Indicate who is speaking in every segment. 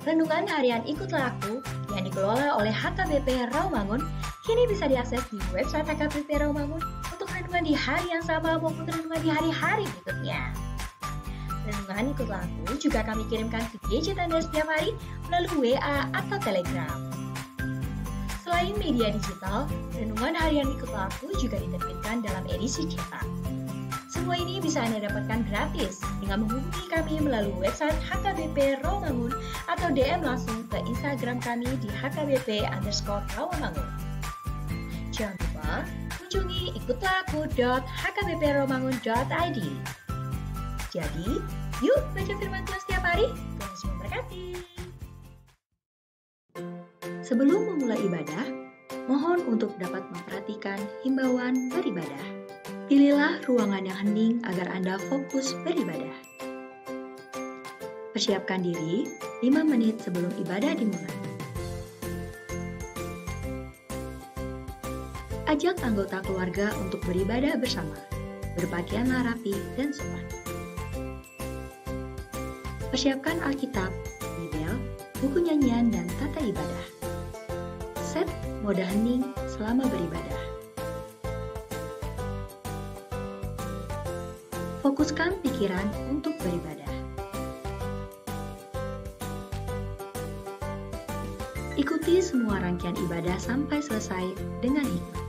Speaker 1: Renungan harian Ikutlah Aku yang dikelola oleh HKBP Rawamangun kini bisa diakses di website HKBP Rawamangun untuk renungan di hari yang sama maupun renungan di hari-hari berikutnya. Renungan Ikutlah Aku juga kami kirimkan ke gadget Anda setiap hari melalui WA atau Telegram. Selain media digital, renungan harian Ikutlah Aku juga diterbitkan dalam edisi cetak. Semua ini bisa Anda dapatkan gratis dengan menghubungi kami melalui website HKBP Rawamangun atau DM langsung ke Instagram kami di HKBP_Rawamangun. Jangan lupa kunjungi ikutlahAku.hkbprawamangun.id. Jadi, yuk baca firman Tuhan setiap hari. Tuhan memberkati. Sebelum memulai ibadah, mohon untuk dapat memperhatikan himbauan beribadah. Pilihlah ruangan yang hening agar Anda fokus beribadah. Persiapkan diri 5 menit sebelum ibadah dimulai. Ajak anggota keluarga untuk beribadah bersama. Berpakaianlah rapi dan sopan. Persiapkan Alkitab, Bibel, buku nyanyian, dan tata ibadah. Set mode hening selama beribadah. Fokuskan pikiran untuk beribadah. Ikuti semua rangkaian ibadah sampai selesai dengan hikmat.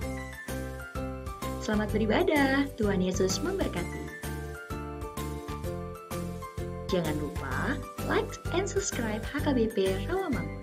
Speaker 1: Selamat beribadah, Tuhan Yesus memberkati. Jangan lupa like and subscribe HKBP Rawamangun.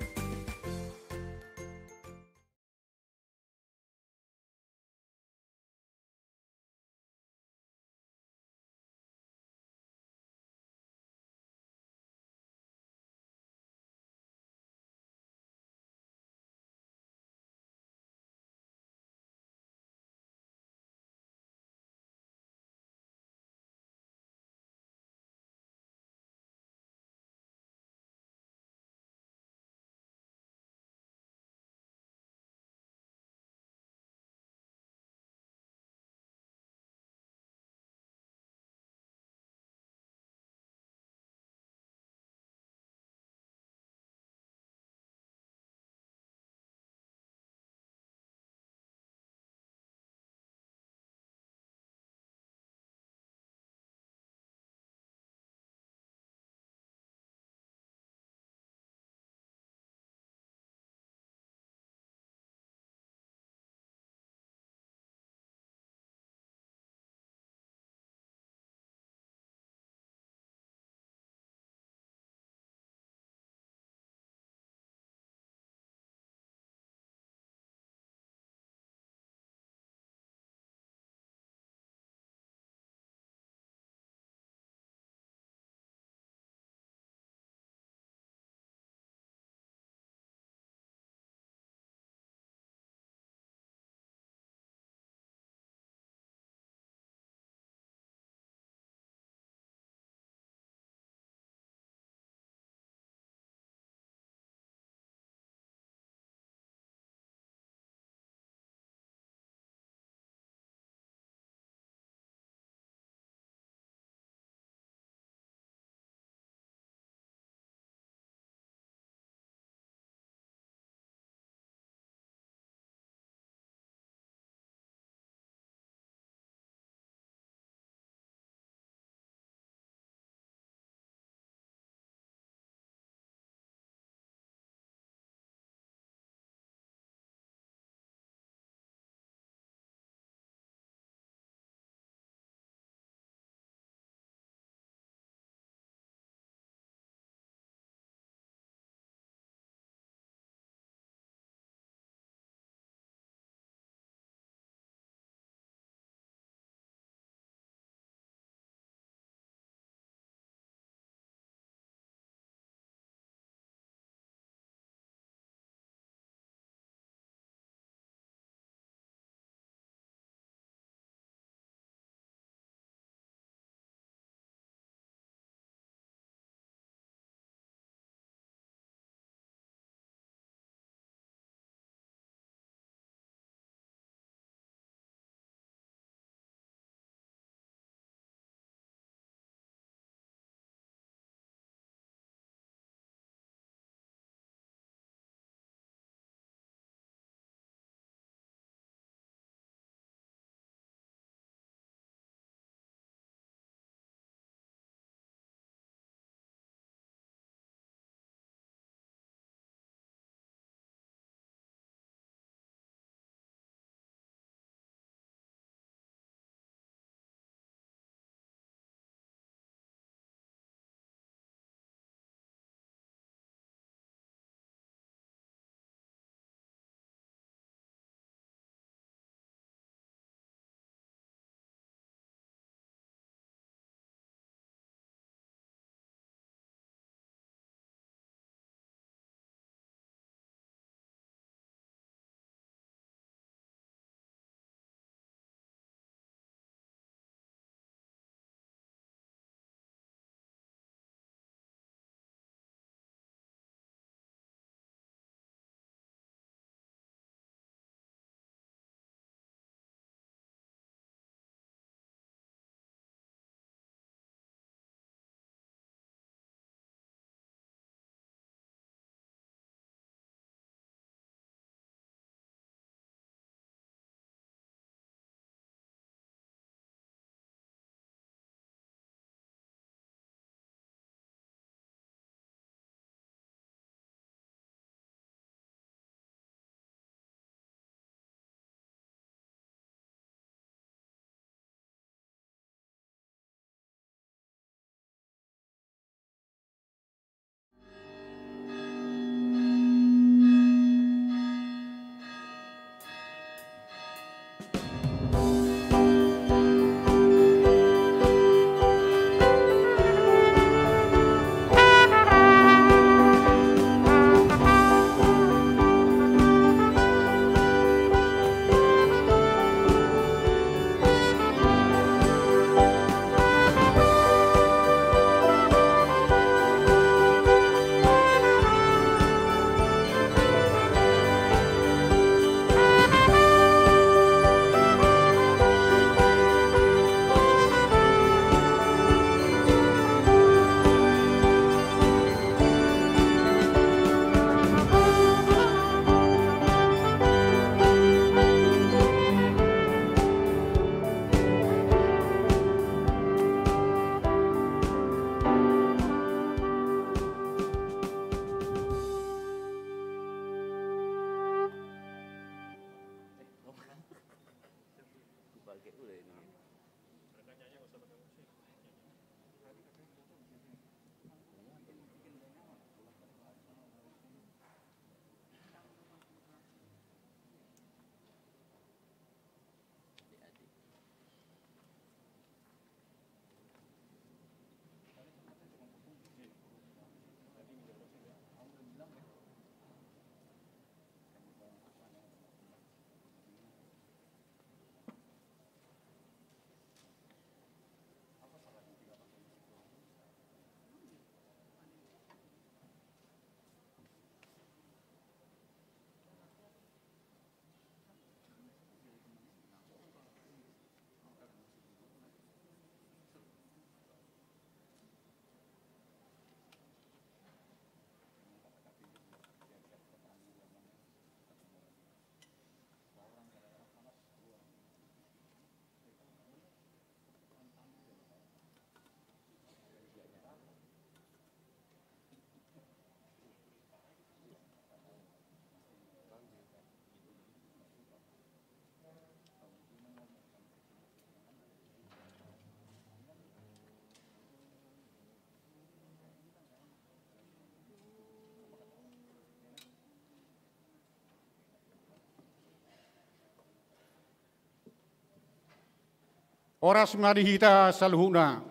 Speaker 2: Oras marihita saluhuna.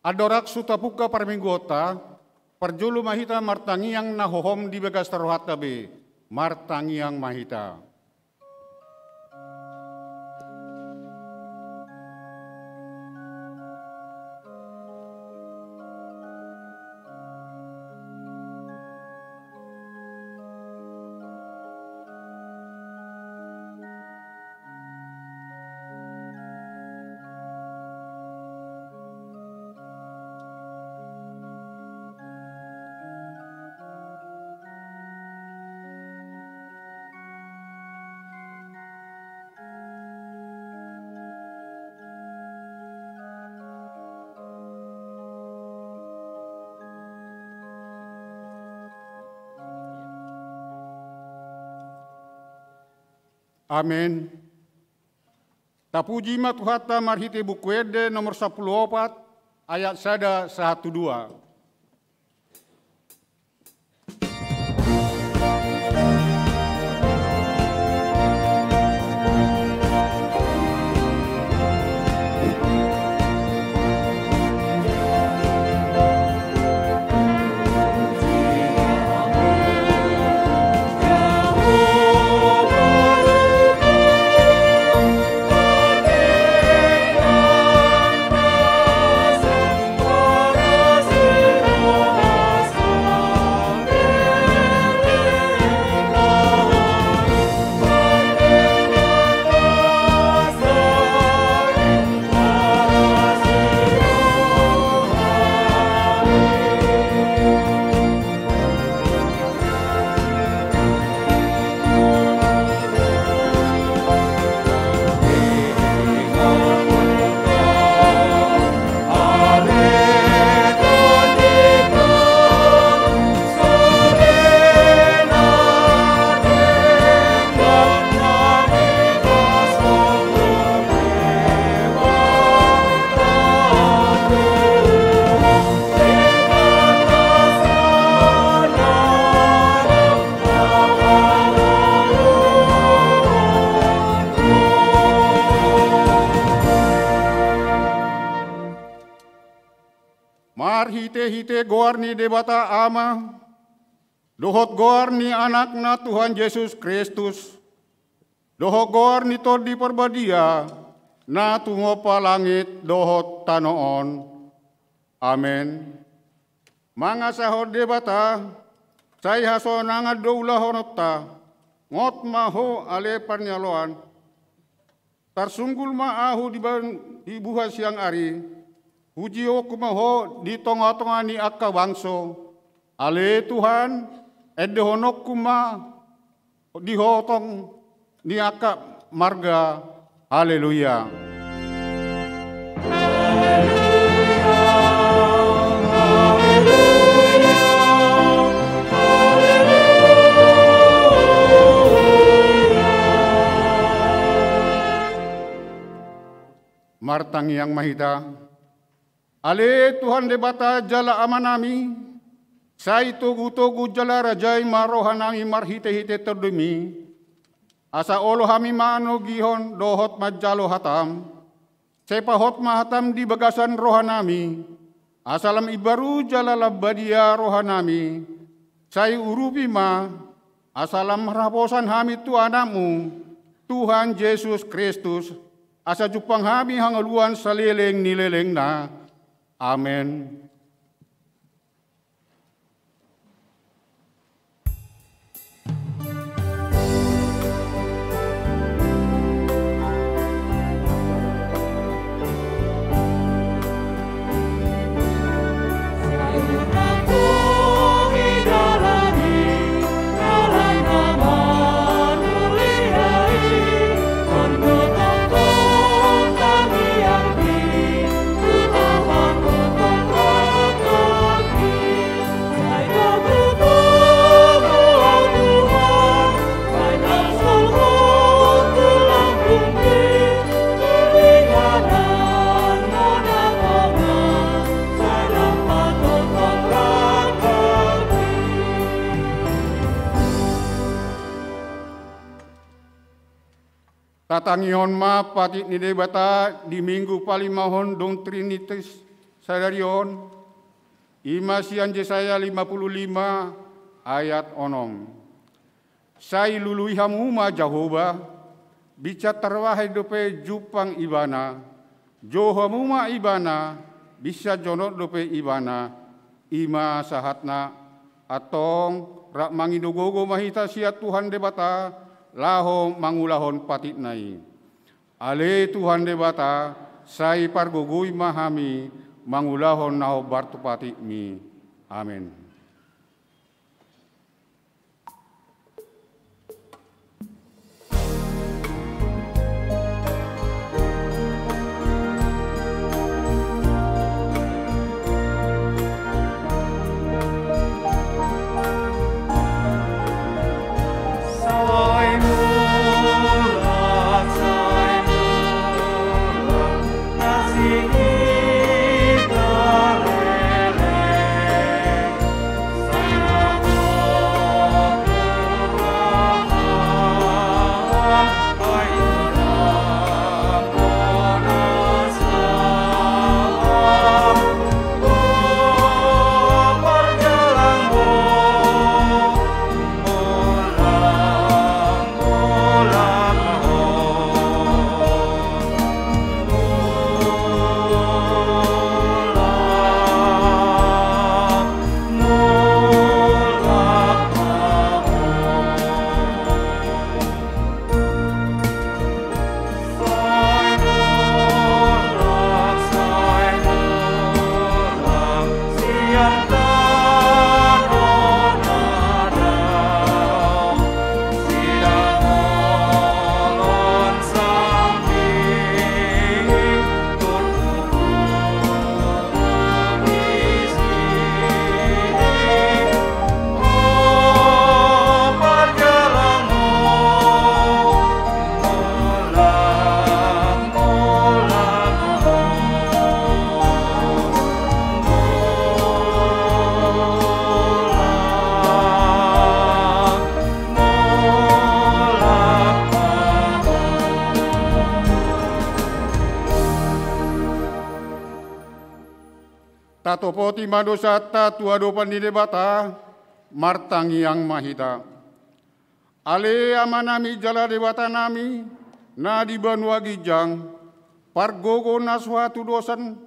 Speaker 2: Adorak sutapuka parminggota, perjulu mahita martangiang nahohom di begas tarohatabe, martangiang mahita. Amin. Tapuji matuhata marhite bukuede nomor 14 ayat sada 1-2. Hite goar ni debata ama, dohot goar ni anakna Tuhan Yesus Kristus, dohot goar ni todi perbadia, na tungopa langit dohot tanoon. Amen. Mga sahod debata, say haso nanga doulah honotta, ngot maho ale parnyaloan, tarsunggul maahu di buha siang ari, Hujio kumaho di tonga-tonga ni akka bangso. Ale Tuhan, edehonok kuma dihotong ni akka marga. Haleluya. Martang yang mahita. Ale Tuhan debata jala amanami, say tugu-tugu jala rajay marohanangi marhite-hite terdemi, asa olo hami mano gihon dohot majalo hatam, say pahot mahatam di bagasan rohanami, asalam ibaru jala labadia rohanami, say urupi ma, asalam raposan hami tuanamu, Tuhan Yesus Kristus, asa jupang hami hangaluan salileng nileleng na. Amen.
Speaker 3: Tuhan
Speaker 2: Tatangion ma patik ni debata di minggu palimahon dong Trinitas sadarion. Imasian Yesaya 55 ayat onom. Sai lului hamuma Jehovah, bica terwahai dope jupang ibana, johamuma ibana, bisa jonot dope ibana, ima sahatna atong rak mangidogogo mahita siat Tuhan debata, laho mangulahon patik nai. Ale Tuhan debata, sai pargogui mahami, mangulahon naho bartu patik mi. Amin. Tatopoti madosata tuadopan di debata, martangi yang mahita. Ale amanami jala debata nami, na di banua gijang, pargogo na suatu dosan,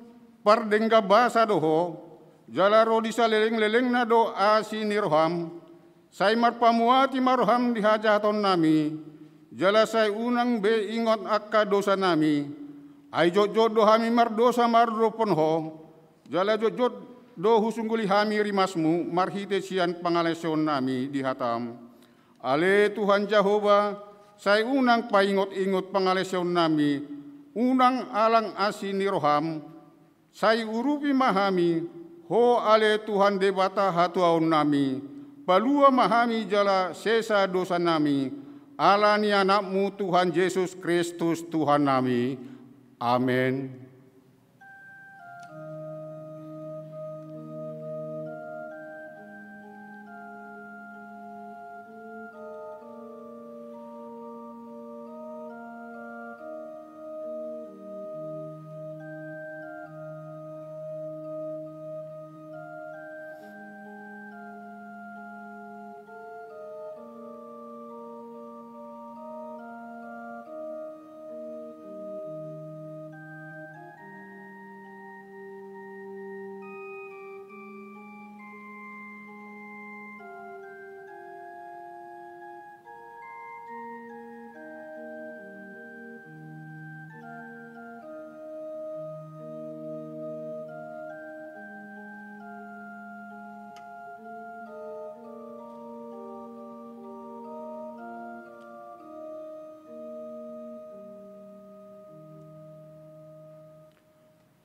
Speaker 2: pardengga basa doho, jala rodi saleleng-leleng na do asinirham, say marpamuati marham di hajaton nami, jala say unang be ingot akka dosa nami, ay jojod do hami mardosa mardopon ho, jala jojod do husungguli hami rimasmu marhite sian pangaleson nami di hatam. Ale Tuhan Jehovah, say unang paingot-ingot pangaleson nami, unang alang asini roham, say urupi mahami, ho ale Tuhan debata hatuaon nami, palua mahami jala sesa dosa nami, ala ni anakmu Tuhan Yesus Kristus Tuhan nami. Amin.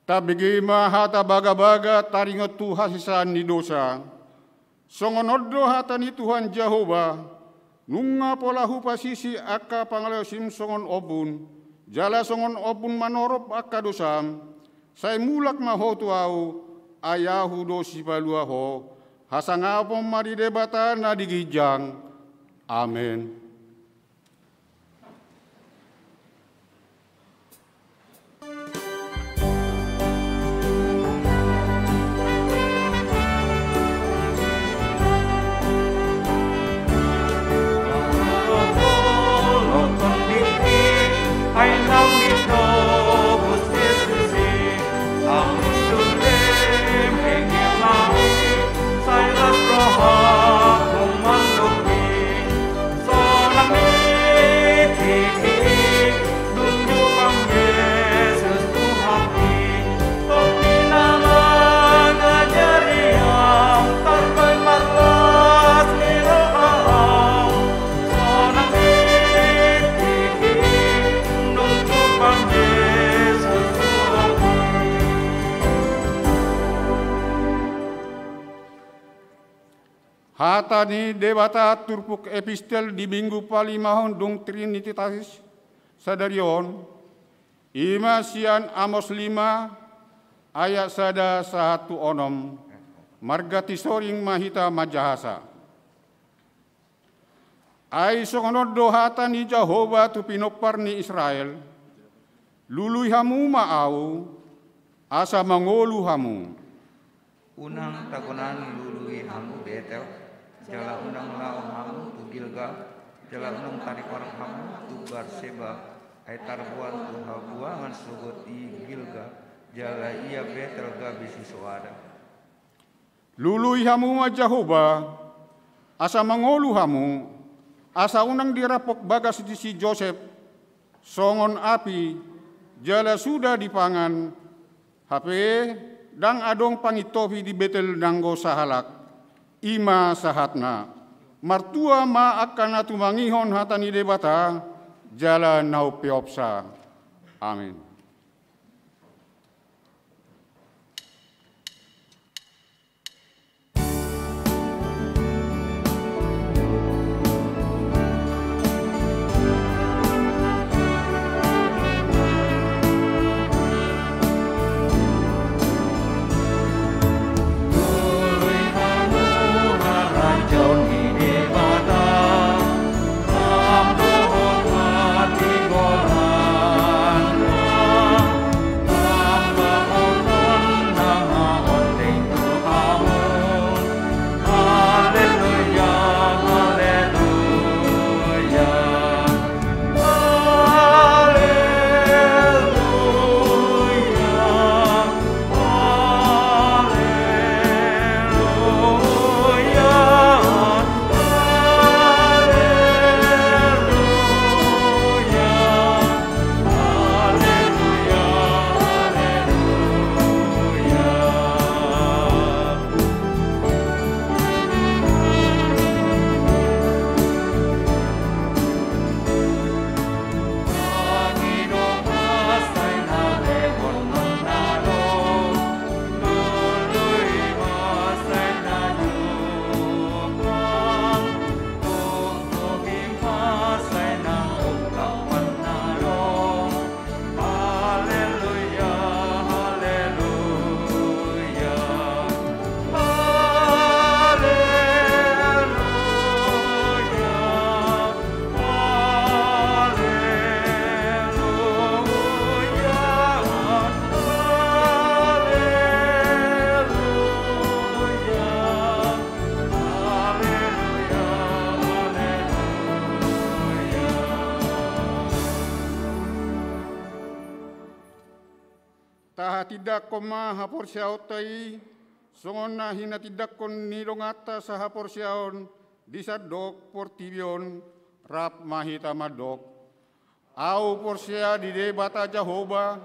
Speaker 2: Tabigi mahata baga-baga taringot Tuhan sisan ni dosa. Songonodo hata ni Tuhan Jehovah. Nunga pola hupasisi akka pangaleosim songon obun. Jala songon obun manorop akka dosam. Say mulak maho tuau ayahu dosi palua ho. Hasangapom mari debata na digijang. Amen. Hatani debata turpuk epistel di minggu palimahon dung Trinitatis sadarion, ima sian Amos 5 ayat sada 1 onom, margati soring mahita majahasa. Ai songonod dohata ni Jehovah tu pinopar ni Israel, luluy hamu maau, asa mangolu hamu.
Speaker 3: Unang tagunan luluy hamu Betel, jala unang lao hamu tu Gilgal, jala unang tarik orang hamu tu Berseba, ai tarbuan tu habuangan sugot i Gilgal, jala ia Betel gabisi soada.
Speaker 2: Luluy hamu ma Jehovah, asa mangolu hamu, asa unang dirapok bagas di si Joseph, songon api, jala sudah dipangan, hape dang adong pangitopi di Betel nanggo sahalak, ima sahatna, martua ma akan atu mangihon hatani debata, jala nau peopsa. Amin. Tidak koma hapor siaw tay, songon na hina tidak kon nilongata sa hapor siaon, disadok portibion, rap mahita madok. Au porsia di debata Jehovah,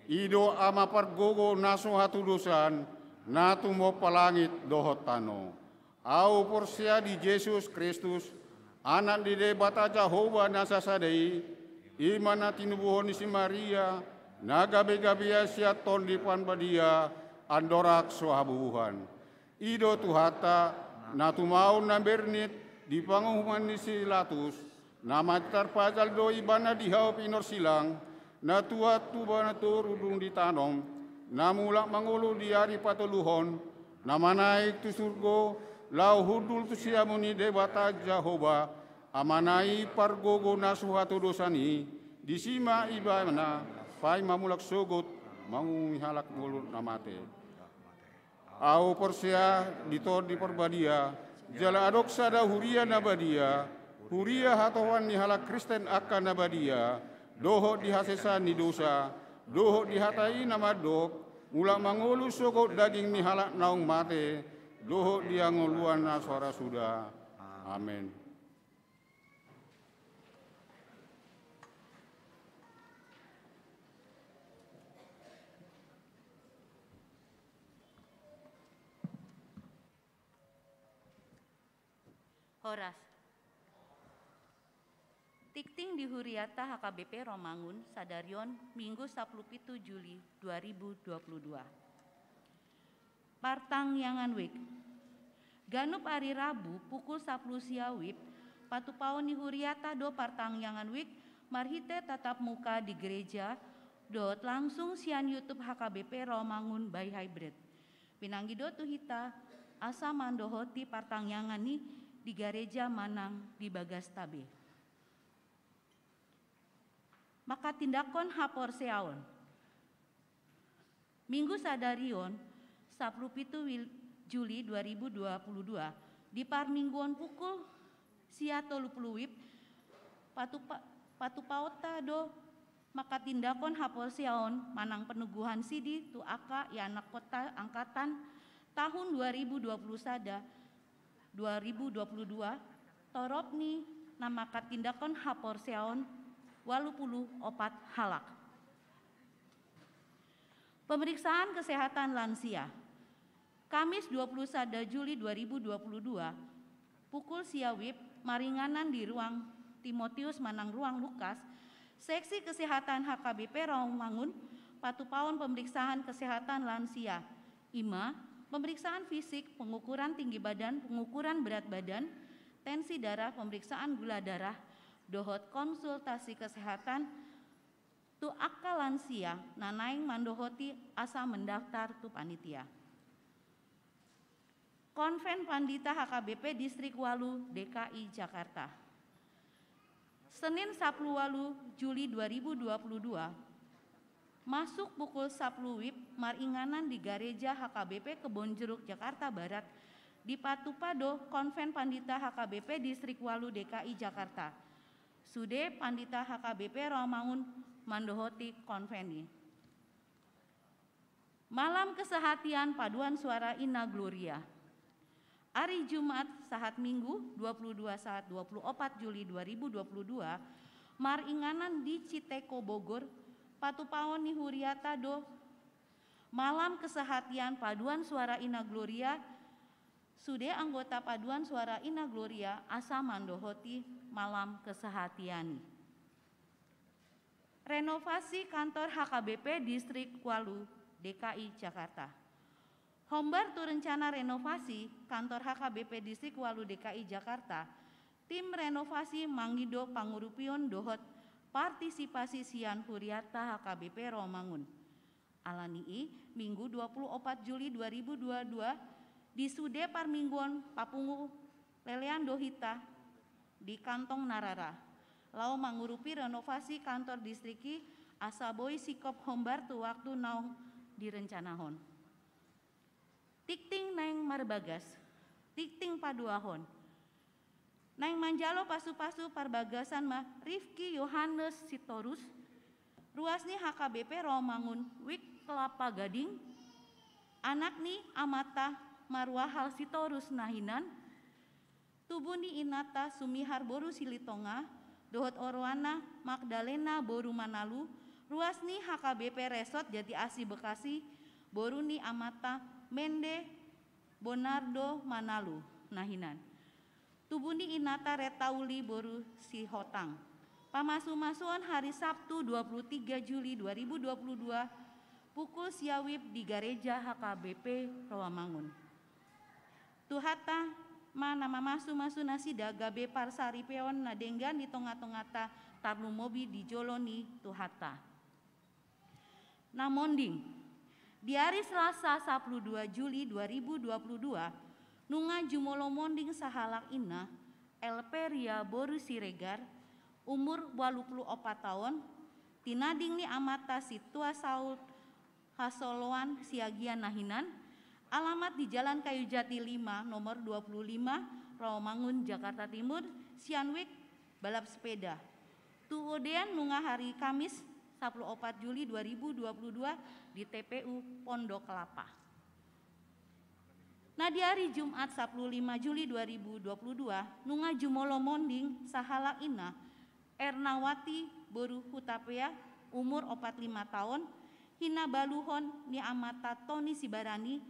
Speaker 2: ido ama pargogo naso hatudusan, natumo palangit dohot tano. Au porsia di Yesus Kristus, anak di debata Jehovah nasasadai, imana tinubuhon ni si Maria, nagabe-gabia siya ton di pan badia andorak suhabuhan. Ido tuhata natumau nambernit di panguhuman ni si Latus namatar pajal do ibana dihau pinor silang natua tuba naturudung di tanom namulak mangulu di hari patuluhon namanaik tu surgo lau hudul tu siamuni debata Jehovah amanai pargogo nasuhatu dosani disima ibana pai mamulak sugut mangumihalak mulut namate. Au porsia ditor di perbadia, jala adok sada huria nabadia, huria hatowan ni halak Kristen akan nabadia, doho dihasesan ni dosa, doho dihatai nama dok, mulak mangulu sugut daging ni halak naung mate, doho dianguluan nasora sudah. Amin.
Speaker 4: Horas. Tikting di Huriata HKBP Romangun Sadarion Minggu 17 Juli 2022. Partang yangan wik. Ganup hari Rabu pukul 10 siawip, patupaon ni huriata do partangyangan wik, marhite tatap muka di gereja, dot langsung sian YouTube HKBP Romangun by Hybrid. Pinanggi do tuhita, asa mandohoti partangyangan ni di gereja Manang di Bagastabe. Maka tindakon hapor seaon. Minggu sadarion 17 Juli 2022 di parmingguan pukul sia 30 wib patupaota do maka tindakon hapor seaon manang peneguhan sidi tu aka ya anak kota angkatan tahun 2021 torop ni nama katindakan hapor seaon 84 halak. Pemeriksaan kesehatan lansia. Kamis 21 Juli 2022 pukul siawip maringanan di ruang Timotius Manang Ruang Lukas, Seksi Kesehatan HKBP Romangun, patupaon pemeriksaan kesehatan lansia. IMA, pemeriksaan fisik, pengukuran tinggi badan, pengukuran berat badan, tensi darah, pemeriksaan gula darah, dohot konsultasi kesehatan, tu akal lansia, nanaing mandohoti asa mendaftar tu panitia. Konven Pandita HKBP Distrik Walu DKI Jakarta. Senin 10 Juli 2022, masuk pukul 10 WIB maringanan di gereja HKBP Kebonjeruk Jakarta Barat di Patupado Konven Pandita HKBP Distrik Walu DKI Jakarta. Sude Pandita HKBP Romangun mandohoti konveni. Malam kesehatian paduan suara Ina Gloria. Hari Jumat sahat Minggu 22 saat 24 Juli 2022 maringanan di Citeko Bogor patupaon ni huriata do malam kesehatian paduan suara Ina Gloria. Sude anggota paduan suara Ina Gloria asa mandohoti malam kesehatian. Renovasi kantor HKBP Distrik Walu DKI Jakarta. Hombar tu rencana renovasi kantor HKBP Distrik Walu DKI Jakarta. Tim renovasi manggido pangurupion dohot partisipasi sian huriata HKBP Romangun. Alanii Minggu 24 Juli 2022 di Sude Parmingguan Papungu Lelean Dohita di Kantong Narara. Lau mangurupi renovasi kantor distriki asaboi sikop hombar tu waktu naung direncanahon. Tikting naing marbagas, tikting paduahon. Naing manjalo pasu-pasu parbagasan mah Rifki Yohanes Sitorus, ruasni HKBP Romangun Wik Kelapa Gading, anak ni amata Marwahal Sitorus Nahinan, tubuni Inata Sumihar Boru Silitonga, dohot Orwana Magdalena Boru Manalu, ruasni HKBP Resort Jati Asi Bekasi, Boruni amata Mende Bonardo Manalu Nahinan. Tubuni Inata Retauli Boru Sihotang. Pamasu-masuan hari Sabtu 23 Juli 2022 pukul siawib di gereja HKBP Romangun. Tuhata mana mamasu-masu nasi dagabe parsari peon nadenggan di tonga-tongata tarlu mobi di joloni tuhata. Namonding di hari Selasa 12 Juli 2022, nunga jumolo monding sahalak ina, Elperia Boru Siregar, umur 84 tahun, tinading ni amata situa Saud Hasoloan Siagian Nahinan, alamat di Jalan Kayu Jati 5 nomor 25, Romangun Jakarta Timur, Sianwik, balap sepeda. Tuodean nunga hari Kamis 14 Juli 2022 di TPU Pondok Kelapa. Nah di hari Jumat 15 Juli 2022 nunga jumolo monding sahalak ina Ernawati Boru Hutapea umur 45 tahun hina baluhon ni amata Tony Sibarani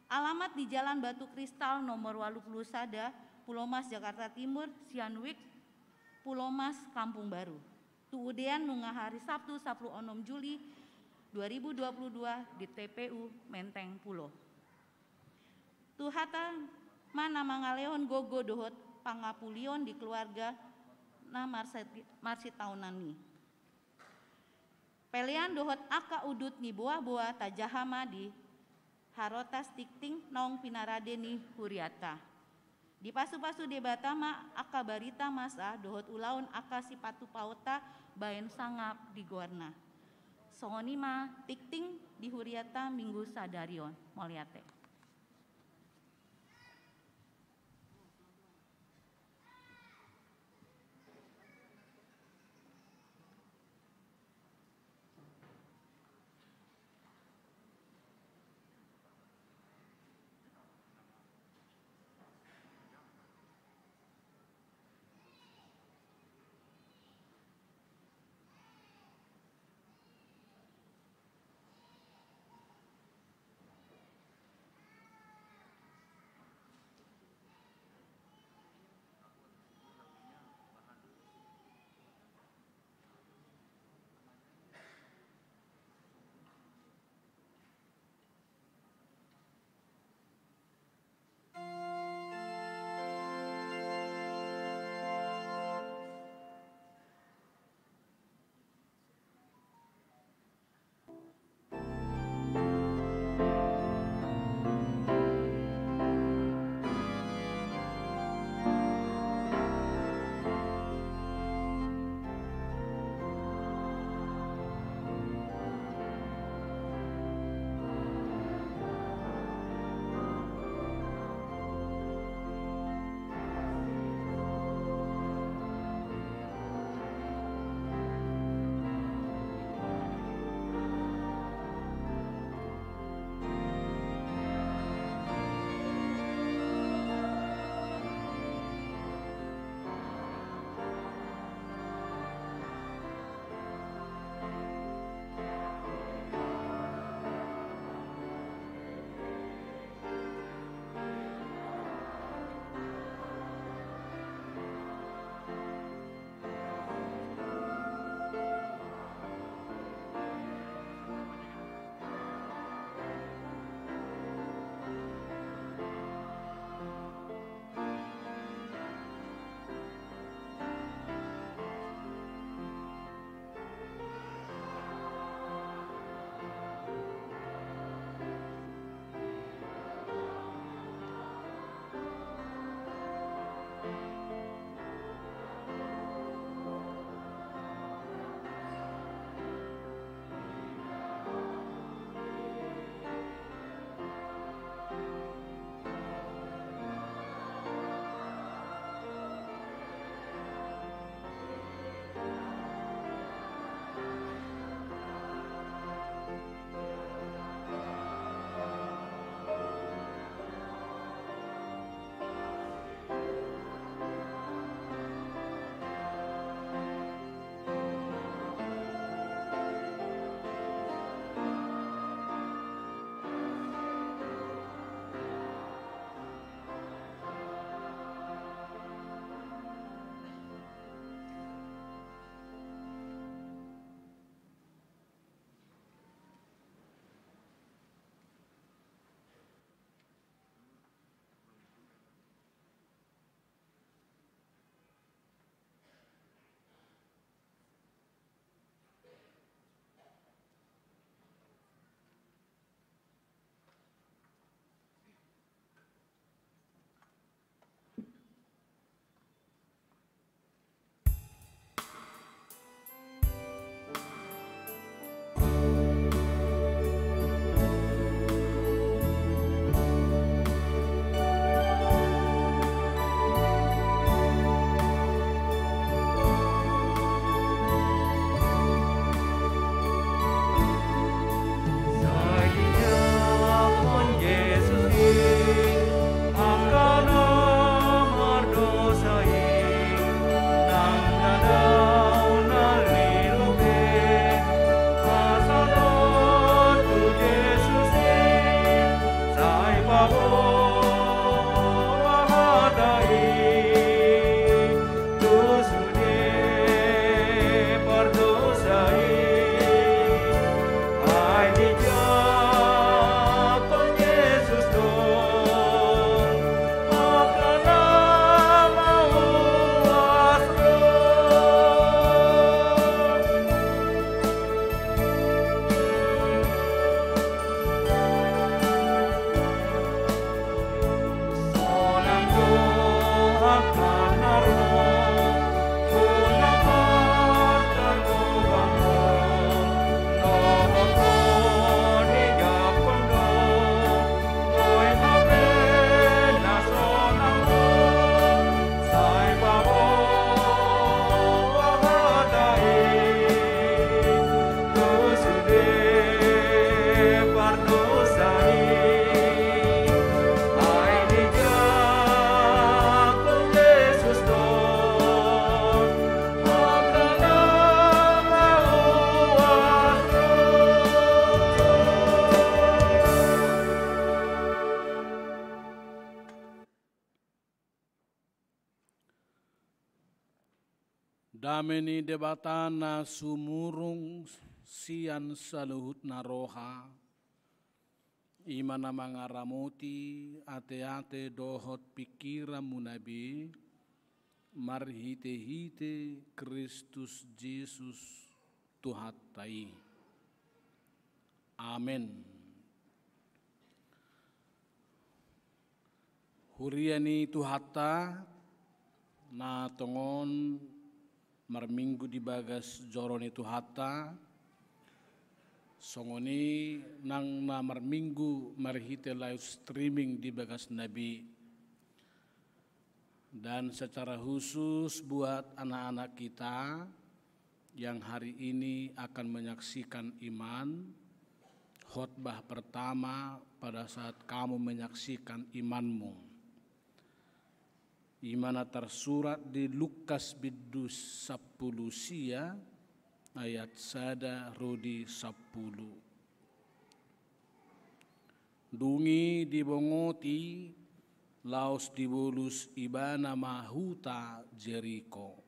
Speaker 4: alamat di Jalan Batu Kristal nomor 81 Pulau Mas Jakarta Timur Sianwik Pulau Mas Kampung Baru. Tuudean nunga hari Sabtu 16 Juli 2022 di TPU Menteng Pulo. Tuhata mana mangaleon gogo dohot pangapulion di keluarga na marsitaunani. Pelian dohot aka udut ni buah-buah tajahama di harotas tikting nong pinarade ni huriata. Di pasu-pasu debatama aka barita masa dohot ulaun aka sipatu pauta baen sangap di guarna. Songonima tikting di huriata minggu sadarion moliate.
Speaker 5: Dameni debatana sumurung sian saluhut naroha. Imana mangaramuti ate-ate dohot pikiran munabi. Marhite-hite Kristus Yesus Tuhatai. Amin. Huriani Tuhata na tongon marminggu di bagas joroni Tuhata songoni nang na marminggu marhite live streaming di bagas Nabi. Dan secara khusus buat anak-anak kita yang hari ini akan menyaksikan iman, khotbah pertama pada saat kamu menyaksikan imanmu. Imana tersurat di Lukas bidus 10 sia ayat sada rodi 10. Dungi dibongoti laos dibulus ibana mahuta Jeriko.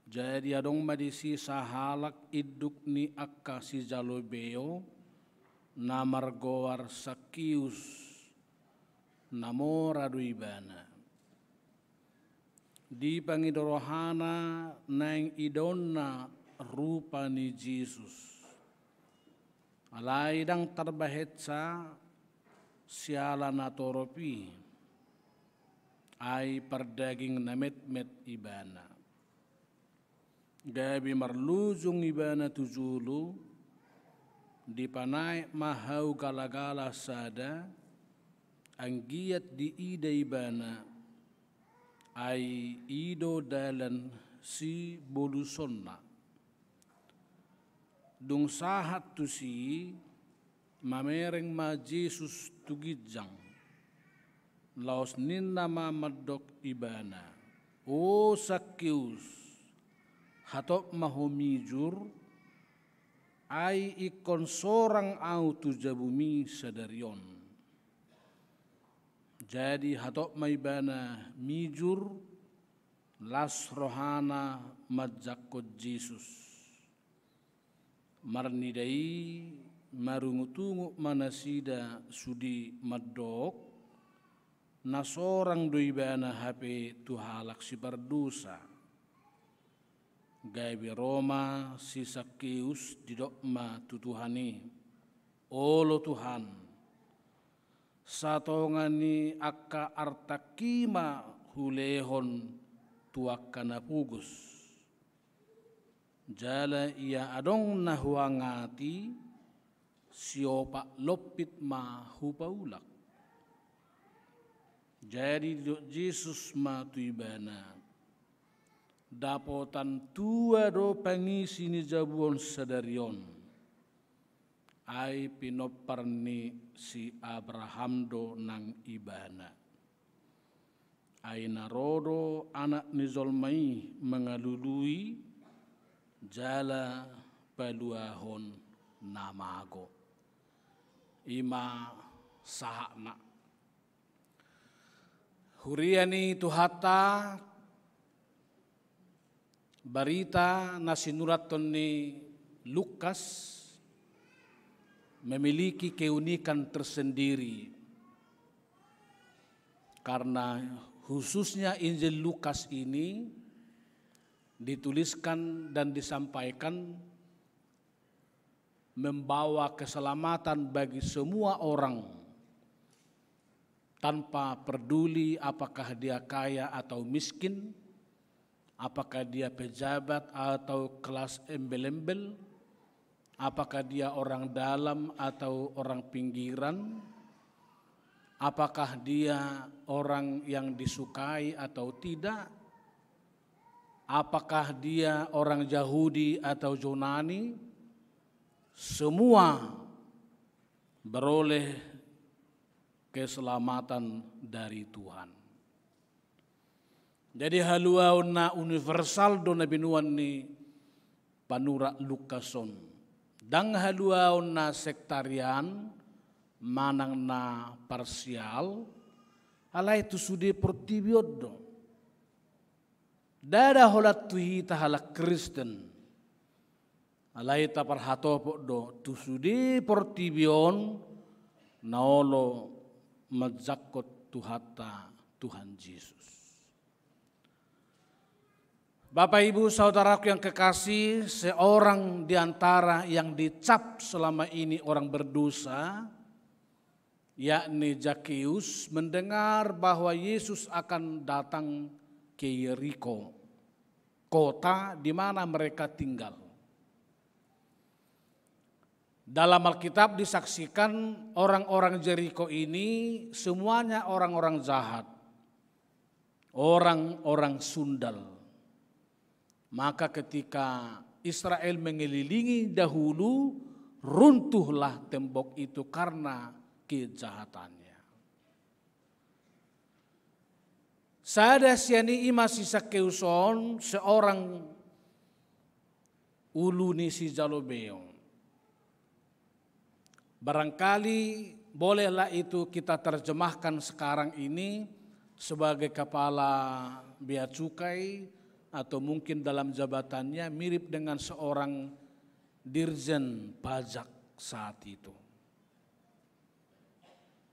Speaker 5: Jadi adong madisi sahalak iduk ni akka si jalobeo namargoar Sakius namora ibana. Di pangidorohana nang idonna rupa ni Jesus. Alaidang terbahetsa siala natoropi ay perdaging namet-met ibana. Gabi marlujung ibana tujulu dipanai mahau galagala sada anggiat di ida ibana ay ido dalan si bolusonna. Dung sahat tu si mamereng ma Jesus tugijang laos ninna ma madok ibana. O Sakius hatok mahomijur ai ikon sorang au tu jabumi sadarion. Jadi hatok maibana mijur las rohana majakot Jesus. Marnidai marungutungu manasida sudi madok na sorang doibana hape tuhalak si berdosa. Gaibi Roma si Sakius didokma tutuhani. Olo Tuhan, satongani akka artakima hulehon tuakana pugus. Jala ia adong nahuangati siopak lopit ma hupaulak. Jadi Yesus ma tuibana. Dapotan tua do pangisi ni jabuon sadarion. Ai pinoparni si Abraham do nang ibana. Ai narodo anak ni Zolmai mengalului jala paluahon namago. Ima sahakna. Huriani Tuhata Barita na sinuraton ni Lukas memiliki keunikan tersendiri karena khususnya Injil Lukas ini dituliskan dan disampaikan membawa keselamatan bagi semua orang tanpa peduli apakah dia kaya atau miskin, apakah dia pejabat atau kelas embel-embel, apakah dia orang dalam atau orang pinggiran, apakah dia orang yang disukai atau tidak, apakah dia orang Yahudi atau Yunani, semua beroleh keselamatan dari Tuhan. Jadi haluaon na universal do na binuan ni panura Lukason. Dang haluaon na sektarian manang na parsial alay tu sudi portibiod do. Dada holat tuhi tahala Kristen. Alai tapar hatopo do tusudi portibion naolo majakot tuhata Tuhan Yesus. Bapak Ibu saudaraku yang kekasih, seorang di antara yang dicap selama ini orang berdosa, yakni Zakeus, mendengar bahwa Yesus akan datang ke Yeriko, kota di mana mereka tinggal. Dalam Alkitab disaksikan orang-orang Yeriko ini semuanya orang-orang jahat, orang-orang sundal. Maka ketika Israel mengelilingi dahulu, runtuhlah tembok itu karena kejahatannya. Sada siani ima si Zakeuson, seorang uluni si Jalobeong. Barangkali bolehlah itu kita terjemahkan sekarang ini sebagai kepala bea cukai atau mungkin dalam jabatannya mirip dengan seorang dirjen pajak saat itu.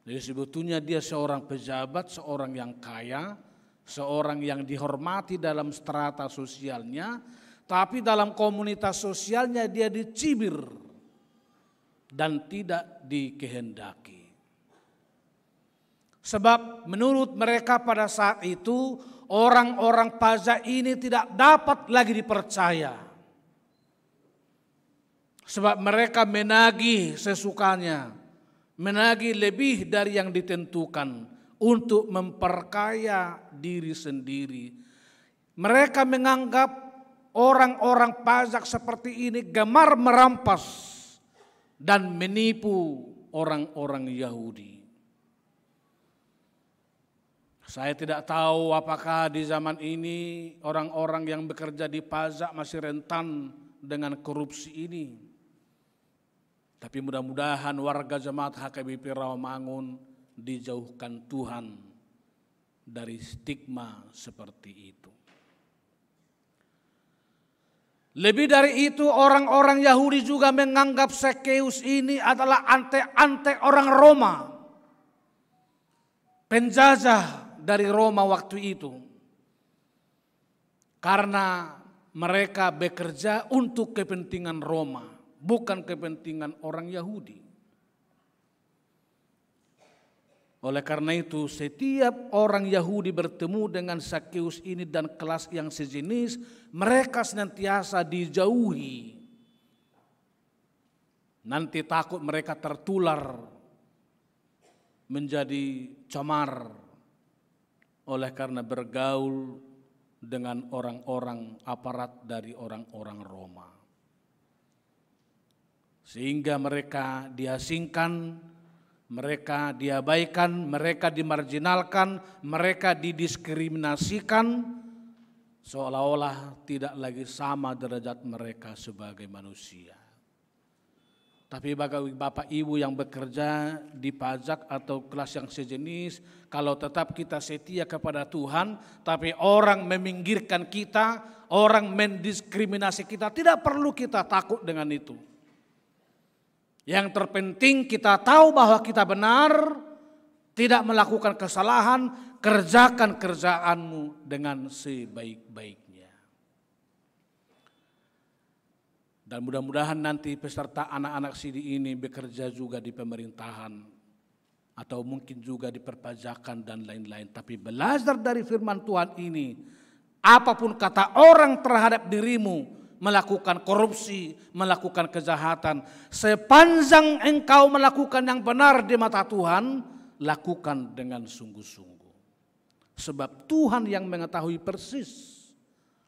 Speaker 5: Jadi sebetulnya dia seorang pejabat, seorang yang kaya, seorang yang dihormati dalam strata sosialnya, tapi dalam komunitas sosialnya dia dicibir dan tidak dikehendaki. Sebab menurut mereka pada saat itu orang-orang pajak ini tidak dapat lagi dipercaya. Sebab mereka menagih sesukanya, menagih lebih dari yang ditentukan untuk memperkaya diri sendiri. Mereka menganggap orang-orang pajak seperti ini gemar merampas dan menipu orang-orang Yahudi. Saya tidak tahu apakah di zaman ini orang-orang yang bekerja di pajak masih rentan dengan korupsi ini. Tapi mudah-mudahan warga jemaat HKBP Rawamangun dijauhkan Tuhan dari stigma seperti itu. Lebih dari itu orang-orang Yahudi juga menganggap Zakeus ini adalah ante-ante orang Roma. Penjajah dari Roma waktu itu. Karena mereka bekerja untuk kepentingan Roma, bukan kepentingan orang Yahudi. Oleh karena itu setiap orang Yahudi bertemu dengan Zakeus ini dan kelas yang sejenis, mereka senantiasa dijauhi. Nanti takut mereka tertular menjadi camar oleh karena bergaul dengan orang-orang aparat dari orang-orang Roma. Sehingga mereka diasingkan, mereka diabaikan, mereka dimarginalkan, mereka didiskriminasikan, seolah-olah tidak lagi sama derajat mereka sebagai manusia. Tapi bagi Bapak Ibu yang bekerja di pajak atau kelas yang sejenis, kalau tetap kita setia kepada Tuhan, tapi orang meminggirkan kita, orang mendiskriminasi kita, tidak perlu kita takut dengan itu. Yang terpenting kita tahu bahwa kita benar, tidak melakukan kesalahan, kerjakan kerjaanmu dengan sebaik-baiknya. Dan mudah-mudahan nanti peserta anak-anak sidi ini bekerja juga di pemerintahan atau mungkin juga di perpajakan dan lain-lain. Tapi belajar dari firman Tuhan ini, apapun kata orang terhadap dirimu, melakukan korupsi, melakukan kejahatan, sepanjang engkau melakukan yang benar di mata Tuhan, lakukan dengan sungguh-sungguh. Sebab Tuhan yang mengetahui persis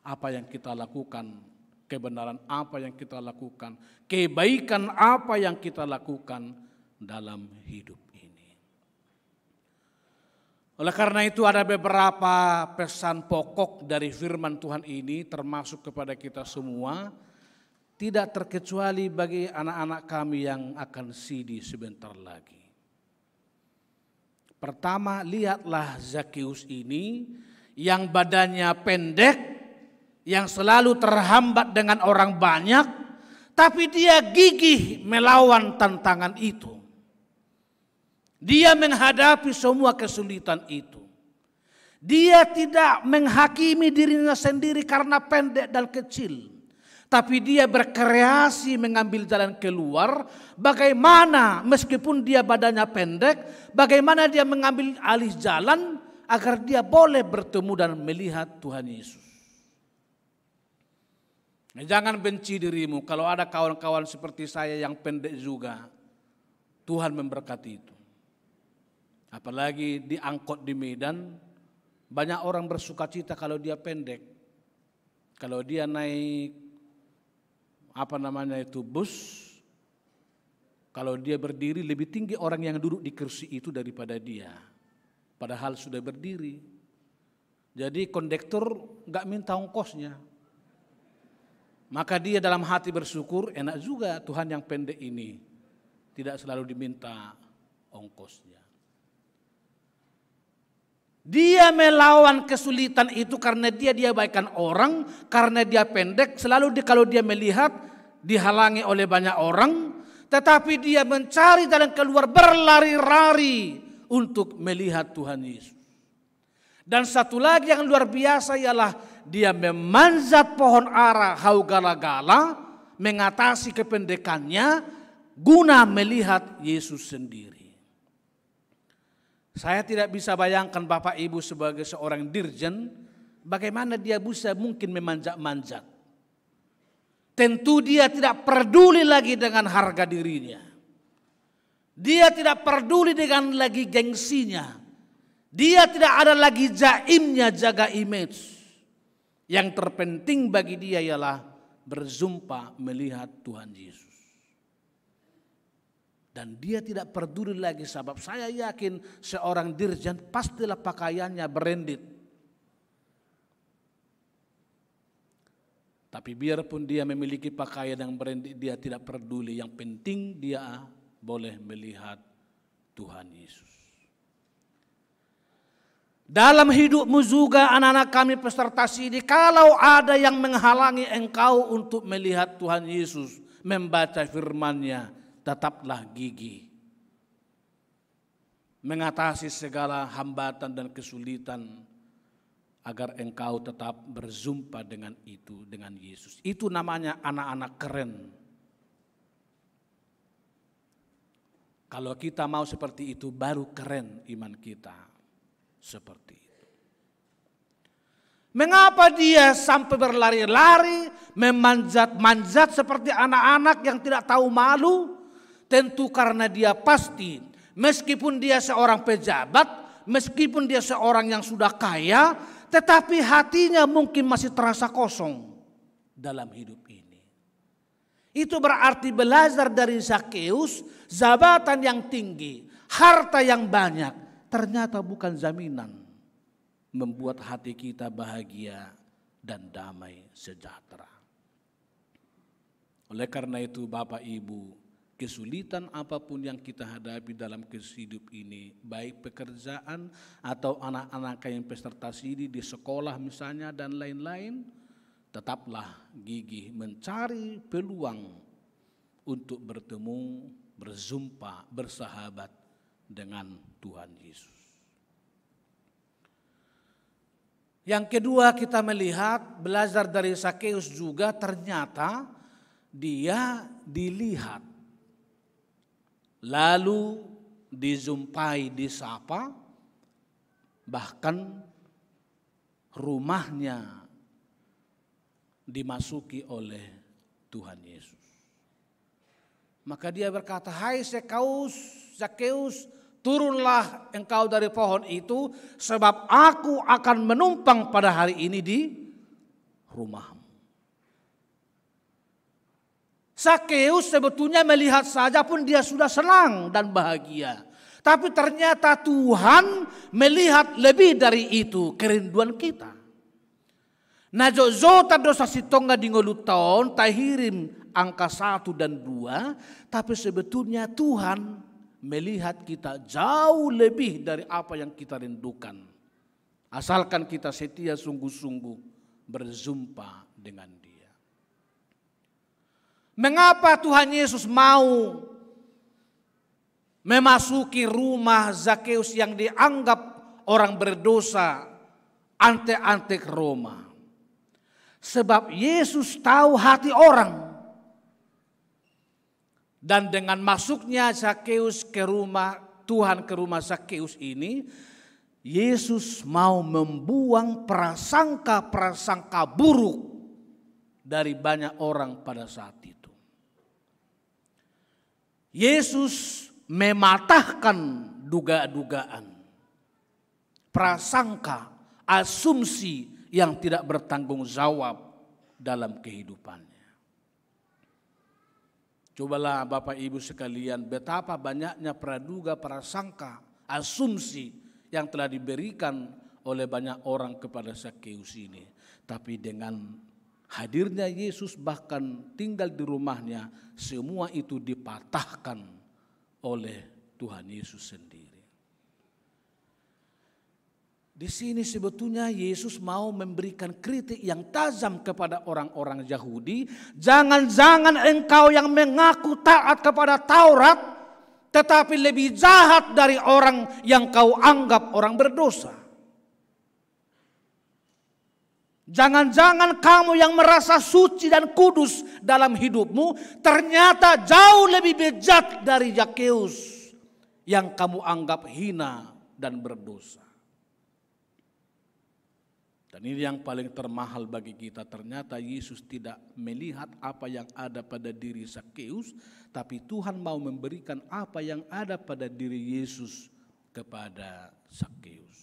Speaker 5: apa yang kita lakukan, kebenaran apa yang kita lakukan, kebaikan apa yang kita lakukan dalam hidup ini. Oleh karena itu ada beberapa pesan pokok dari firman Tuhan ini termasuk kepada kita semua, tidak terkecuali bagi anak-anak kami yang akan sidi sebentar lagi. Pertama, lihatlah Zakeus ini yang badannya pendek yang selalu terhambat dengan orang banyak, tapi dia gigih melawan tantangan itu. Dia menghadapi semua kesulitan itu. Dia tidak menghakimi dirinya sendiri karena pendek dan kecil, tapi dia berkreasi mengambil jalan keluar. Bagaimana meskipun dia badannya pendek, bagaimana dia mengambil alih jalan agar dia boleh bertemu dan melihat Tuhan Yesus. Nah, jangan benci dirimu kalau ada kawan-kawan seperti saya yang pendek juga. Tuhan memberkati itu. Apalagi di angkot di Medan, banyak orang bersukacita kalau dia pendek. Kalau dia naik bus, kalau dia berdiri lebih tinggi orang yang duduk di kursi itu daripada dia. Padahal sudah berdiri. Jadi kondektur gak minta ongkosnya. Maka dia dalam hati bersyukur, enak juga Tuhan yang pendek ini tidak selalu diminta ongkosnya. Dia melawan kesulitan itu karena dia diabaikan orang, karena dia pendek, selalu kalau dia melihat dihalangi oleh banyak orang, tetapi dia mencari jalan keluar, berlari-lari untuk melihat Tuhan Yesus. Dan satu lagi yang luar biasa ialah dia memanjat pohon ara hau gala-gala, mengatasi kependekannya guna melihat Yesus sendiri. Saya tidak bisa bayangkan Bapak Ibu sebagai seorang dirjen, bagaimana dia bisa mungkin memanjat-manjat. Tentu dia tidak peduli lagi dengan harga dirinya. Dia tidak peduli dengan lagi gengsinya. Dia tidak ada lagi jaimnya jaga image. Yang terpenting bagi dia ialah berjumpa melihat Tuhan Yesus. Dan dia tidak peduli lagi, sebab saya yakin seorang dirjen pastilah pakaiannya branded. Tapi biarpun dia memiliki pakaian yang branded, dia tidak peduli. Yang penting dia boleh melihat Tuhan Yesus. Dalam hidupmu juga anak-anak kami peserta sini, kalau ada yang menghalangi engkau untuk melihat Tuhan Yesus, membaca firman-Nya, tetaplah gigih mengatasi segala hambatan dan kesulitan agar engkau tetap berjumpa dengan itu, dengan Yesus. Itu namanya anak-anak keren. Kalau kita mau seperti itu, baru keren iman kita seperti itu. Mengapa dia sampai berlari-lari, memanjat-manjat seperti anak-anak yang tidak tahu malu? Tentu karena dia pasti, meskipun dia seorang pejabat, meskipun dia seorang yang sudah kaya, tetapi hatinya mungkin masih terasa kosong dalam hidup ini. Itu berarti belajar dari Zakheus, jabatan yang tinggi, harta yang banyak, ternyata bukan jaminan membuat hati kita bahagia dan damai sejahtera. Oleh karena itu Bapak Ibu, kesulitan apapun yang kita hadapi dalam hidup ini, baik pekerjaan atau anak-anak yang peserta sini di sekolah misalnya dan lain-lain, tetaplah gigih mencari peluang untuk bertemu, berjumpa, bersahabat dengan Tuhan Yesus. Yang kedua kita melihat, belajar dari Zakheus juga ternyata dia dilihat. Lalu dijumpai, disapa, bahkan rumahnya dimasuki oleh Tuhan Yesus. Maka dia berkata, "Hai Zakheus, turunlah engkau dari pohon itu, sebab aku akan menumpang pada hari ini di rumahmu." Zakheus sebetulnya melihat saja pun dia sudah senang dan bahagia. Tapi ternyata Tuhan melihat lebih dari itu, kerinduan kita. Najozo dosa sitonga dingolu tahun tahirim angka 1 dan 2, tapi sebetulnya Tuhan melihat kita jauh lebih dari apa yang kita rindukan. Asalkan kita setia sungguh-sungguh berjumpa dengan dia. Mengapa Tuhan Yesus mau memasuki rumah Zakheus yang dianggap orang berdosa, antek-antek Roma? Sebab Yesus tahu hati orang. Dan dengan masuknya Zakheus ke rumah Tuhan, ke rumah Zakheus ini, Yesus mau membuang prasangka-prasangka buruk dari banyak orang pada saat itu. Yesus mematahkan duga-dugaan, prasangka, asumsi yang tidak bertanggung jawab dalam kehidupannya. Cobalah Bapak Ibu sekalian, betapa banyaknya praduga, prasangka, asumsi yang telah diberikan oleh banyak orang kepada Zakheus ini. Tapi dengan hadirnya Yesus bahkan tinggal di rumahnya, semua itu dipatahkan oleh Tuhan Yesus sendiri. Di sini sebetulnya Yesus mau memberikan kritik yang tajam kepada orang-orang Yahudi. Jangan-jangan engkau yang mengaku taat kepada Taurat, tetapi lebih jahat dari orang yang kau anggap orang berdosa. Jangan-jangan kamu yang merasa suci dan kudus dalam hidupmu ternyata jauh lebih bejat dari Zakheus yang kamu anggap hina dan berdosa. Dan ini yang paling termahal bagi kita, ternyata Yesus tidak melihat apa yang ada pada diri Zakheus, tapi Tuhan mau memberikan apa yang ada pada diri Yesus kepada Zakheus.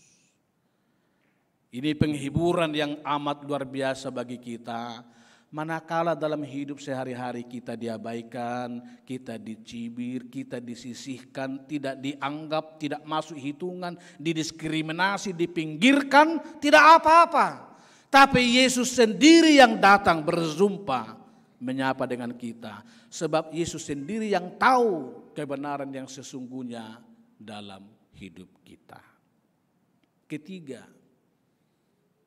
Speaker 5: Ini penghiburan yang amat luar biasa bagi kita, manakala dalam hidup sehari-hari kita diabaikan, kita dicibir, kita disisihkan, tidak dianggap, tidak masuk hitungan, didiskriminasi, dipinggirkan, tidak apa-apa. Tapi Yesus sendiri yang datang berjumpa, menyapa dengan kita. Sebab Yesus sendiri yang tahu kebenaran yang sesungguhnya dalam hidup kita. Ketiga,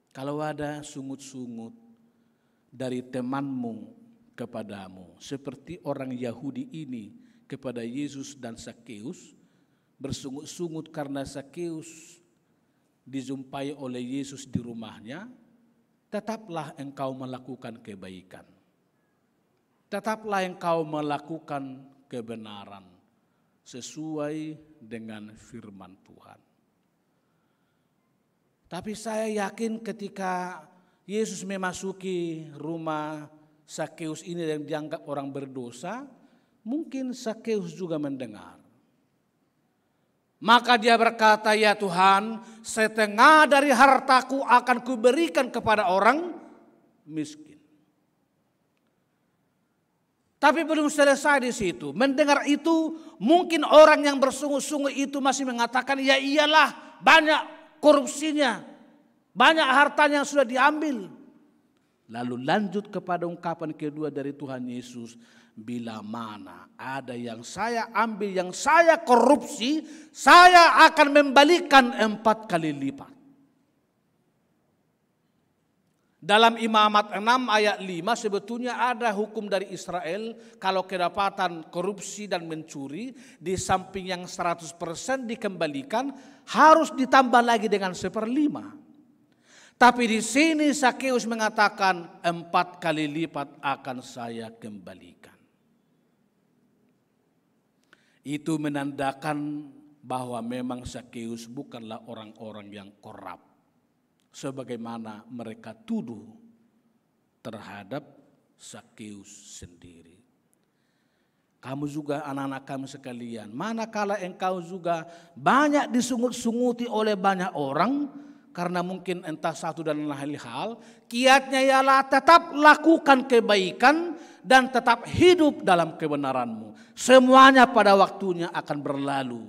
Speaker 5: kalau ada sungut-sungut dari temanmu kepadamu, seperti orang Yahudi ini kepada Yesus dan Zakheus, bersungut-sungut karena Zakheus dijumpai oleh Yesus di rumahnya, tetaplah engkau melakukan kebaikan. Tetaplah engkau melakukan kebenaran sesuai dengan firman Tuhan. Tapi saya yakin ketika Yesus memasuki rumah Zakheus ini yang dianggap orang berdosa, mungkin Zakheus juga mendengar. Maka dia berkata, ya Tuhan, setengah dari hartaku akan kuberikan kepada orang miskin. Tapi belum selesai di situ. Mendengar itu, mungkin orang yang bersungut-sungut itu masih mengatakan, ya iyalah banyak korupsinya, banyak hartanya yang sudah diambil. Lalu lanjut kepada ungkapan kedua dari Tuhan Yesus, bila mana ada yang saya ambil, yang saya korupsi, saya akan membalikan 4 kali lipat. Dalam Imamat 6 ayat 5 sebetulnya ada hukum dari Israel, kalau kedapatan korupsi dan mencuri, di samping yang 100% dikembalikan, harus ditambah lagi dengan 1/5. Tapi di sini Zakheus mengatakan 4 kali lipat akan saya kembalikan. Itu menandakan bahwa memang Zakheus bukanlah orang-orang yang korup, sebagaimana mereka tuduh terhadap Zakheus sendiri. Kamu juga anak-anak kami sekalian, manakala engkau juga banyak disungut-sunguti oleh banyak orang, karena mungkin entah satu dan lain hal, kiatnya ialah tetap lakukan kebaikan dan tetap hidup dalam kebenaranmu. Semuanya pada waktunya akan berlalu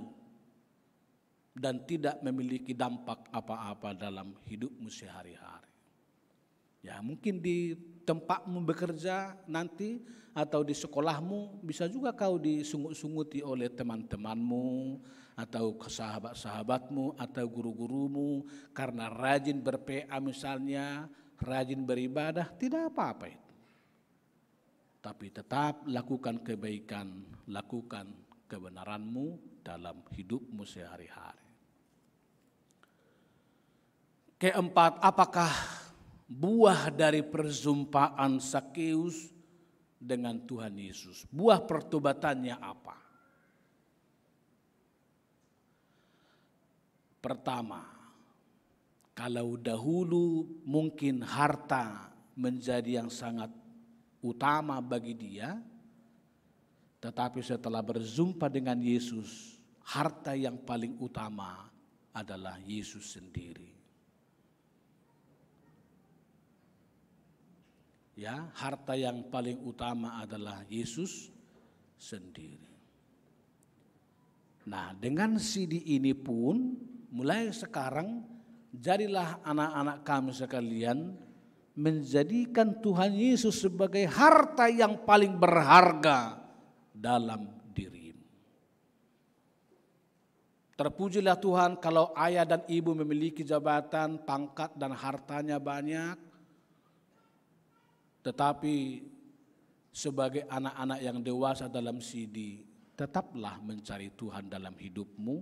Speaker 5: dan tidak memiliki dampak apa-apa dalam hidupmu sehari-hari. Ya mungkin di tempatmu bekerja nanti atau di sekolahmu bisa juga kau disungut-sunguti oleh teman-temanmu atau sahabat-sahabatmu atau guru-gurumu karena rajin ber-PA misalnya, rajin beribadah, tidak apa-apa itu. Tapi tetap lakukan kebaikan, lakukan kebenaranmu dalam hidupmu sehari-hari. Keempat, apakah buah dari perjumpaan Sakeus dengan Tuhan Yesus? Buah pertobatannya apa? Pertama, kalau dahulu mungkin harta menjadi yang sangat utama bagi dia, tetapi setelah berjumpa dengan Yesus, harta yang paling utama adalah Yesus sendiri. Ya, harta yang paling utama adalah Yesus sendiri. Nah, dengan CD ini pun mulai sekarang jadilah anak-anak kami sekalian menjadikan Tuhan Yesus sebagai harta yang paling berharga dalam dirimu. Terpujilah Tuhan kalau ayah dan ibu memiliki jabatan, pangkat dan hartanya banyak. Tetapi sebagai anak-anak yang dewasa dalam CD, tetaplah mencari Tuhan dalam hidupmu,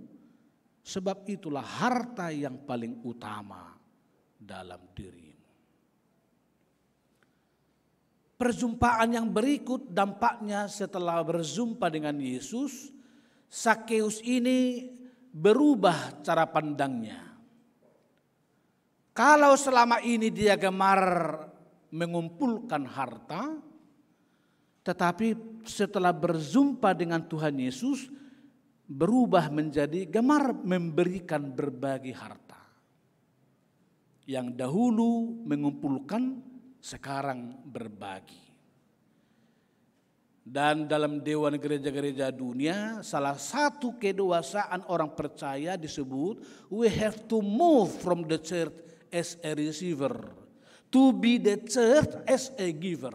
Speaker 5: sebab itulah harta yang paling utama dalam dirimu. Perjumpaan yang berikut dampaknya setelah berjumpa dengan Yesus, Sakeus ini berubah cara pandangnya. Kalau selama ini dia gemar mengumpulkan harta, tetapi setelah berjumpa dengan Tuhan Yesus berubah menjadi gemar memberikan berbagi harta. Yang dahulu mengumpulkan, sekarang berbagi. Dan dalam dewan gereja-gereja dunia, salah satu kedewasaan orang percaya disebut we have to move from the church as a receiver to be the church as a giver.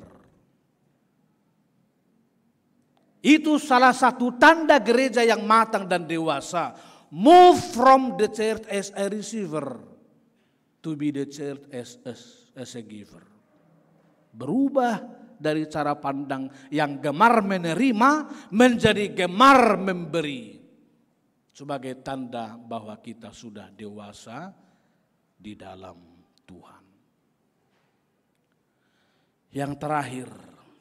Speaker 5: Itu salah satu tanda gereja yang matang dan dewasa. Move from the church as a receiver to be the church as a giver. Berubah dari cara pandang yang gemar menerima menjadi gemar memberi. Sebagai tanda bahwa kita sudah dewasa di dalam Tuhan. Yang terakhir,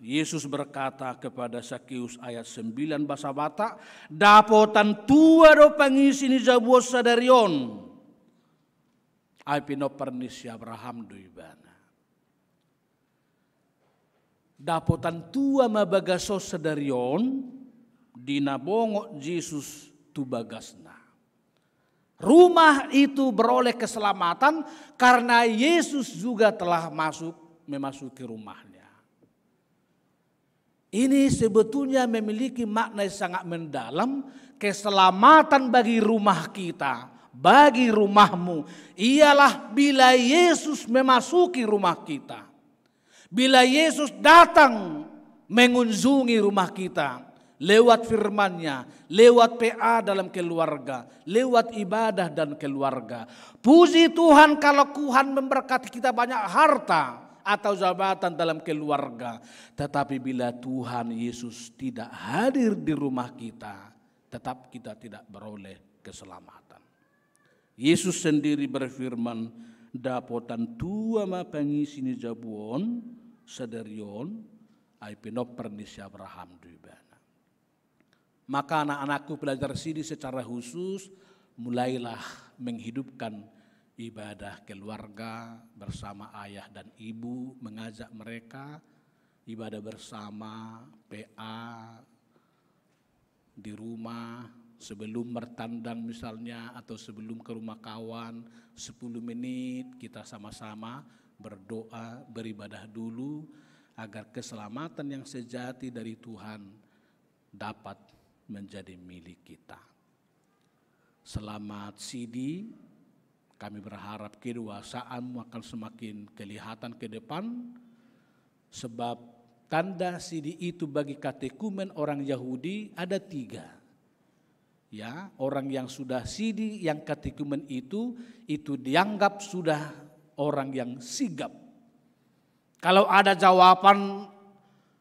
Speaker 5: Yesus berkata kepada Sakeus ayat 9 bahasa Batak, dapotan tua do pangisi ni jabuo sadarion. Ai pino pernis Abraham do ibana. Dapotan tua mabagaso sadarion dinabongo Yesus tu bagasna. Rumah itu beroleh keselamatan karena Yesus juga telah memasuki rumahnya. Ini sebetulnya memiliki makna yang sangat mendalam, keselamatan bagi rumah kita, bagi rumahmu, ialah bila Yesus memasuki rumah kita. Bila Yesus datang mengunjungi rumah kita, lewat firman-Nya, lewat PA dalam keluarga, lewat ibadah dan keluarga. Puji Tuhan kalau Tuhan memberkati kita banyak harta atau jabatan dalam keluarga. Tetapi bila Tuhan Yesus tidak hadir di rumah kita, tetap kita tidak beroleh keselamatan. Yesus sendiri berfirman, dapotan tua ma pangisi ni jabuon sadarion ai pinop pernis Abraham duibana. Maka anak-anakku pelajar sini secara khusus mulailah menghidupkan ibadah keluarga bersama ayah dan ibu, mengajak mereka ibadah bersama, PA di rumah sebelum bertandang misalnya atau sebelum ke rumah kawan 10 menit kita sama-sama berdoa, beribadah dulu agar keselamatan yang sejati dari Tuhan dapat menjadi milik kita. Selamat CD. Kami berharap kedewasaanmu akan semakin kelihatan ke depan, sebab tanda CD itu bagi katekumen orang Yahudi ada 3. Ya, orang yang sudah CD yang katekumen itu dianggap sudah orang yang sigap Kalau ada jawaban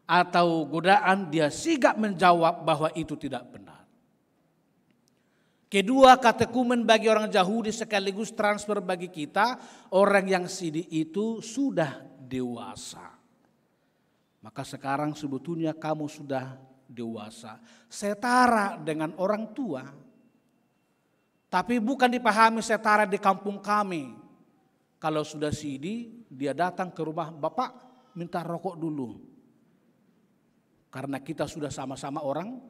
Speaker 5: atau godaan, dia sigap menjawab bahwa itu tidak benar. Kedua, katekumen bagi orang Yahudi sekaligus transfer bagi kita, orang yang sidi itu sudah dewasa. Maka sekarang sebetulnya kamu sudah dewasa, setara dengan orang tua. Tapi bukan dipahami setara di kampung kami. Kalau sudah sidi, dia datang ke rumah, bapak minta rokok dulu. Karena kita sudah sama-sama orang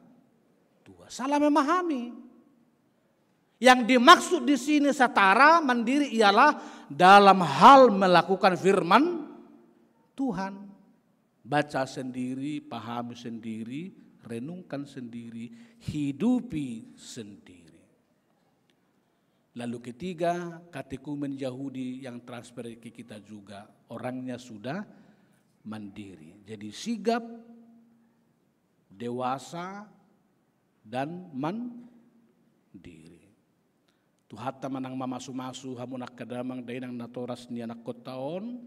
Speaker 5: tua. Salah memahami. Yang dimaksud di sini setara mandiri ialah dalam hal melakukan firman Tuhan. Baca sendiri, pahami sendiri, renungkan sendiri, hidupi sendiri. Lalu ketiga, katekumen Yahudi yang transfer ke kita juga, orangnya sudah mandiri. Jadi sigap, dewasa, dan mandiri. Tuhata manang mamasu-masu hamunak kadamang dainang natoras ni anak kotaon,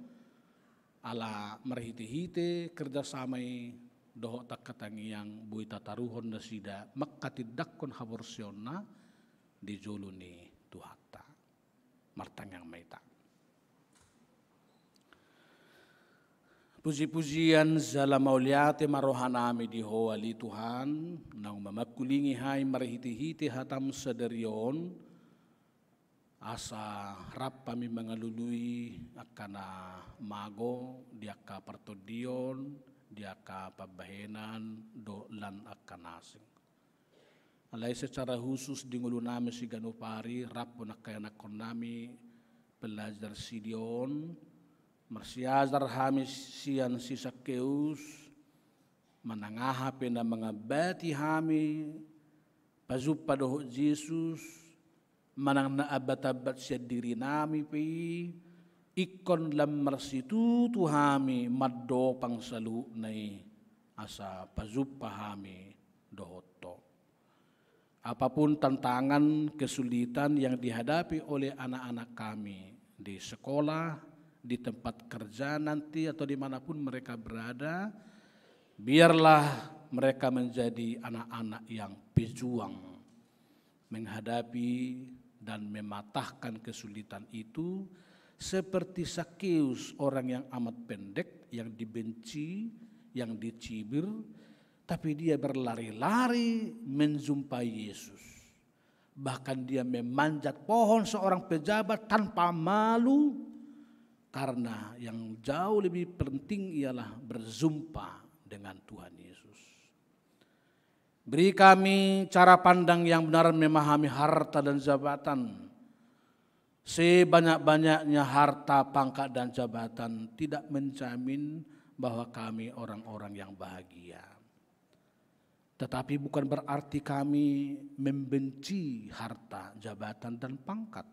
Speaker 5: ala merhite-hite kerjasamai doho tak katangiang bui tataruhon na sida makatidakkon haborsionna di joluni tuhata martangang maita. Puji-pujian zala mauliate marohanami di hoali Tuhan nang mamakulingi hai merhite-hite hatam sederion asa rap kami mengalului akana mago diaka partodion diaka pabahenan do lan akanasing. Alai secara khusus di ngulu nami si Ganupari rap punakaya nakon nami pelajar sidion marsiazar hamis sian si Sakeus manangaha pena mengabati hami pazup padoh Yesus manang naabat-abat siya diri nami pi ikon lam marsitu tuhami maddo pangsalu nai asa pazup pahami dohoto. Apapun tantangan kesulitan yang dihadapi oleh anak-anak kami di sekolah, di tempat kerja nanti atau dimanapun mereka berada, biarlah mereka menjadi anak-anak yang pejuang menghadapi dan mematahkan kesulitan itu seperti Sakeus, orang yang amat pendek, yang dibenci, yang dicibir, tapi dia berlari-lari menjumpai Yesus. Bahkan dia memanjat pohon seorang pejabat tanpa malu, karena yang jauh lebih penting ialah berzumpa dengan Tuhan Yesus. Beri kami cara pandang yang benar memahami harta dan jabatan. Sebanyak-banyaknya harta, pangkat dan jabatan tidak menjamin bahwa kami orang-orang yang bahagia. Tetapi bukan berarti kami membenci harta, jabatan dan pangkat.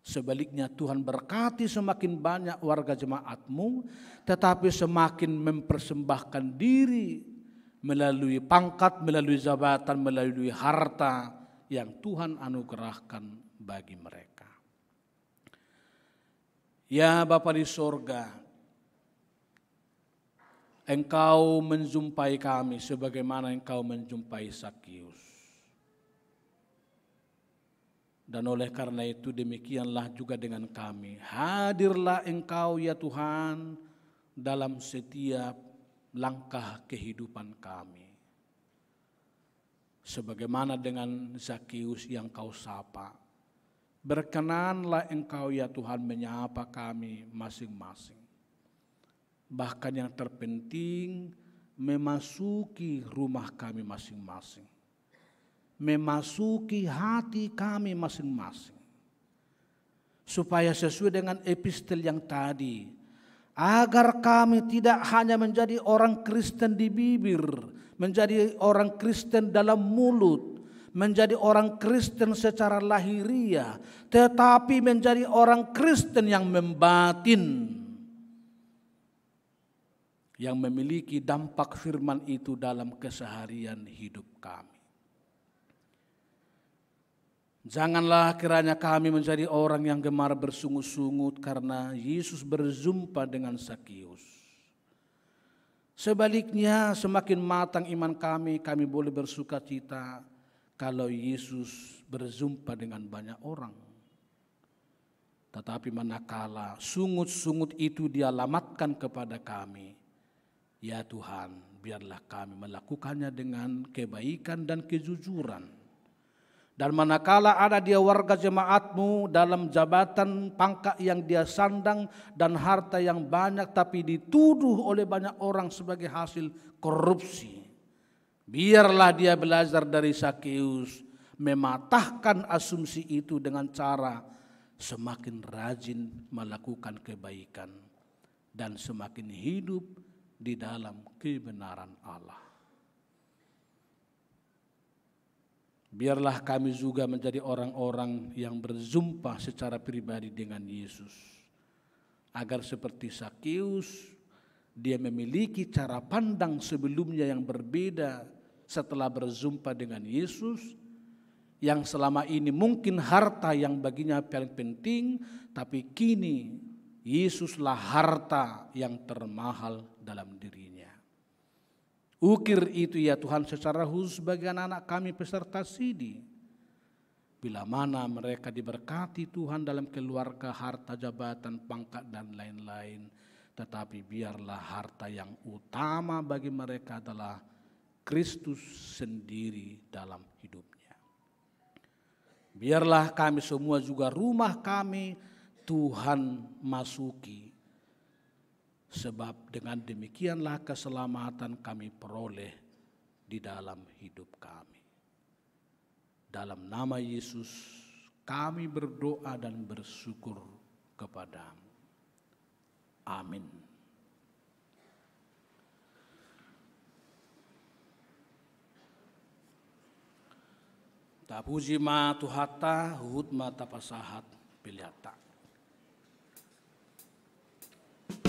Speaker 5: Sebaliknya Tuhan berkati semakin banyak warga jemaatmu, tetapi semakin mempersembahkan diri melalui pangkat, melalui jabatan, melalui harta yang Tuhan anugerahkan bagi mereka. Ya Bapa di sorga, Engkau menjumpai kami sebagaimana Engkau menjumpai Sakeus. Dan oleh karena itu demikianlah juga dengan kami. Hadirlah Engkau ya Tuhan dalam setiap langkah kehidupan kami. Sebagaimana dengan Sakeus yang Kau sapa, berkenanlah Engkau ya Tuhan menyapa kami masing-masing. Bahkan yang terpenting memasuki rumah kami masing-masing. Memasuki hati kami masing-masing. Supaya sesuai dengan epistel yang tadi, agar kami tidak hanya menjadi orang Kristen di bibir, menjadi orang Kristen dalam mulut, menjadi orang Kristen secara lahiriah, tetapi menjadi orang Kristen yang membatin, yang memiliki dampak firman itu dalam keseharian hidup kami. Janganlah kiranya kami menjadi orang yang gemar bersungut-sungut karena Yesus berjumpa dengan Zakeus. Sebaliknya, semakin matang iman kami, kami boleh bersuka cita kalau Yesus berjumpa dengan banyak orang. Tetapi manakala sungut-sungut itu dialamatkan kepada kami, ya Tuhan, biarlah kami melakukannya dengan kebaikan dan kejujuran. Dan manakala ada dia warga jemaat-Mu dalam jabatan pangkat yang dia sandang dan harta yang banyak tapi dituduh oleh banyak orang sebagai hasil korupsi, biarlah dia belajar dari Zakeus mematahkan asumsi itu dengan cara semakin rajin melakukan kebaikan dan semakin hidup di dalam kebenaran Allah. Biarlah kami juga menjadi orang-orang yang berjumpa secara pribadi dengan Yesus, agar seperti Zakeus, dia memiliki cara pandang sebelumnya yang berbeda setelah berjumpa dengan Yesus, yang selama ini mungkin harta yang baginya paling penting, tapi kini Yesuslah harta yang termahal dalam dirinya. Ukir itu ya Tuhan secara khusus bagi anak-anak kami peserta sidi. Bila mana mereka diberkati Tuhan dalam keluarga, harta, jabatan, pangkat dan lain-lain, tetapi biarlah harta yang utama bagi mereka adalah Kristus sendiri dalam hidupnya. Biarlah kami semua juga rumah kami Tuhan masuki, sebab dengan demikianlah keselamatan kami peroleh di dalam hidup kami. Dalam nama Yesus kami berdoa dan bersyukur kepadamu. Amin. Tapuji ma tuhata hut ma tapasahat piliata.
Speaker 3: Di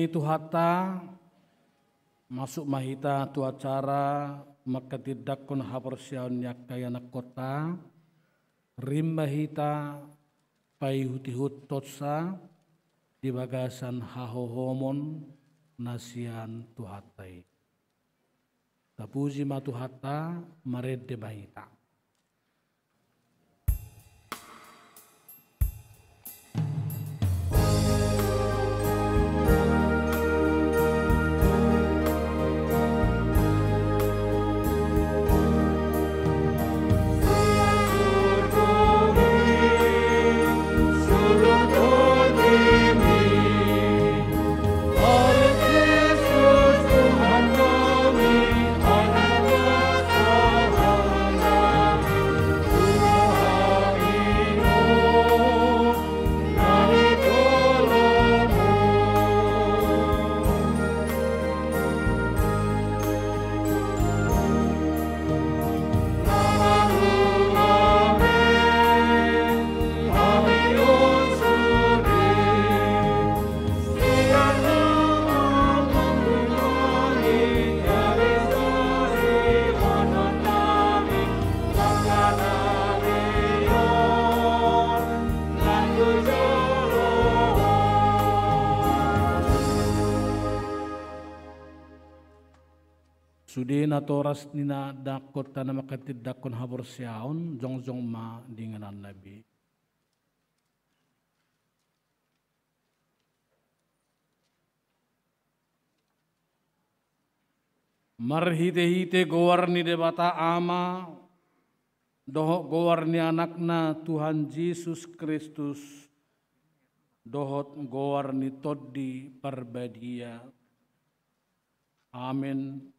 Speaker 5: tu hata masuk mahita tu acara maka tidak kun hapersiaun yakaya nak kota rim mahita pai hutihut totsa di bagasan hahohomon nasian tu hatai tapuji matu hata marede mahita. Sudi na toras nina dakot na makatid dakon habor siyaon jong ma dinganan nabi. Marhite-hite gowar ni debata ama dohok gowar ni anakna Tuhan Yesus Kristus dohot gowar ni toddi parbadia. Amin.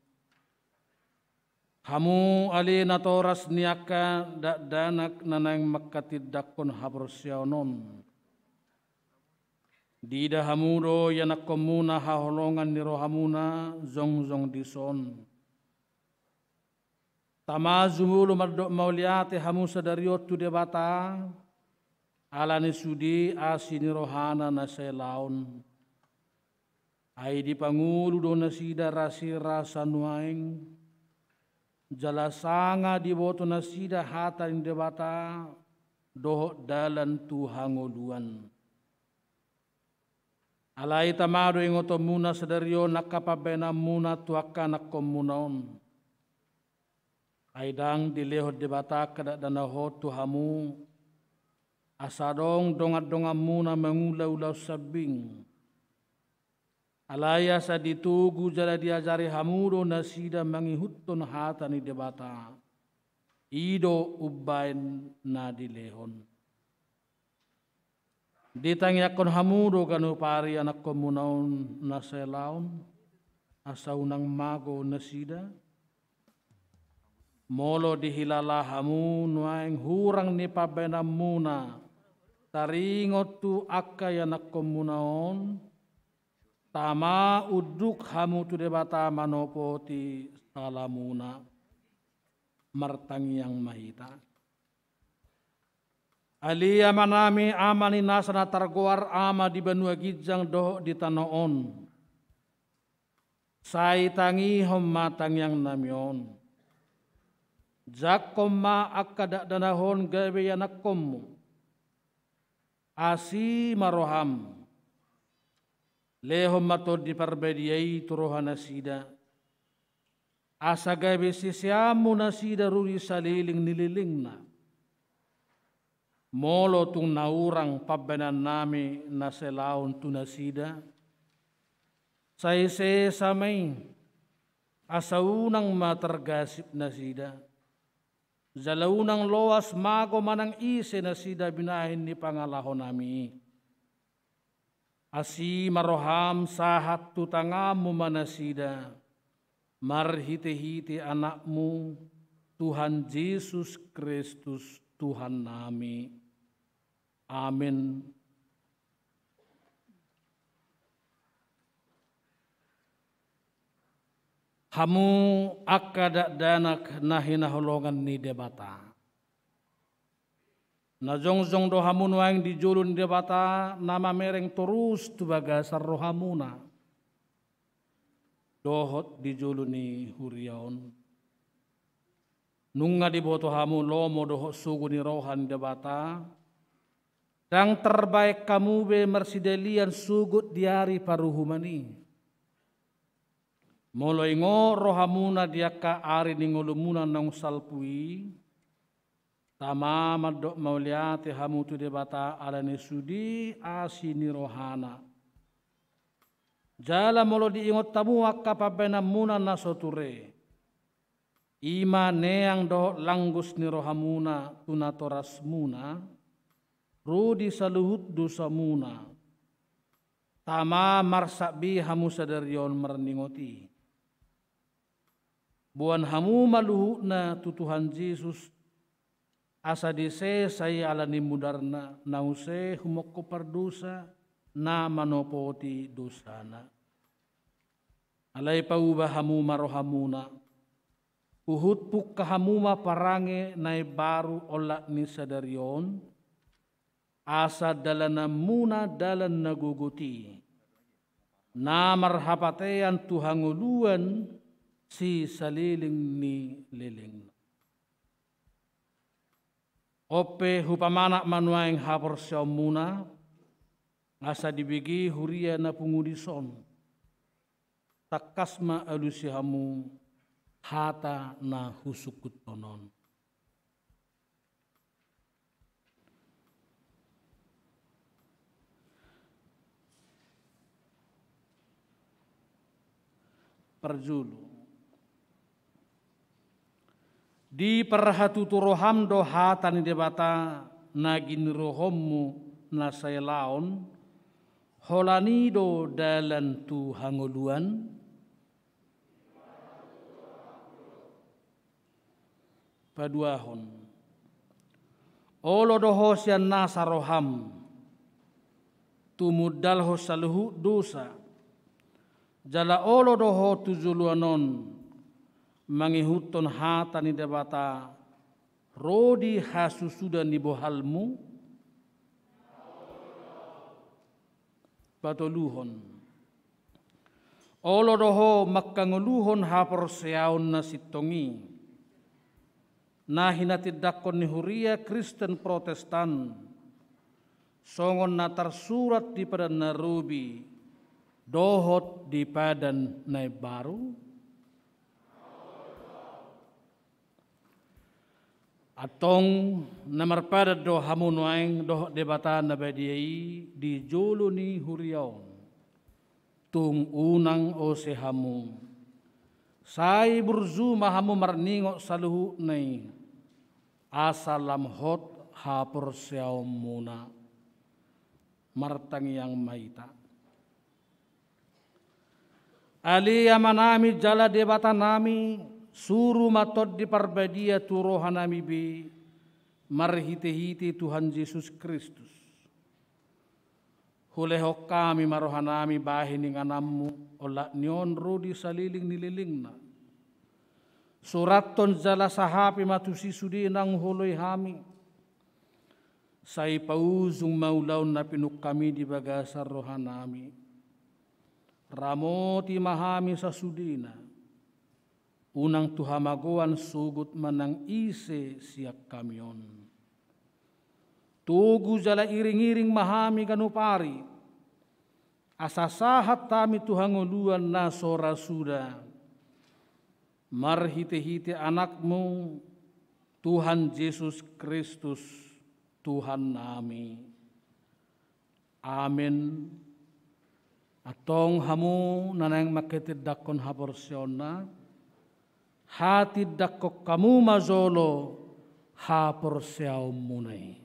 Speaker 5: Hamu ali na toras niaka danak nanang makatidakon habrosyaonon. Dida hamudo yanak komuna haholongan ni rohamuna zong dison. Tamazumulu mauliate hamu sadariot tu debata alani sudi asini rohana na selaon. Ai di pangulu do nasida rasi rasa nuaing. Jala sanga di boto nasida hata in debata doh dalan tu hangoluan. Alai tamado ingoto muna sadario nakapabena muna tuaka nakomunaon. Aidang dilehot debata kada danaho tu hamu. Asadong dongat-dongat muna mengulau-ulau sabing. Alaya sa ditugu jala diajari hamudo nasida mangihutton hata ni debata. Ido ubain na dilehon. Ditangyakon hamudo kanu pari anak komunaon naselaon. Asaunang mago nasida. Molo dihilala hamu nuaing hurang ni pabena muna. Taringot tu akka anak komunaon. Tama uduk hamu tu debata manopoti salamuna martangyang mahita. Alia manami amani nasana targoar ama di benua gijang doh di tanoon. Sai tangi homma tangyang namion. Jakomma akada danahon gawe yanakommu. Asi maroham. Lehom matod di parbediai turohana sida. Asa gabe sisiamu nasida ruri saliling nililing na. Molo tung naurang pabenan nami naselaon tu nasida. Saise samay asa unang matargasip nasida. Zalaunang loas mago manang ise nasida binahin ni pangalahon nami. Asi maroham sahat tutangamu manasida. Marhite-hite anakmu Tuhan Yesus Kristus Tuhan nami. Amin. Hamu akada danak nahinaholongan ni debata. Na jongjong dohamun waing di julun debata nama mereng terus tu bagasar rohamuna. dohot di juluni huriaon. Nunga di boto hamu lomo dohot sugu ni rohan debata. Dang terbaik kamu be mersidelian sugut diari paruhumani. Molo ingo rohamuna diaka ari ningolumuna nang salpui. Tama madok mauliate hamu tu debata alani sudi asini rohana. Jala molo diingot tamu akka pabena muna nasoture. Ima neang do langgus ni rohamuna tunatoras muna. Rudi saluhut dosa muna. Tama marsabi hamu sadarion merningoti. Buan hamu maluhut na tutuhan Yesus. Asa dise saya alani mudarna. Nause humoko pardosa na manopoti dosana. Alay paubah hamu marohamuna. Uhut puk kahamuma parange nai baru olat ni sadarion. Asa dalana muna dalan naguguti. Na marhapatean tuhanguluan si saliling ni liling. Ope hupamana manuaing hapor siya muna. Asa dibigi huria na pungudison. Takasma alusihamu. Hata na husukut tonon. Perjulu. Di perhatu turoham do hata ni debata nagin rohommu na saylaon. Holanido dalan tu hangoluan. Paduahon. Olo doho sian nasa roham. Tumudal ho saluhu dosa. Jala olo doho tujuluanon. Mangihuton hata ni debata. Rodi hasusudan ni bohalmu. Patoluhon. Olo doho makanguluhon hapor seaon na sitongi. Na hinatidakon ni huria Kristen Protestan. Songon na tersurat di padan narubi. Dohot di padan nai baru. Atong namarpada do hamunuaing dohot debata nabadiai di jolo ni huriaon. Tung unang o sehamu. Sai burzu mahamu marningok saluhu nai. Asalam hot hapur siaw muna. Martang yang maita. Ali amanami jala debata nami. Suru matod di parbadia turohanami bi. Marhite-hite Tuhan Yesus Kristus. Hulehok kami marohanami bahining anammu. Ola nyon rodi saliling nililing na. Suraton jala sahapi matusi sudi nang holoy hami. Say pauzung maulaw na pinuk kami di bagasar rohanami. Ramoti mahami sa sudina. Unang tuhamaguan sugut manang ise siyak kamyon. Tugu jala iring-iring mahami kanupari. Asasahat tami tuhanguluan na sora suda. Marhite-hite anakmu, Tuhan Yesus Kristus, Tuhan nami. Amin. Atong hamu nanang maketidakon haporsyona, hatidakok kamu mazolo haporsyaw munay.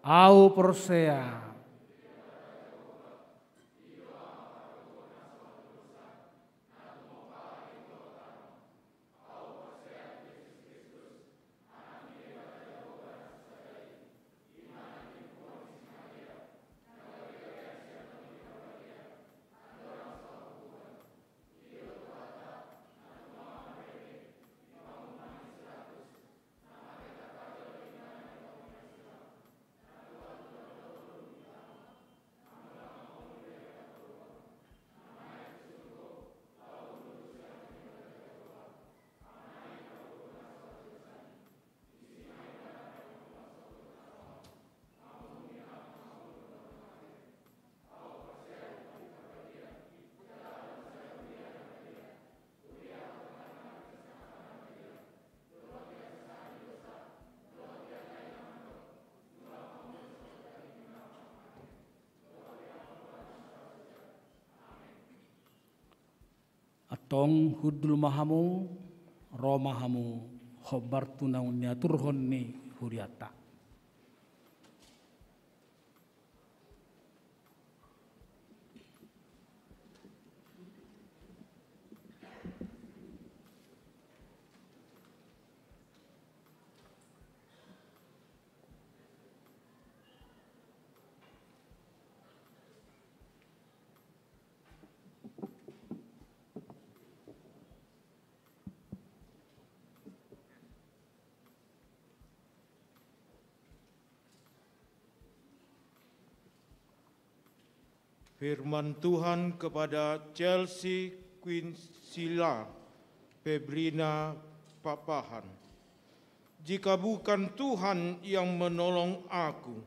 Speaker 5: Au porsea. tong hudul mahamu romahamu hobartu naunya turhonni huriata.
Speaker 6: Firman Tuhan kepada Chelsea Quinsila Febrina Papahan. Jika bukan Tuhan yang menolong aku,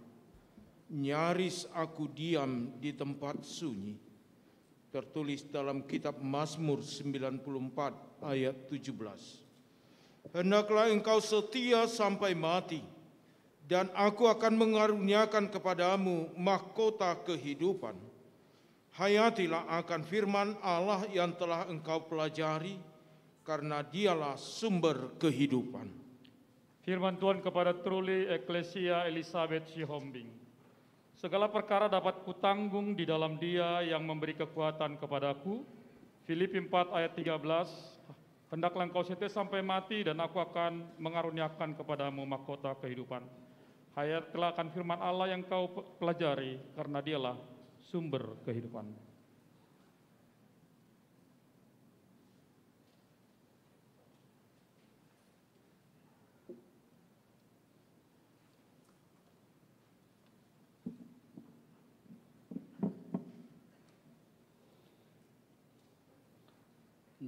Speaker 6: nyaris aku diam di tempat sunyi. Tertulis dalam kitab Mazmur 94 ayat 17. Hendaklah engkau setia sampai mati, dan aku akan mengaruniakan kepadamu mahkota kehidupan. Hayatilah akan firman Allah yang telah engkau pelajari, karena dialah sumber kehidupan.
Speaker 7: Firman Tuhan kepada Truli Eklesia Elizabeth Sihombing. Segala perkara dapat kutanggung di dalam Dia yang memberi kekuatan kepadaku. Filipi 4 ayat 13. Hendaklah engkau setia sampai mati, dan aku akan mengaruniakan kepadamu mahkota kehidupan. Hayatilah akan firman Allah yang kau pelajari, karena dialah sumber kehidupan.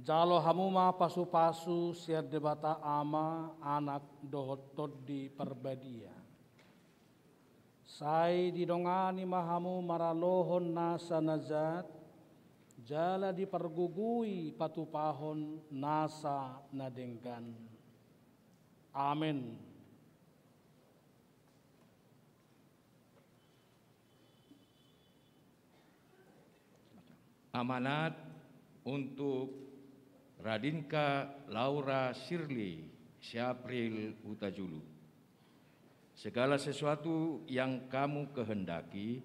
Speaker 5: Jalo hamuma pasu-pasu siar debata ama anak dohotod di perbadia. Sai didongani mahamu maralohon nasa nazat, jala dipergugui patupahon nasa nadenggan. Amin.
Speaker 3: Amanat untuk Radinka Laura Shirley Syapril Utajulu. Segala sesuatu yang kamu kehendaki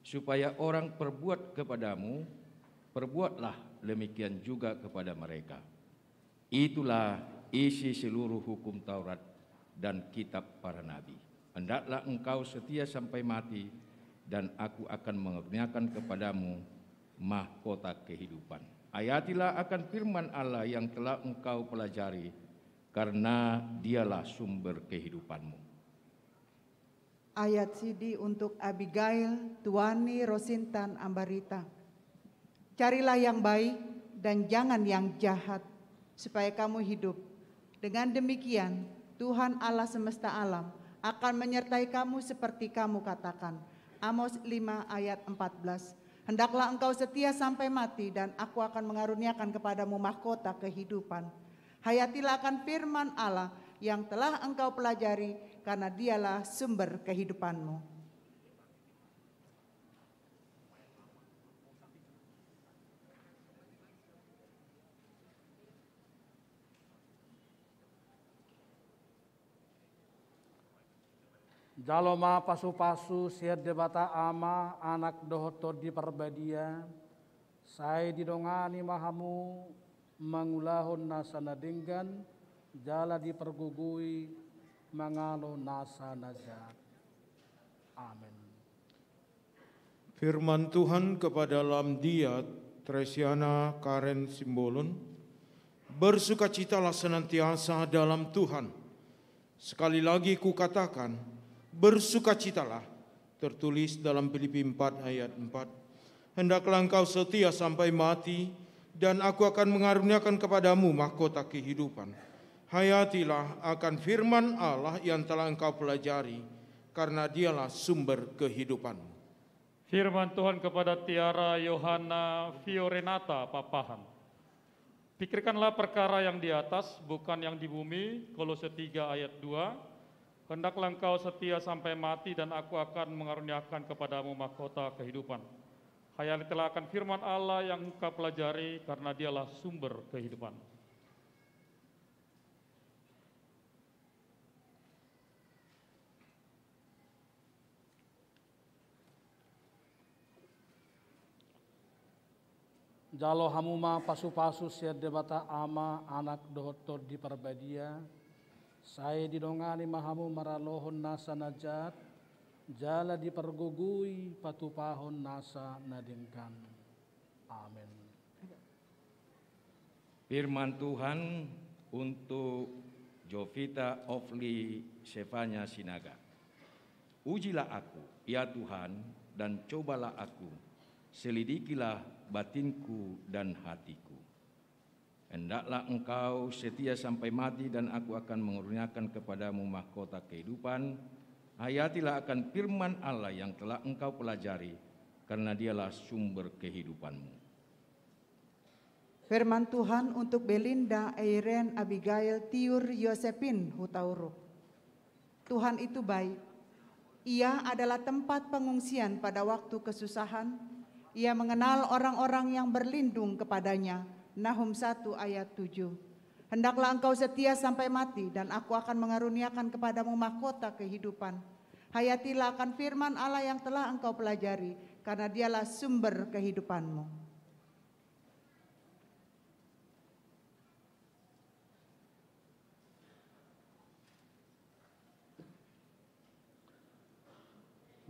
Speaker 3: supaya orang perbuat kepadamu, perbuatlah demikian juga kepada mereka. Itulah isi seluruh hukum Taurat dan kitab para nabi. Hendaklah engkau setia sampai mati, dan aku akan mengaruniakan kepadamu mahkota kehidupan. Hayatilah akan firman Allah yang telah engkau pelajari, karena dialah sumber kehidupanmu.
Speaker 8: Ayat CD untuk Abigail Tuani Rosintan Ambarita. Carilah yang baik dan jangan yang jahat, supaya kamu hidup. Dengan demikian, Tuhan Allah semesta alam akan menyertai kamu seperti kamu katakan. Amos 5 ayat 14. Hendaklah engkau setia sampai mati, dan aku akan mengaruniakan kepadamu mahkota kehidupan. Hayatilah akan firman Allah yang telah engkau pelajari, karena dialah sumber kehidupanmu.
Speaker 5: Jaloma pasu-pasu siar debata ama anak dohoto di perbadia, sai didongani mahamu mangulahon nasa nadenggan, jala dipergugui mangalo nasa najat. Amin.
Speaker 6: Firman Tuhan kepada Lamdia Tresiana Karen Simbolon. Bersukacitalah senantiasa dalam Tuhan. Sekali lagi kukatakan, bersukacitalah. Tertulis dalam Filipi 4 ayat 4. Hendaklah engkau setia sampai mati, dan aku akan mengaruniakan kepadamu mahkota kehidupan. Hayatilah akan firman Allah yang telah engkau pelajari, karena dialah sumber kehidupanmu.
Speaker 7: Firman Tuhan kepada Tiara Yohana Fiorenata Papahan. Pikirkanlah perkara yang di atas, bukan yang di bumi. Kolose 3 ayat 2. Hendaklah engkau setia sampai mati, dan aku akan mengaruniakan kepadamu mahkota kehidupan. Hayali telah akan firman Allah yang engkau pelajari, karena dialah sumber kehidupan.
Speaker 5: Jalo hamuma pasu-pasu siad debata ama anak dohotor di perbadia. Saya didongani mahamu maralohon nasa najat. Jala dipergugui patupahon nasa nadingkan. Amin.
Speaker 3: Firman Tuhan untuk Jovita Ofli Sefanya Sinaga. Ujilah aku, ya Tuhan, dan cobalah aku. Selidikilah batinku dan hatiku. Hendaklah engkau setia sampai mati, dan aku akan mengurniakan kepadamu mahkota kehidupan. Hayatilah akan firman Allah yang telah engkau pelajari, karena dialah sumber kehidupanmu.
Speaker 8: Firman Tuhan untuk Belinda, Eiren, Abigail, Tiur, Yosepin, Hutauruk. Tuhan itu baik. Ia adalah tempat pengungsian pada waktu kesusahan. Ia mengenal orang-orang yang berlindung kepadanya. Nahum 1 ayat 7. Hendaklah engkau setia sampai mati, dan aku akan mengaruniakan kepadamu mahkota kehidupan. Hayatilah akan firman Allah yang telah engkau pelajari, karena dialah sumber kehidupanmu.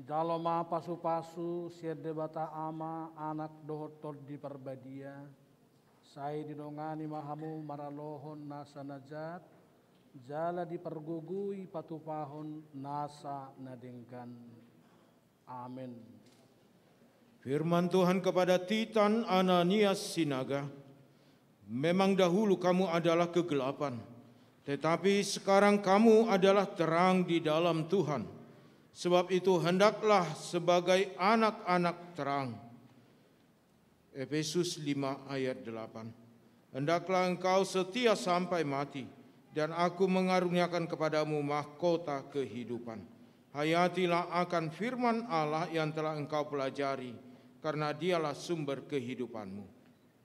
Speaker 5: Jaloma pasu-pasu siad debata ama anak dohotor di perbadia. Saya didongani mahamu maralohon nasa najat. Jala dipergugui patupahon nasa nadingkan. Amin.
Speaker 6: Firman Tuhan kepada Titan Ananias Sinaga. Memang dahulu kamu adalah kegelapan, tetapi sekarang kamu adalah terang di dalam Tuhan. Sebab itu hendaklah sebagai anak-anak terang. Efesus 5 ayat 8. Hendaklah engkau setia sampai mati, dan aku mengaruniakan kepadamu mahkota kehidupan. Hayatilah akan firman Allah yang telah engkau pelajari, karena dialah sumber kehidupanmu.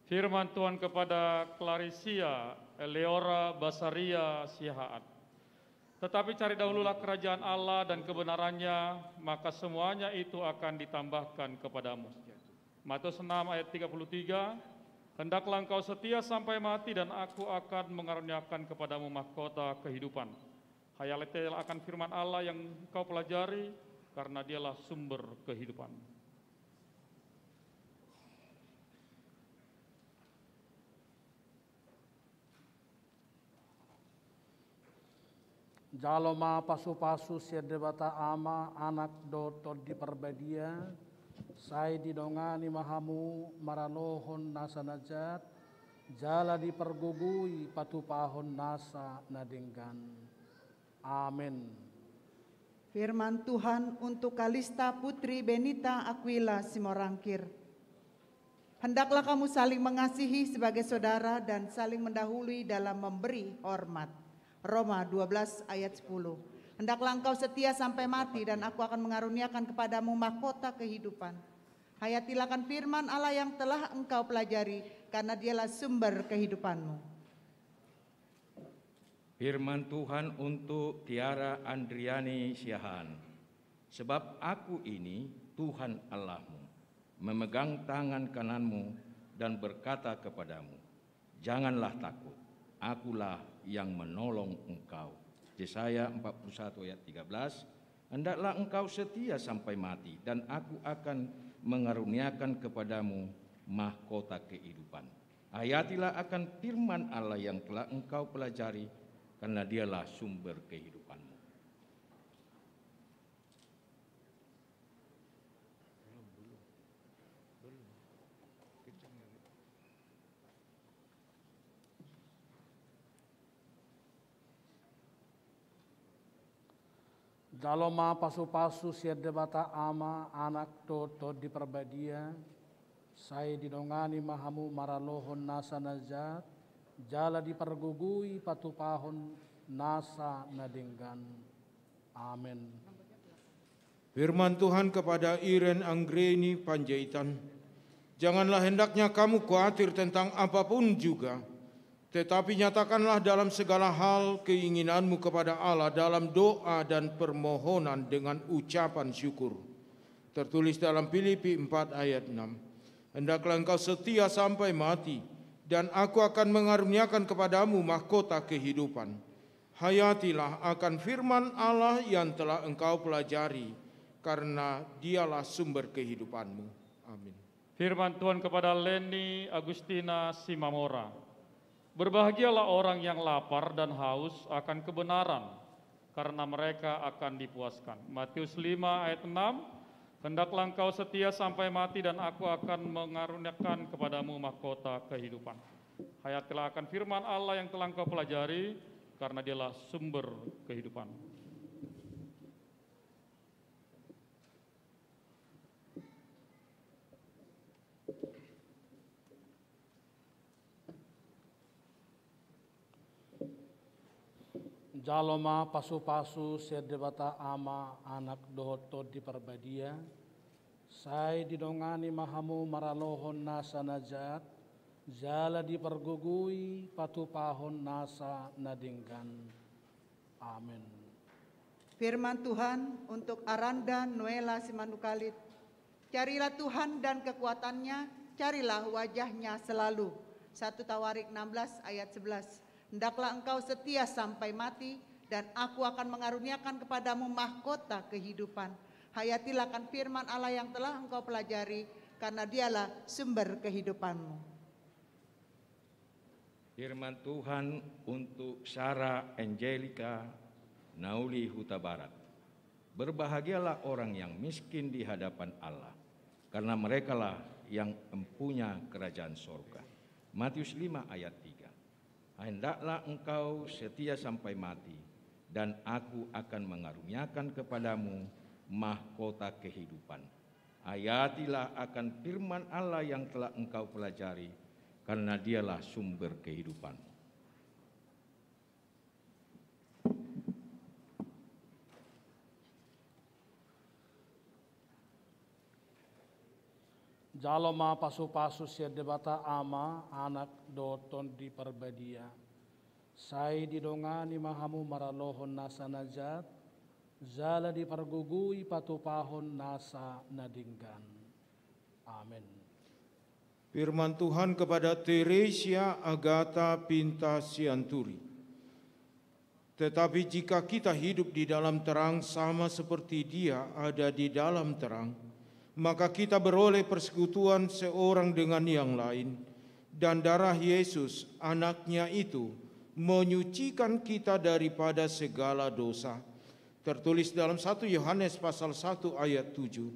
Speaker 7: Firman Tuhan kepada Clarisia Eleora Basaria Sihaat. Tetapi cari dahululah kerajaan Allah dan kebenarannya, maka semuanya itu akan ditambahkan kepadamu. Matius 6 ayat 33, hendaklah engkau setia sampai mati, dan aku akan mengaruniakan kepadamu mahkota kehidupan. Hayatilah akan firman Allah yang engkau pelajari, karena dialah sumber kehidupan.
Speaker 5: Jaloma pasu-pasu siad debata ama anak dohotor di perbadia. Saya didongani mahamu maralohon nasa najat. Jala dipergugui patupahon nasa nadingkan. Amin.
Speaker 8: Firman Tuhan untuk Kalista Putri Benita Aquila Simorangkir. Hendaklah kamu saling mengasihi sebagai saudara dan saling mendahului dalam memberi hormat. Roma 12 ayat 10. Hendaklah engkau setia sampai mati, dan aku akan mengaruniakan kepadamu mahkota kehidupan. Hayatilah akan firman Allah yang telah engkau pelajari, karena dialah sumber kehidupanmu.
Speaker 3: Firman Tuhan untuk Tiara Andriani Siahan. Sebab aku ini Tuhan Allahmu, memegang tangan kananmu dan berkata kepadamu, janganlah takut, akulah yang menolong engkau. Yesaya 41 ayat 13, hendaklah engkau setia sampai mati, dan aku akan mengaruniakan kepadamu mahkota kehidupan. Hayatilah akan firman Allah yang telah engkau pelajari, karena dialah sumber kehidupanmu.
Speaker 5: Jaloma pasu-pasu siad debata ama anak dohotor di perbadia. Saya didongani mahamu maralohon nasa najat. Jala dipergugui patupahon nasa nadinggan. Amin.
Speaker 6: Firman Tuhan kepada Iren Anggreni Panjaitan. Janganlah hendaknya kamu khawatir tentang apapun juga, tetapi nyatakanlah dalam segala hal keinginanmu kepada Allah dalam doa dan permohonan dengan ucapan syukur. Tertulis dalam Filipi 4 ayat 6. Hendaklah engkau setia sampai mati, dan aku akan mengaruniakan kepadamu mahkota kehidupan. Hayatilah akan firman Allah yang telah engkau pelajari, karena dialah sumber kehidupanmu. Amin.
Speaker 7: Firman Tuhan kepada Leni Agustina Simamora. Berbahagialah orang yang lapar dan haus akan kebenaran, karena mereka akan dipuaskan. Matius 5 ayat 6. Hendaklah engkau setia sampai mati, dan aku akan mengaruniakan kepadamu mahkota kehidupan. Hayatilah akan firman Allah yang telah engkau pelajari, karena dialah sumber kehidupan.
Speaker 5: Jaloma pasu-pasu sedebata ama anak dohoto di perbadia, sai didongani mahamu maralohon nasa najat, jala dipergugui patupahon nasa nadinggan. Amin.
Speaker 8: Firman Tuhan untuk Aranda Noela Simanukalit. Carilah Tuhan dan kekuatannya, carilah wajahnya selalu. 1 Tawarik 16 ayat 11. Hendaklah engkau setia sampai mati, dan aku akan mengaruniakan kepadamu mahkota kehidupan. Hayatilah akan firman Allah yang telah engkau pelajari, karena dialah sumber kehidupanmu.
Speaker 9: Firman Tuhan untuk Sarah Angelica Nauli Huta Barat. Berbahagialah orang yang miskin di hadapan Allah, karena merekalah yang empunya kerajaan sorga. Matius 5 ayat 3. Hendaklah engkau setia sampai mati, dan aku akan mengaruniakan kepadamu mahkota kehidupan. Hayatilah akan firman Allah yang telah engkau pelajari, karena dialah sumber kehidupan.
Speaker 5: Jaloma pasu-pasu sedebata ama anak doton di perbadia, sai didongani mahamu maralohon nasa najat, jala dipergugui patupahon nasa nadinggan. Amin.
Speaker 6: Firman Tuhan kepada Teresia Agatha Pinta Sianturi. Tetapi jika kita hidup di dalam terang sama seperti Dia ada di dalam terang, maka kita beroleh persekutuan seorang dengan yang lain, dan darah Yesus anaknya itu menyucikan kita daripada segala dosa. Tertulis dalam 1 Yohanes pasal 1 ayat 7.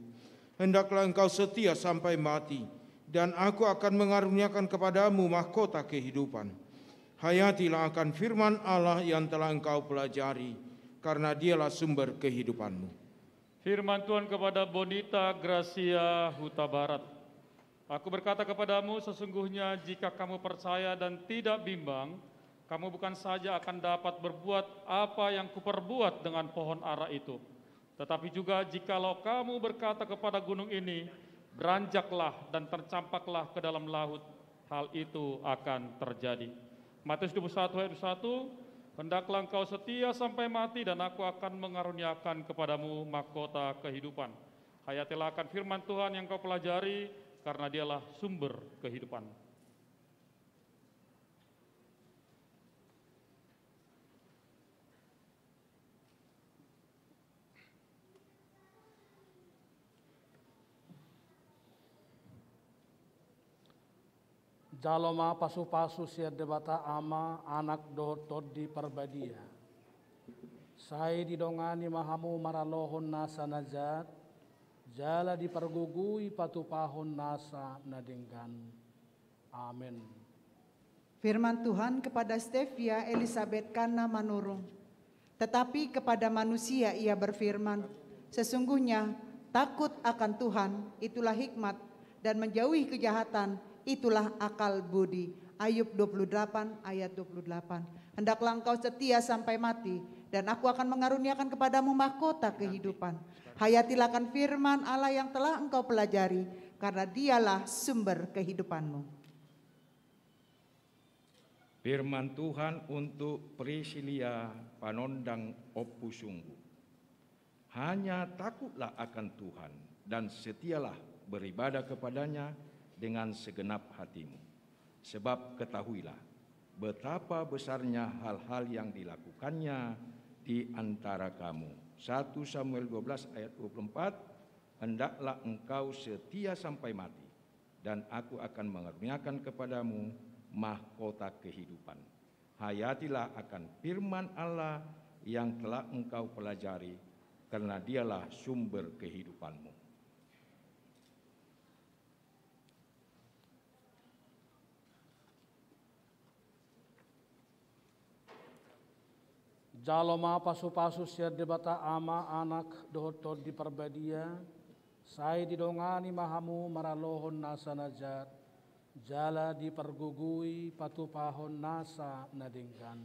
Speaker 6: Hendaklah engkau setia sampai mati, dan aku akan mengaruniakan kepadamu mahkota kehidupan. Hayatilah akan firman Allah yang telah engkau pelajari, karena dialah sumber kehidupanmu.
Speaker 7: Firman Tuhan kepada Bonita Gracia Huta Barat. Aku berkata kepadamu, sesungguhnya jika kamu percaya dan tidak bimbang, kamu bukan saja akan dapat berbuat apa yang kuperbuat dengan pohon ara itu, tetapi juga jikalau kamu berkata kepada gunung ini, beranjaklah dan tercampaklah ke dalam laut, hal itu akan terjadi. Matius 21 ayat 1. Hendaklah engkau setia sampai mati, dan aku akan mengaruniakan kepadamu mahkota kehidupan. Hayatilah akan firman Tuhan yang kau pelajari, karena dialah sumber kehidupan.
Speaker 5: Jaloma pasu-pasu sedebata ama anak dohotot di perbadia, sai didongani mahamu maralohon nasa najat, jala dipergugui patupahon nasa nadinggan. Amin.
Speaker 8: Firman Tuhan kepada Stevia Elizabeth Kana Manurung. Tetapi kepada manusia ia berfirman, sesungguhnya takut akan Tuhan itulah hikmat, dan menjauhi kejahatan itulah akal budi. Ayub 28 ayat 28. Hendaklah engkau setia sampai mati, dan aku akan mengaruniakan kepadamu mahkota kehidupan. Hayatilah akan firman Allah yang telah engkau pelajari, karena dialah sumber kehidupanmu.
Speaker 9: Firman Tuhan untuk Prisilia Panondang Opusunggu. Hanya takutlah akan Tuhan dan setialah beribadah kepadanya dengan segenap hatimu. Sebab ketahuilah betapa besarnya hal-hal yang dilakukannya di antara kamu. 1 Samuel 12 ayat 24, hendaklah engkau setia sampai mati, dan aku akan mengaruniakan kepadamu mahkota kehidupan. Hayatilah akan firman Allah yang telah engkau pelajari, karena dialah sumber kehidupanmu.
Speaker 5: Jaloma pasu-pasu siar debata ama anak dohotod di perbadia, sai didongani mahamu maralohon nasa najat, jala dipergugui patupahon nasa nadingkan.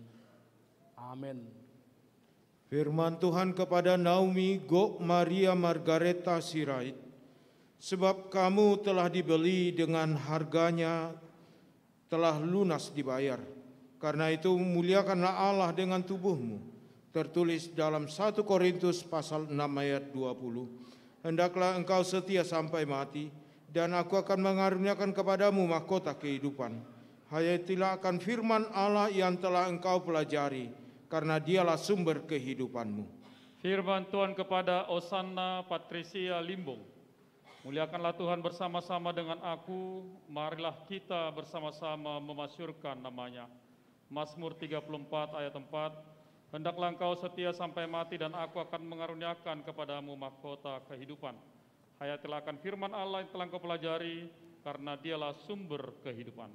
Speaker 5: Amin.
Speaker 6: Firman Tuhan kepada Naomi Gok Maria Margareta Sirait, sebab kamu telah dibeli dengan harganya, telah lunas dibayar. Karena itu muliakanlah Allah dengan tubuhmu. Tertulis dalam 1 Korintus pasal 6 ayat 20. Hendaklah engkau setia sampai mati, dan aku akan mengaruniakan kepadamu mahkota kehidupan. Hayatilah akan firman Allah yang telah engkau pelajari, karena dialah sumber kehidupanmu.
Speaker 7: Firman Tuhan kepada Osanna Patricia Limbong. Muliakanlah Tuhan bersama-sama dengan aku, marilah kita bersama-sama memasyurkan namanya. Mazmur 34 ayat 4, hendaklah engkau setia sampai mati dan aku akan mengaruniakan kepadamu mahkota kehidupan. Hayatilah akan firman Allah yang telah engkau pelajari, karena dialah sumber kehidupan.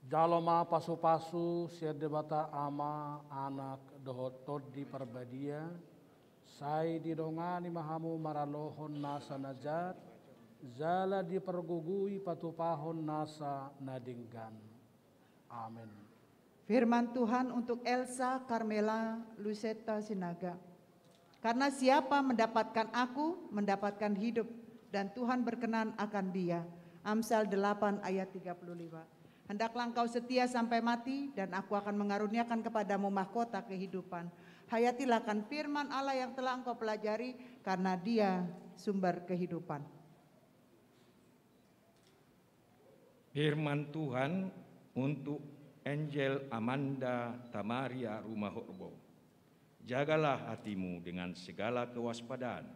Speaker 5: Jaloma pasu-pasu siar debata ama anak dohotod di perbadia, sai didongani mahamu maralohon nasa najat, jala dipergugui patupahon nasa nadinggan. Amin.
Speaker 8: Firman Tuhan untuk Elsa Carmela Luceta Sinaga. Karena siapa mendapatkan aku, mendapatkan hidup, dan Tuhan berkenan akan dia. Amsal 8 ayat 35. Hendaklah engkau setia sampai mati, dan aku akan mengaruniakan kepadamu mahkota kehidupan. Hayatilah akan firman Allah yang telah engkau pelajari, karena dia sumber kehidupan.
Speaker 9: Firman Tuhan untuk Angel Amanda Tamaria Rumah Horbo. Jagalah hatimu dengan segala kewaspadaan,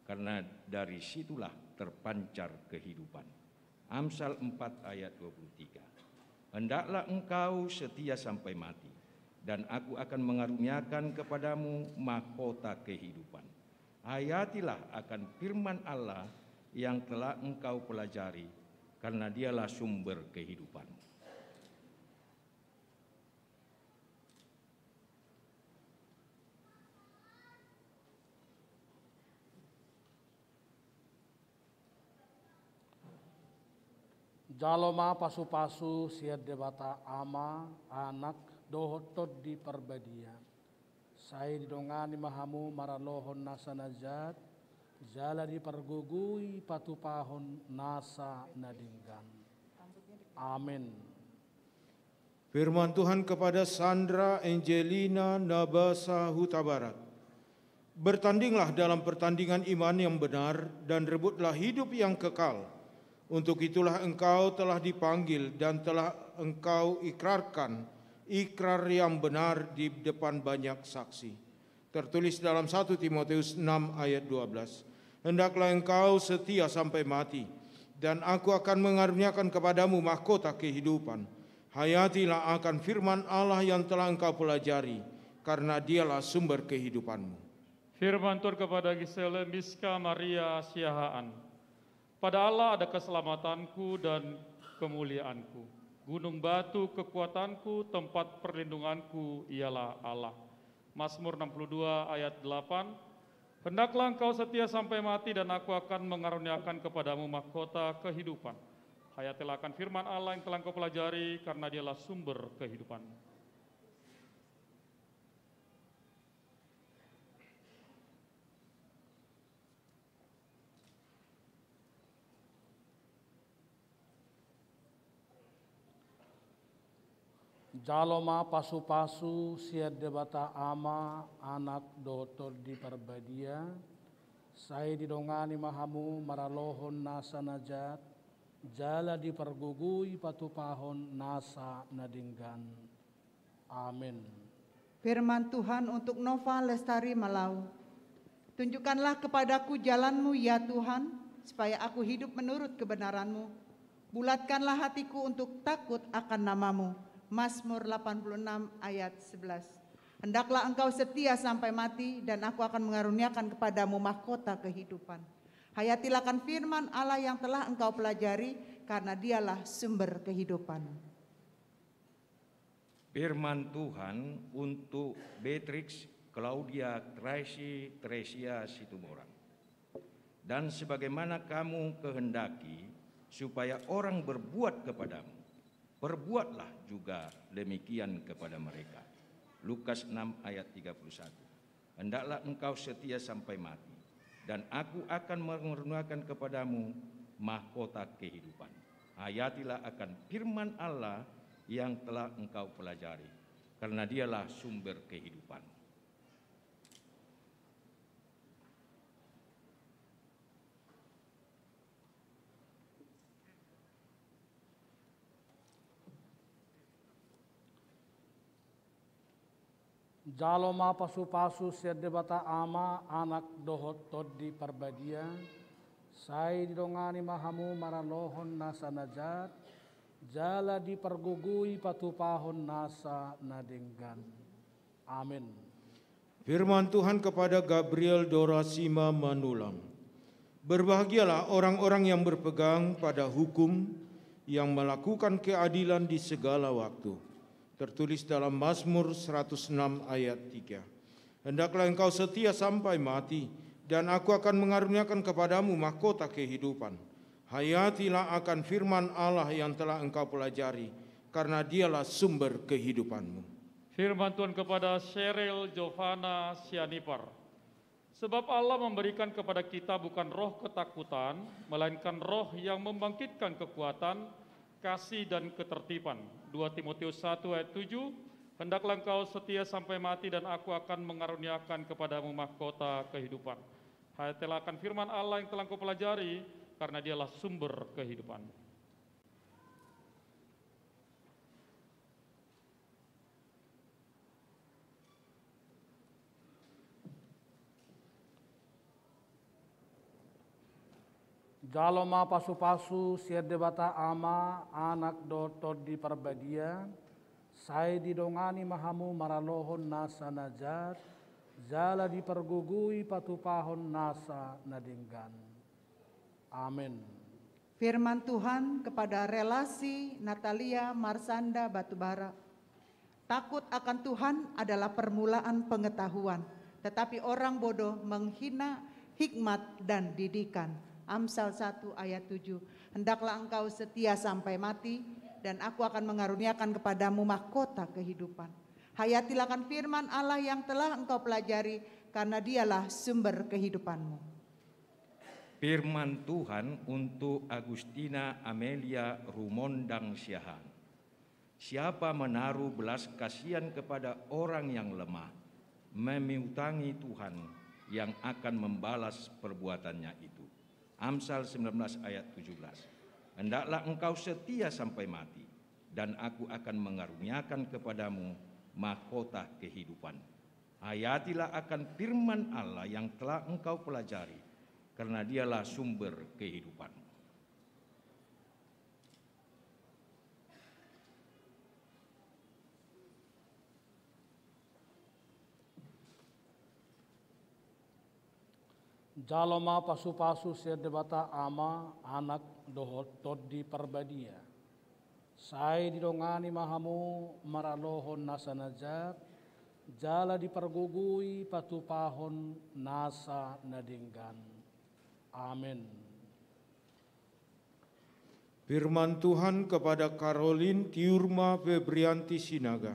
Speaker 9: karena dari situlah terpancar kehidupan. Amsal 4 ayat 23. Hendaklah engkau setia sampai mati, dan aku akan mengaruniakan kepadamu mahkota kehidupan. Hayatilah akan firman Allah yang telah engkau pelajari, karena dialah sumber kehidupan.
Speaker 5: Jaloma pasu-pasu siar debata ama anak dohotod di perbadia, sai didongani mahamu maralohon nasa najat, jala dipergugui patupahon nasa nadinggan. Amin.
Speaker 6: Firman Tuhan kepada Sandra Angelina Nabasa Huta Barat. Bertandinglah dalam pertandingan iman yang benar, dan rebutlah hidup yang kekal. Untuk itulah engkau telah dipanggil dan telah engkau ikrarkan ikrar yang benar di depan banyak saksi. Tertulis dalam 1 Timotius 6 ayat 12. Hendaklah engkau setia sampai mati, dan aku akan mengaruniakan kepadamu mahkota kehidupan. Hayatilah akan firman Allah yang telah engkau pelajari, karena dialah sumber kehidupanmu.
Speaker 7: Firman Tuhan kepada Giselle Miska Maria Siahaan. Pada Allah ada keselamatanku dan kemuliaanku. Gunung batu kekuatanku, tempat perlindunganku ialah Allah. Mazmur 62 ayat 8. Hendaklah engkau setia sampai mati, dan aku akan mengaruniakan kepadamu mahkota kehidupan. Hayatilah akan firman Allah yang telah engkau pelajari, karena dialah sumber kehidupan.
Speaker 5: Jaloma pasu-pasu siat debata ama anak dotor di perbadia, saya didongani mahamu maralohon nasa najat, jala dipergugui patupahon nasa nadinggan. Amin.
Speaker 8: Firman Tuhan untuk Nova Lestari Malau. Tunjukkanlah kepadaku jalan-Mu ya Tuhan, supaya aku hidup menurut kebenaran-Mu. Bulatkanlah hatiku untuk takut akan nama-Mu. Mazmur 86 ayat 11. Hendaklah engkau setia sampai mati, dan aku akan mengaruniakan kepadamu mahkota kehidupan. Hayatilah akan firman Allah yang telah engkau pelajari, karena dialah sumber kehidupan.
Speaker 9: Firman Tuhan untuk Beatrix Claudia Tracy Tresia Situmorang. Dan sebagaimana kamu kehendaki supaya orang berbuat kepadamu, perbuatlah juga demikian kepada mereka. Lukas 6 ayat 31. Hendaklah engkau setia sampai mati, dan aku akan mengaruniakan kepadamu mahkota kehidupan. Hayatilah akan firman Allah yang telah engkau pelajari, karena dialah sumber kehidupan.
Speaker 5: Jaloma pasu-pasu siat debata ama anak dohot todi perbadia, saya didongani mahamu maralohon nasa najat, jala dipergugui patupahon nasa nadenggan. Amin.
Speaker 6: Firman Tuhan kepada Gabriel Dorasima Manulang. Berbahagialah orang-orang yang berpegang pada hukum, yang melakukan keadilan di segala waktu. Tertulis dalam Mazmur 106 ayat 3. Hendaklah engkau setia sampai mati, dan aku akan mengaruniakan kepadamu mahkota kehidupan. Hayatilah akan firman Allah yang telah engkau pelajari, karena dialah sumber kehidupanmu.
Speaker 7: Firman Tuhan kepada Cheryl Giovanna Sianipar. Sebab Allah memberikan kepada kita bukan roh ketakutan, melainkan roh yang membangkitkan kekuatan, kasih dan ketertiban. 2 Timotius 1 ayat 7, hendaklah engkau setia sampai mati, dan aku akan mengaruniakan kepadamu mahkota kehidupan. Hayatilah akan firman Allah yang telah engkau pelajari, karena dialah sumber kehidupan.
Speaker 5: Jaloma pasu-pasu siat debata ama anak dotor di perbadia, saya didongani mahamu maralohon nasa najat, jala dipergugui patupahon nasa nadinggan. Amin.
Speaker 8: Firman Tuhan kepada relasi Natalia Marsanda Batubara. Takut akan Tuhan adalah permulaan pengetahuan, tetapi orang bodoh menghina hikmat dan didikan. Amsal 1 ayat 7. Hendaklah engkau setia sampai mati, dan aku akan mengaruniakan kepadamu mahkota kehidupan. Hayatilah akan firman Allah yang telah engkau pelajari, karena dialah sumber kehidupanmu.
Speaker 9: Firman Tuhan untuk Agustina Amelia Rumondang Siahan. Siapa menaruh belas kasihan kepada orang yang lemah, memiutangi Tuhan yang akan membalas perbuatannya itu. Amsal 19 ayat 17. Hendaklah engkau setia sampai mati, dan aku akan mengaruniakan kepadamu mahkota kehidupan. Hayatilah akan firman Allah yang telah engkau pelajari, karena dialah sumber kehidupan.
Speaker 5: Jaloma pasu-pasu siat debata ama anak dohot todi perbadia, saya didongani mahamu maralohon nasa najat, jala dipergugui patupahon nasa nadinggan. Amin.
Speaker 6: Firman Tuhan kepada Caroline Tiurma Febrianti Sinaga.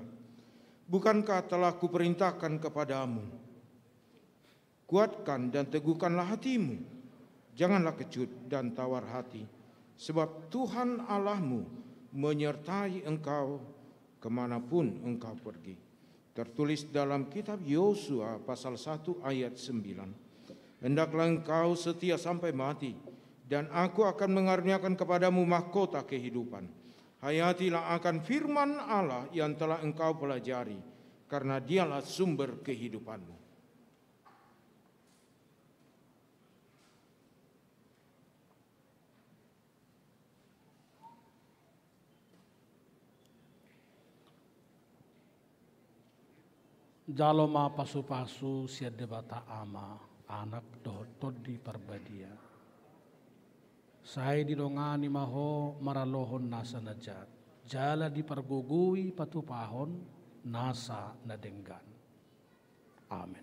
Speaker 6: Bukankah telah kuperintahkan kepadamu? Kuatkan dan teguhkanlah hatimu. Janganlah kecut dan tawar hati. Sebab Tuhan Allahmu menyertai engkau kemanapun engkau pergi. Tertulis dalam kitab Yosua pasal 1 ayat 9. Hendaklah engkau setia sampai mati, dan aku akan mengaruniakan kepadamu mahkota kehidupan. Hayatilah akan firman Allah yang telah engkau pelajari, karena dialah sumber kehidupanmu.
Speaker 5: Jaloma pasu-pasu siade bata ama anak dohot di parbadia. Saya didongani maho maralohon nasa najat. Jala dipergugui patupahon nasa nadenggan. Amin.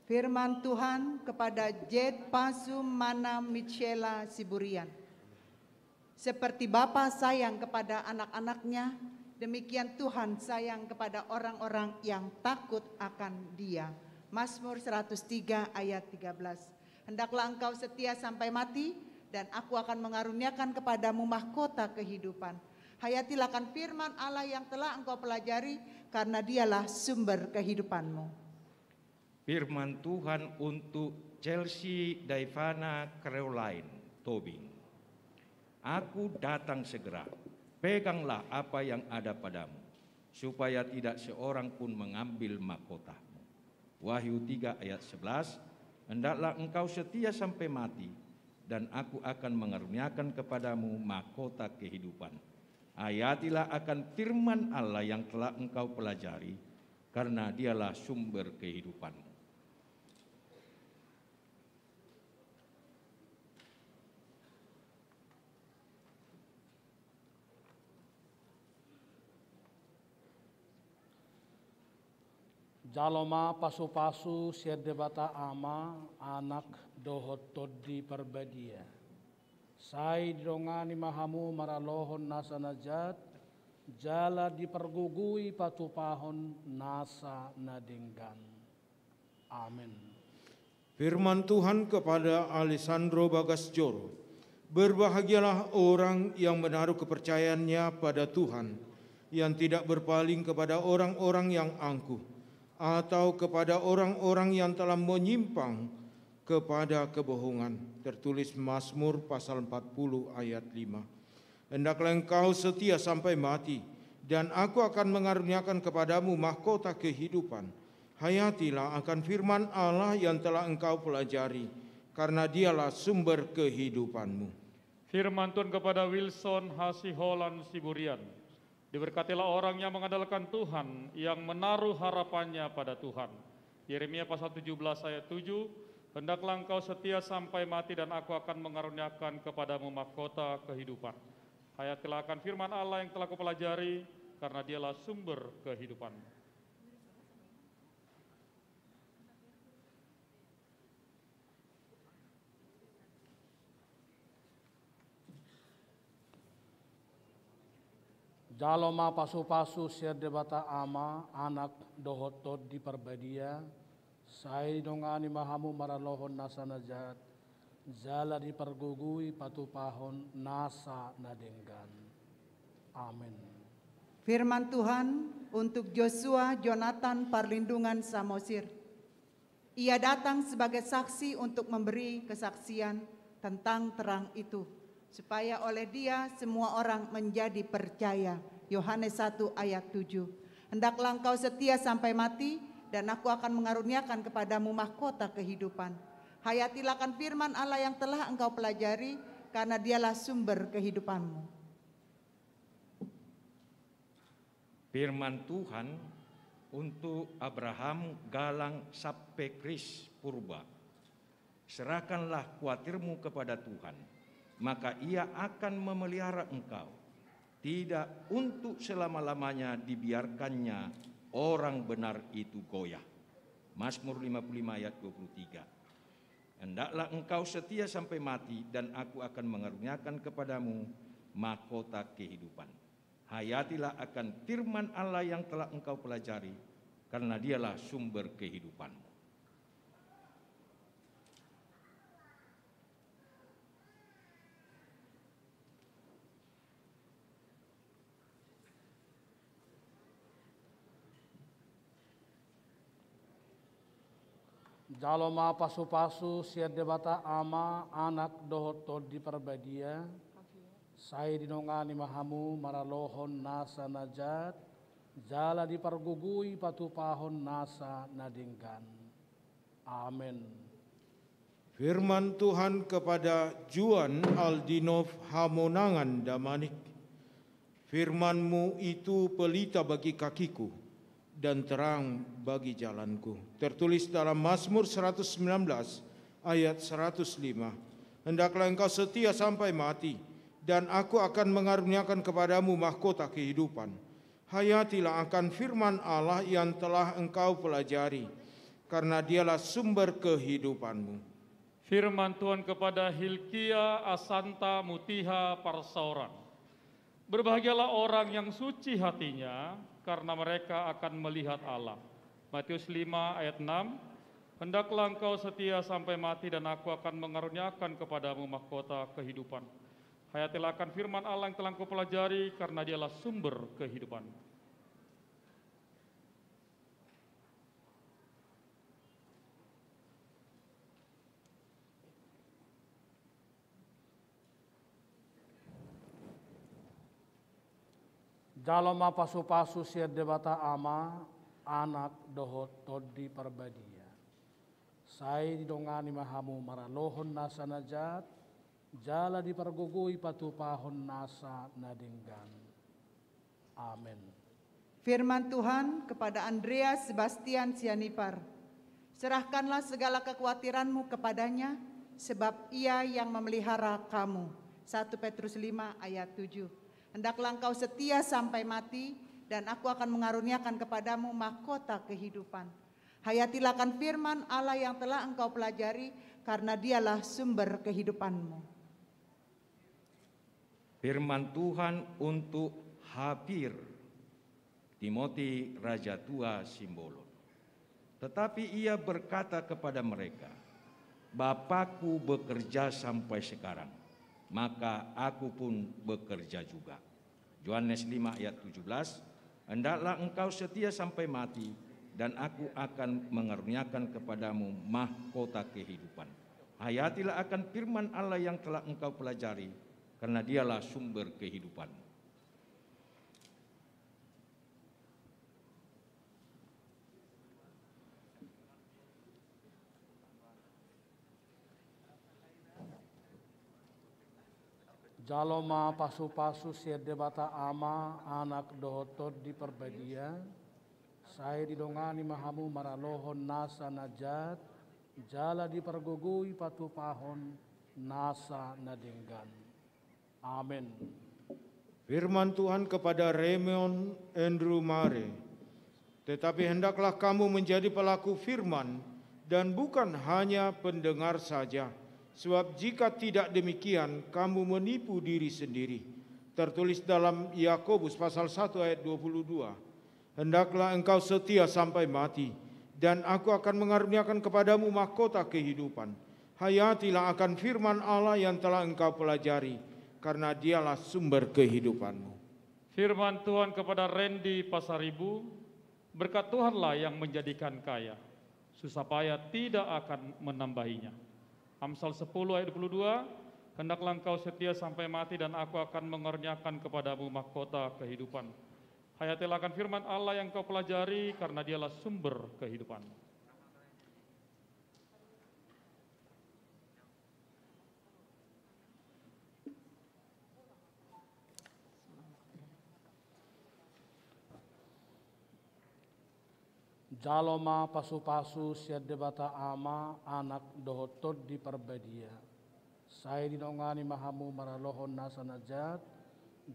Speaker 8: Firman Tuhan kepada Jet Pasu Mana Michela Siburian. Seperti Bapa sayang kepada anak-anaknya, demikian Tuhan sayang kepada orang-orang yang takut akan Dia. Mazmur 103 ayat 13. Hendaklah engkau setia sampai mati, dan aku akan mengaruniakan kepadamu mahkota kehidupan. Hayatilah akan firman Allah yang telah engkau pelajari, karena dialah sumber kehidupanmu.
Speaker 9: Firman Tuhan untuk Chelsea Daivana Caroline Tobing. Aku datang segera, peganglah apa yang ada padamu, supaya tidak seorang pun mengambil mahkotamu. Wahyu 3 ayat 11, hendaklah engkau setia sampai mati, dan aku akan mengaruniakan kepadamu mahkota kehidupan. Hayatilah akan firman Allah yang telah engkau pelajari, karena dialah sumber kehidupanmu.
Speaker 5: Jaloma pasu-pasu siade bata ama anak dohot todi parbadia. Sai didongani mahamu maralohon nasa najat. Jala dipergugui patupahon nasa nadenggan. Amin.
Speaker 6: Firman Tuhan kepada Alessandro Bagasjoro. Berbahagialah orang yang menaruh kepercayaannya pada Tuhan, yang tidak berpaling kepada orang-orang yang angkuh, atau kepada orang-orang yang telah menyimpang kepada kebohongan. Tertulis Mazmur pasal 40 ayat 5. Hendaklah engkau setia sampai mati, dan aku akan mengaruniakan kepadamu mahkota kehidupan. Hayatilah akan firman Allah yang telah engkau pelajari, karena dialah sumber kehidupanmu.
Speaker 7: Firman Tuhan kepada Wilson Hasiholan Siburian. Diberkatilah orang yang mengandalkan Tuhan, yang menaruh harapannya pada Tuhan. Yeremia pasal 17 ayat 7, hendaklah engkau setia sampai mati, dan aku akan mengaruniakan kepadamu mahkota kehidupan. Hayatilah akan firman Allah yang telah kau pelajari, karena dialah sumber kehidupan.
Speaker 5: Jaloma pasu-pasu siade bata ama anak dohot todi parbadia. Sai dongani mahamu maralohon nasa najat. Jala dipergugui patupahon nasa nadenggan. Amin.
Speaker 8: Firman Tuhan untuk Joshua Jonathan Parlindungan Samosir. Ia datang sebagai saksi untuk memberi kesaksian tentang terang itu, supaya oleh dia semua orang menjadi percaya. Yohanes 1 ayat 7. Hendaklah engkau setia sampai mati, dan aku akan mengaruniakan kepadamu mahkota kehidupan. Hayatilah akan firman Allah yang telah engkau pelajari, karena dialah sumber kehidupanmu.
Speaker 9: Firman Tuhan untuk Abraham Galang Sapekris Purba. Serahkanlah khawatirmu kepada Tuhan, maka ia akan memelihara engkau. Tidak untuk selama-lamanya dibiarkannya orang benar itu goyah. Mazmur 55 ayat 23. Hendaklah engkau setia sampai mati, dan aku akan mengaruniakan kepadamu mahkota kehidupan. Hayatilah akan firman Allah yang telah engkau pelajari, karena dialah sumber kehidupanmu.
Speaker 5: Jaloma pasu-pasu siat debata ama anak dohoto di perbadia, saya dinongani mahamu maralohon nasa najat, jala dipergugui patupahon nasa nadingkan. Amin.
Speaker 6: Firman Tuhan kepada Juan Aldinov Hamonangan Damanik. Firman-Mu itu pelita bagi kakiku dan terang bagi jalanku. Tertulis dalam Mazmur 119 ayat 105. Hendaklah engkau setia sampai mati, dan aku akan mengaruniakan kepadamu mahkota kehidupan. Hayatilah akan firman Allah yang telah engkau pelajari, karena dialah sumber kehidupanmu.
Speaker 7: Firman Tuhan kepada Hilkia Asanta Mutiha Parsauran. Berbahagialah orang yang suci hatinya, karena mereka akan melihat Allah. Matius 5 ayat 6, hendaklah engkau setia sampai mati dan aku akan mengaruniakan kepadamu mahkota kehidupan. Hayatilah akan firman Allah yang telah engkau pelajari, karena dialah sumber kehidupan.
Speaker 5: Jaloma pasu-pasu siat debata ama anak dohot todi perbadia. Saya didongani mahamu maralohon nasa najat, jala dipergugui patupahon nasa nadinggan. Amin.
Speaker 8: Firman Tuhan kepada Andreas Sebastian Sianipar. Serahkanlah segala kekhawatiranmu kepadanya, sebab ia yang memelihara kamu. 1 Petrus 5 ayat 7. Hendaklah engkau setia sampai mati, dan aku akan mengaruniakan kepadamu mahkota kehidupan. Hayatilah akan firman Allah yang telah engkau pelajari, karena dialah sumber kehidupanmu.
Speaker 9: Firman Tuhan untuk Habir, Timoti Raja Tua Simbolon. Tetapi ia berkata kepada mereka, Bapakku bekerja sampai sekarang, maka aku pun bekerja juga. Yohanes 5 ayat 17, hendaklah engkau setia sampai mati, dan aku akan mengaruniakan kepadamu mahkota kehidupan. Hayatilah akan firman Allah yang telah engkau pelajari, karena dialah sumber kehidupan.
Speaker 5: Jaloma pasu-pasu siat debata ama anak dohotot di perbadia. Saya didongani mahamu maralohon nasa najat, jala dipergugui patupahon nasa nadinggan. Amin.
Speaker 6: Firman Tuhan kepada Raymond Andrew Mare. Tetapi hendaklah kamu menjadi pelaku firman dan bukan hanya pendengar saja. Sebab jika tidak demikian, kamu menipu diri sendiri. Tertulis dalam Yakobus pasal 1 ayat 22. Hendaklah engkau setia sampai mati, dan aku akan mengaruniakan kepadamu mahkota kehidupan. Hayatilah akan firman Allah yang telah engkau pelajari, karena dialah sumber kehidupanmu.
Speaker 7: Firman Tuhan kepada Randy Pasaribu, berkat Tuhanlah yang menjadikan kaya, susah payah tidak akan menambahinya. Amsal 10 ayat 22, hendaklah engkau setia sampai mati dan aku akan mengaruniakan kepadamu mahkota kehidupan. Hayatilah akan firman Allah yang kau pelajari, karena dialah sumber kehidupan.
Speaker 5: Jaloma pasu-pasu siat debata ama anak dohotot di perbadia. Saya dinongani mahamu maralohon nasa najat,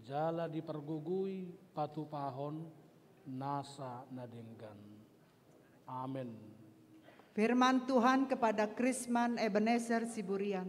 Speaker 5: jala dipergugui patupahon nasa nadinggan. Amin.
Speaker 8: Firman Tuhan kepada Krisman Ebenezer Siburian.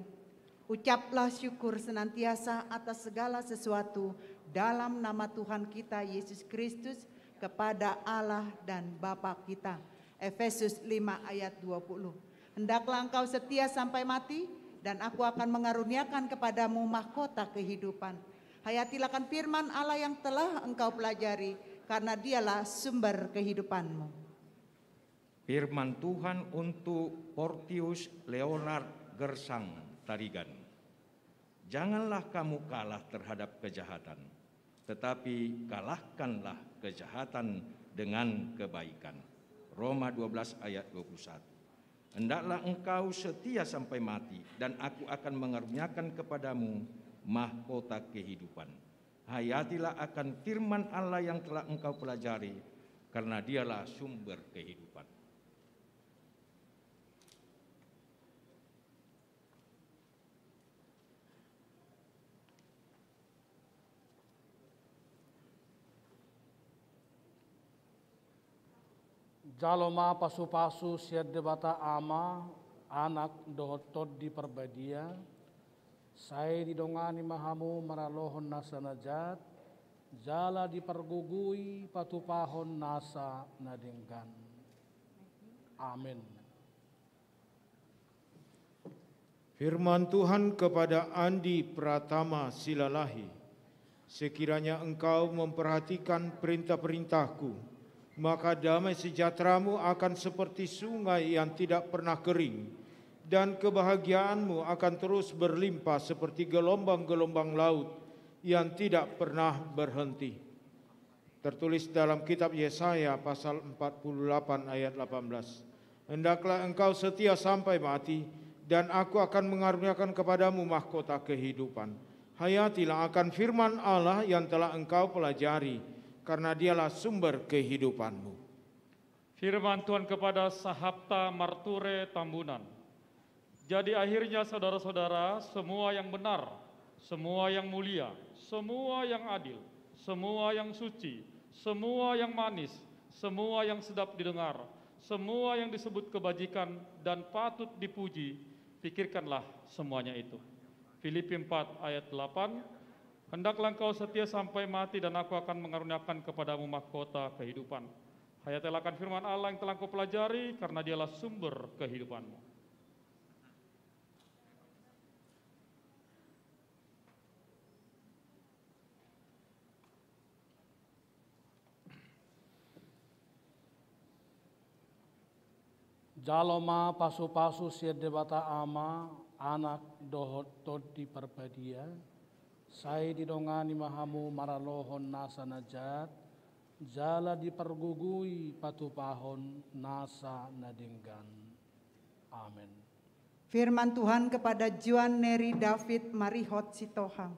Speaker 8: Ucaplah syukur senantiasa atas segala sesuatu dalam nama Tuhan kita Yesus Kristus kepada Allah dan Bapa kita. Efesus 5 ayat 20. Hendaklah engkau setia sampai mati, dan aku akan mengaruniakan kepadamu mahkota kehidupan. Hayatilah akan firman Allah yang telah engkau pelajari, karena dialah sumber kehidupanmu.
Speaker 9: Firman Tuhan untuk Portius Leonard Gersang Tarigan. Janganlah kamu kalah terhadap kejahatan, tetapi kalahkanlah kejahatan dengan kebaikan. Roma 12 ayat 21. Hendaklah engkau setia sampai mati, dan aku akan mengaruniakan kepadamu mahkota kehidupan. Hayatilah akan firman Allah yang telah engkau pelajari, karena dialah sumber kehidupan.
Speaker 5: Jaloma pasu-pasu siad debata ama anak dohotot di perbadia, saya didongani mahamu maralohon nasa najat, jala dipergugui patupahon nasa nadenggan. Amin.
Speaker 6: Firman Tuhan kepada Andi Pratama Silalahi, sekiranya engkau memperhatikan perintah-perintahku, maka damai sejahteramu akan seperti sungai yang tidak pernah kering, dan kebahagiaanmu akan terus berlimpah seperti gelombang-gelombang laut yang tidak pernah berhenti. Tertulis dalam kitab Yesaya pasal 48 ayat 18. Hendaklah engkau setia sampai mati, dan aku akan mengaruniakan kepadamu mahkota kehidupan. Hayatilah akan firman Allah yang telah engkau pelajari, karena dialah sumber kehidupanmu.
Speaker 7: Firman Tuhan kepada Sahapta Marture Tambunan. Jadi akhirnya saudara-saudara, semua yang benar, semua yang mulia, semua yang adil, semua yang suci, semua yang manis, semua yang sedap didengar, semua yang disebut kebajikan dan patut dipuji, pikirkanlah semuanya itu. Filipi 4 ayat 8. Hendaklah engkau setia sampai mati, dan aku akan mengaruniakan kepadamu mahkota kehidupan. Hayatilah akan firman Allah yang telah engkau pelajari, karena dialah sumber kehidupanmu.
Speaker 5: Jaloma pasu-pasu siad debata ama anak dohotot di perbadia, saya didongani mahamu maralohon nasa najat, jala dipergugui patupahon nasa nadinggan. Amin.
Speaker 8: Firman Tuhan kepada Juan Neri David Marihot Sitohang.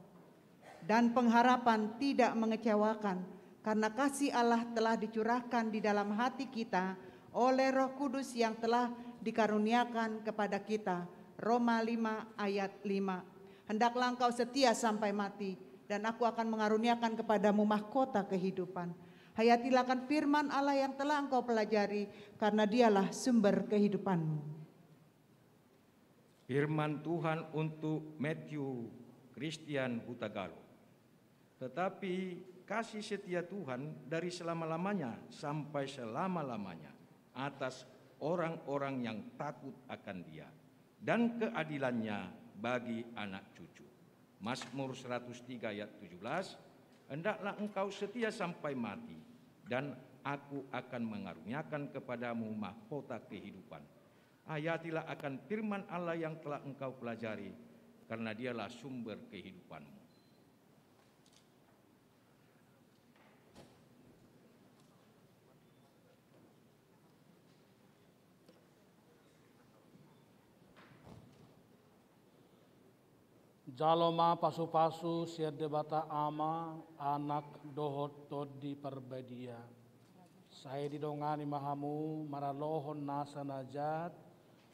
Speaker 8: Dan pengharapan tidak mengecewakan, karena kasih Allah telah dicurahkan di dalam hati kita oleh Roh Kudus yang telah dikaruniakan kepada kita. Roma 5 ayat 5. Hendaklah engkau setia sampai mati, dan aku akan mengaruniakan kepadamu mahkota kehidupan. Hayatilah akan firman Allah yang telah engkau pelajari, karena dialah sumber kehidupanmu.
Speaker 9: Firman Tuhan untuk Matthew Christian Hutagalo. Tetapi kasih setia Tuhan dari selama-lamanya sampai selama-lamanya atas orang-orang yang takut akan Dia, dan keadilannya bagi anak cucu. Mazmur 103 ayat 17. Hendaklah engkau setia sampai mati, dan aku akan mengaruniakan kepadamu mahkota kehidupan. Hayatilah akan firman Allah yang telah engkau pelajari, karena dialah sumber kehidupanmu.
Speaker 5: Jaloma pasu-pasu siad debata ama anak dohotot di perbadia, saya didongani mahamu maralohon nasa najat,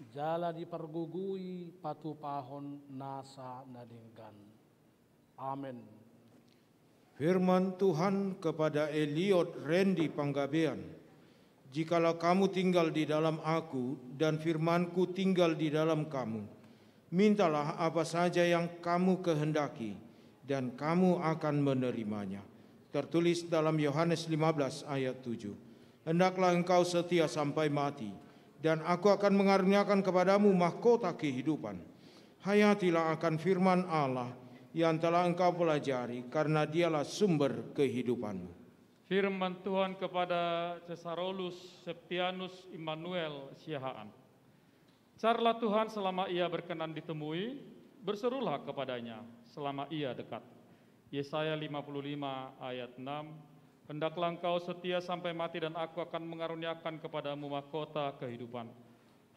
Speaker 5: jala dipergugui patupahon nasa nadinggan. Amin.
Speaker 6: Firman Tuhan kepada Eliot Randy Panggabean. Jikalau kamu tinggal di dalam aku, dan firmanku tinggal di dalam kamu, Mintalah apa saja yang kamu kehendaki, dan kamu akan menerimanya. Tertulis dalam Yohanes 15 ayat 7. Hendaklah engkau setia sampai mati, dan aku akan mengaruniakan kepadamu mahkota kehidupan. Hayatilah akan firman Allah yang telah engkau pelajari, karena dialah sumber kehidupanmu.
Speaker 7: Firman Tuhan kepada Cesarolus Septianus Immanuel Siahaan. Carilah Tuhan selama ia berkenan ditemui, berserulah kepadanya selama ia dekat. Yesaya 55 ayat 6. Hendaklah engkau setia sampai mati, dan aku akan mengaruniakan kepadamu mahkota kehidupan.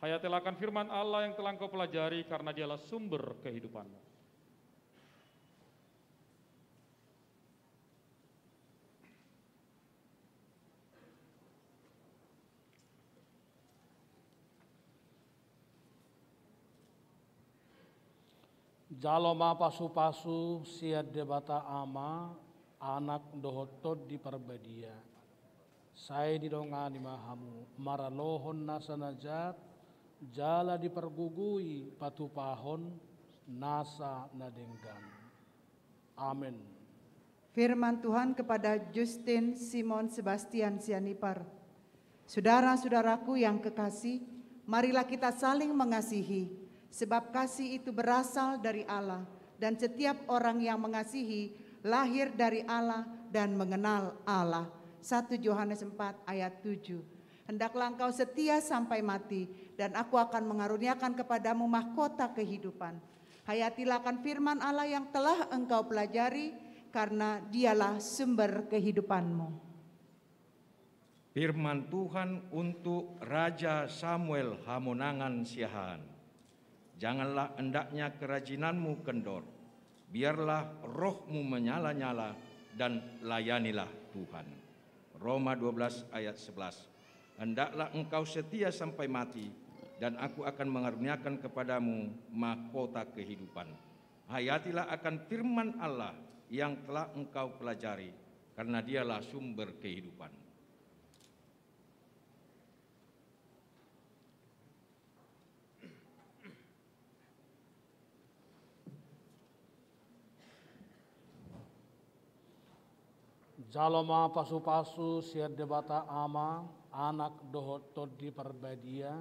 Speaker 7: Hayatilah akan firman Allah yang telah engkau pelajari, karena dialah sumber kehidupanmu.
Speaker 5: Jaloma pasu-pasu siad debata ama, anak dohotot di perbedia. Saya didongani mahamu, maralohon nasa najat, jala dipergugui patupahon, nasa nadenggan. Amin.
Speaker 8: Firman Tuhan kepada Justin Simon Sebastian Sianipar. Saudara-saudaraku yang kekasih, marilah kita saling mengasihi, sebab kasih itu berasal dari Allah, dan setiap orang yang mengasihi lahir dari Allah dan mengenal Allah. 1 Yohanes 4 ayat 7. Hendaklah engkau setia sampai mati, dan aku akan mengaruniakan kepadamu mahkota kehidupan. Hayatilah akan firman Allah yang telah engkau pelajari, karena dialah sumber kehidupanmu.
Speaker 9: Firman Tuhan untuk Raja Samuel Hamonangan Siahaan. Janganlah hendaknya kerajinanmu kendor, biarlah rohmu menyala-nyala, dan layanilah Tuhan. Roma 12 ayat 11. Hendaklah engkau setia sampai mati, dan aku akan mengaruniakan kepadamu mahkota kehidupan. Hayatilah akan firman Allah yang telah engkau pelajari, karena dialah sumber kehidupan.
Speaker 5: Jaloma pasu-pasu siad debata ama, anak dohotot di perbedia.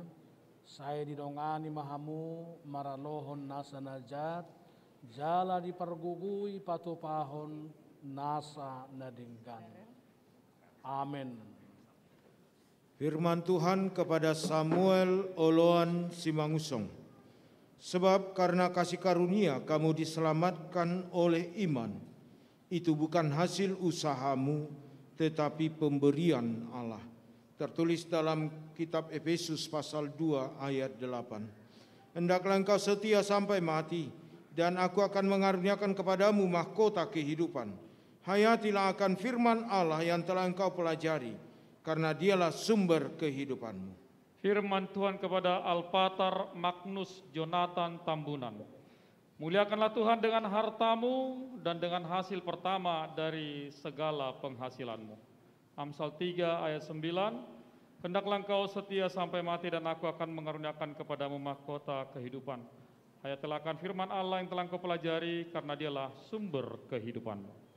Speaker 5: Saya didongani mahamu, maralohon nasa najat, jala dipergugui patupahon, nasa nadinggan. Amin.
Speaker 6: Firman Tuhan kepada Samuel Oloan Simangusong. Sebab karena kasih karunia kamu diselamatkan oleh iman. Itu bukan hasil usahamu, tetapi pemberian Allah. Tertulis dalam kitab Efesus pasal 2 ayat 8. Hendaklah engkau setia sampai mati, dan aku akan mengaruniakan kepadamu mahkota kehidupan. Hayatilah akan firman Allah yang telah engkau pelajari, karena dialah sumber kehidupanmu.
Speaker 7: Firman Tuhan kepada Alpatar Magnus Jonathan Tambunan. Muliakanlah Tuhan dengan hartamu dan dengan hasil pertama dari segala penghasilanmu. Amsal 3 ayat 9. Hendaklah engkau setia sampai mati, dan aku akan mengaruniakan kepadamu mahkota kehidupan. Hayatilah akan firman Allah yang telah engkau pelajari, karena dialah sumber kehidupanmu.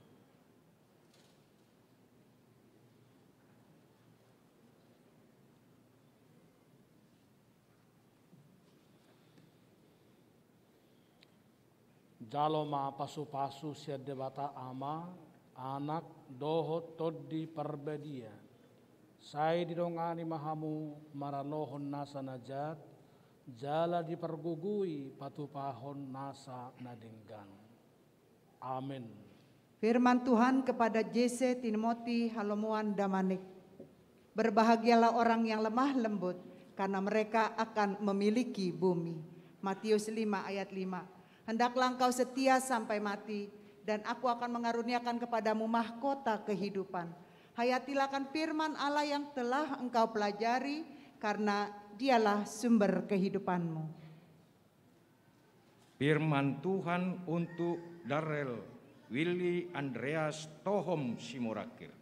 Speaker 5: Jaloma pasu-pasu siad debata ama, anak dohotot di perbedia. Saya didongani mahamu, maralohon nasa najat, jala dipergugui patupahon nasa nadinggan. Amin.
Speaker 8: Firman Tuhan kepada Jesse Timothy Halomuan Damanik. Berbahagialah orang yang lemah lembut, karena mereka akan memiliki bumi. Matius 5 ayat 5. Hendaklah engkau setia sampai mati, dan aku akan mengaruniakan kepadamu mahkota kehidupan. Hayatilah akan firman Allah yang telah engkau pelajari, karena dialah sumber kehidupanmu.
Speaker 9: Firman Tuhan untuk Darrell Willy Andreas Tohom Simorakir.